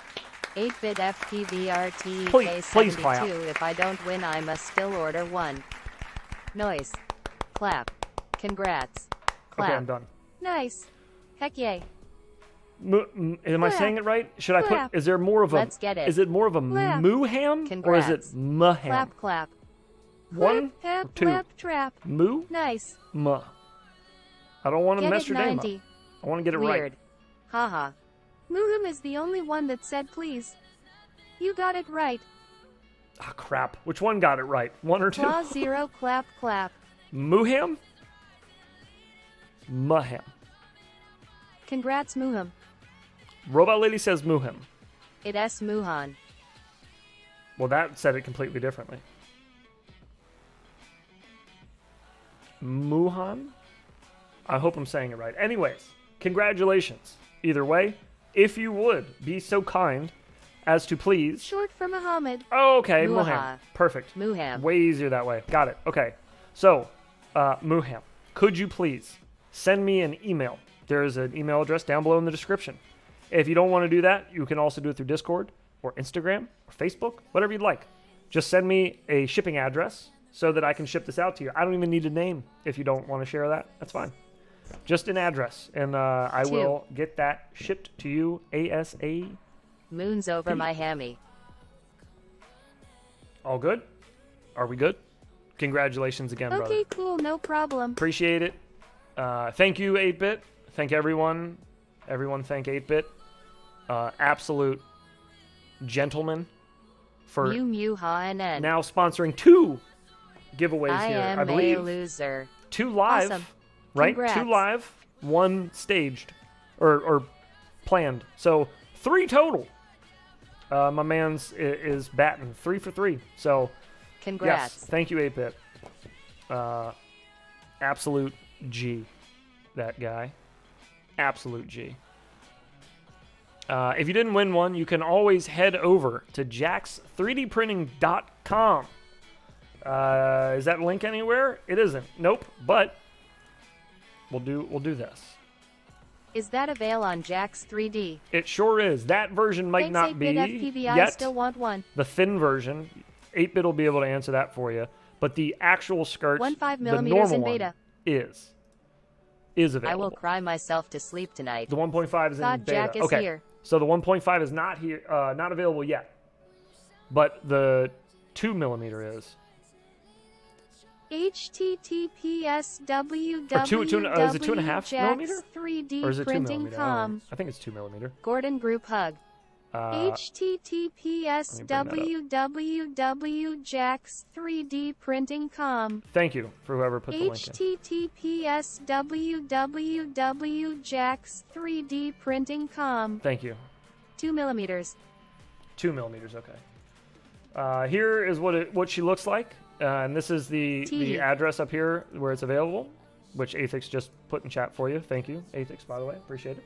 8-bit FPVRT Please clap. K72. If I don't win, I must still order one. Noise. Clap. Congrats. Clap. Okay, I'm done. Nice. Heck yay. Am I Clap. saying it right? Should I put? Clap. Is there more of a? Let's get it. Is it more of a Clap. Muham or is it Congrats. Maham? Clap, clap. One Clap, tap, or two? clap, trap. Mu Nice. ma. I don't want to Get mess it your name 90. up. I want to get it Weird. right. Haha. Muham is the only one that said please. You got it right. Ah, crap. Which one got it right? One or two? Claw 0, clap, clap. Muham? Maham. Congrats, Muham. Robot Lady says Muham. It S Muhan. Well, that said it completely differently. Muhan? I hope I'm saying it right. Anyways, congratulations. Either way, if you would be so kind as to please. Short for Muhammad. Oh, okay, Muha. Muham. Perfect. Muham. Way easier that way. Got it. Okay. So, Muham, could you please send me an email? There is an email address down below in the description. If you don't want to do that, you can also do it through Discord or Instagram or Facebook, whatever you'd like. Just send me a shipping address so that I can ship this out to you. I don't even need a name if you don't want to share that. That's fine. Just an address, and I 2. will get that shipped to you ASAP. Moons over my hammy. All good? Are we good? Congratulations again, brother. Okay, cool, no problem. Appreciate it. Thank you, 8-Bit. Thank everyone. Everyone thank 8-Bit. Absolute gentleman for Mew Mew Ha and N. now sponsoring 2 giveaways I here. am I believe a loser. 2 live, Awesome. right? Congrats. 2 live, 1 staged or planned. So 3 total. My man's is batting 3 for 3. So Congrats. yes, thank you, 8-Bit. Absolute G, that guy. Absolute G. If you didn't win one, you can always head over to jax3dprinting.com. Is that link anywhere? It isn't. Nope. But we'll do this. Is that avail on Jack's 3D? It sure is. That version might Thanks, not be 8-bit FPV, I yet. still want one. The thin version, 8-bit will be able to answer that for you. But the actual skirt, 1.5 the millimeters normal in one, beta. is available. I will cry myself to sleep tonight. The 1.5 is in God, beta. Jack is okay, here. so the 1.5 is not here, not available yet. But the 2 millimeter is. https Is it 2.5 millimeter? 3D Or is it 2 printing millimeter? com. I think it's 2 millimeter. Gordon group hug. https www.jax3dprinting.com. Thank you for whoever put the link in. https www.jax3dprinting.com. Thank you. 2 millimeters. 2 millimeters, okay. Here is what she looks like. And this is the address up here where it's available, which Athix just put in chat for you. Thank you, Athix, by the way. Appreciate it.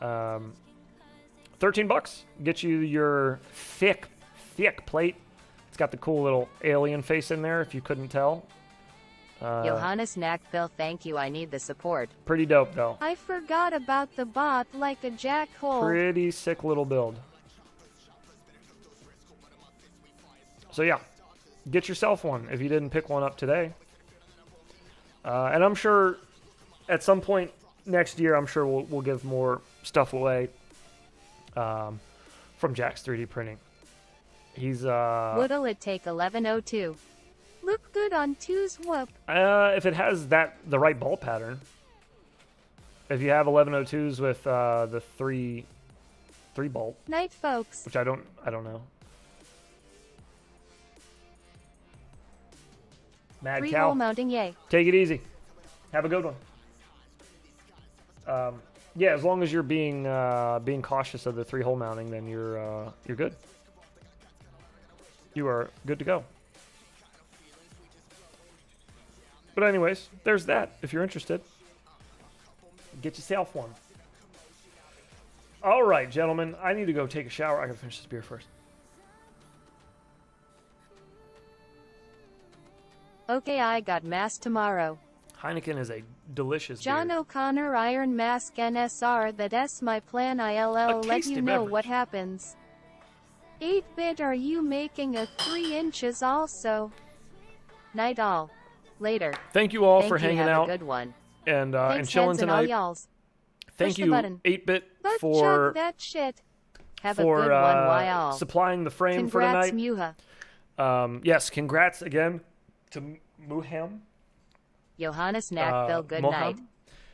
$13. Get you your thick plate. It's got the cool little alien face in there, if you couldn't tell. Johannes Knackville, thank you. I need the support. Pretty dope, though. I forgot about the bot like a jackhole. Pretty sick little build. So, yeah. Get yourself one if you didn't pick one up today. And I'm sure at some point next year, I'm sure we'll give more stuff away from Jack's 3D printing. He's What'll it take? 1102. Look good on 2's whoop. if it has the right ball pattern. If you have 1102s with the three bolt, Night, folks. which I don't know. Mad 3 cow. hole mounting, yay. Take it easy. Have a good one. Yeah, as long as you're being cautious of the 3-hole mounting, then you're good. You are good to go. But anyways, there's that. If you're interested, get yourself one. All right, gentlemen, I need to go take a shower. I gotta finish this beer first. Okay, I got mass tomorrow. Heineken is a delicious John beer. O'Connor Iron Mask NSR. That's my plan. ILL let tasty you know beverage. what happens. 8-bit, are you making a 3 inches also? Night all. Later. Thank you all Thank for you, hanging have out a good one. and Thanks, chilling heads and all tonight. y'alls. Thank Push the you, button. 8-bit, Butt for chug that shit. Have a good one, why all. supplying the frame Congrats, for tonight. Muha. Yes, congrats again to Muham. Johannes Knackville, good Moham. night.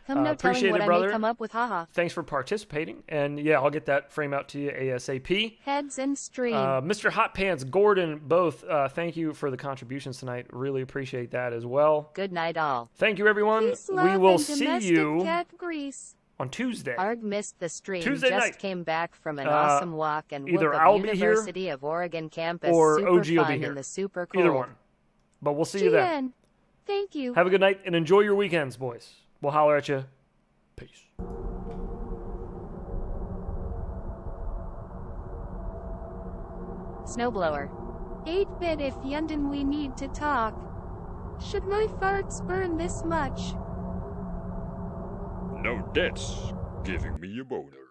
Come no telling appreciate what it, I brother. may come up with, haha. Thanks for participating, and yeah, I'll get that frame out to you ASAP. Heads and stream. Mr. Hot Pants, Gordon, both, thank you for the contributions tonight. Really appreciate that as well. Good night all. Thank you, everyone. Peace, We love, will and see domestic you cat grease. on Tuesday. Arg missed the stream. Tuesday Just night. came back from an awesome walk and either whoop I'll of be here, University of Oregon campus. or Super OG will be fun here. in the super cold. Either one. But we'll see you then. GN. Thank you. Have a good night and enjoy your weekends, boys. We'll holler at you. Peace. Snowblower. 8-bit, if Yundin we need to talk. Should my farts burn this much? Now that's giving me a boner.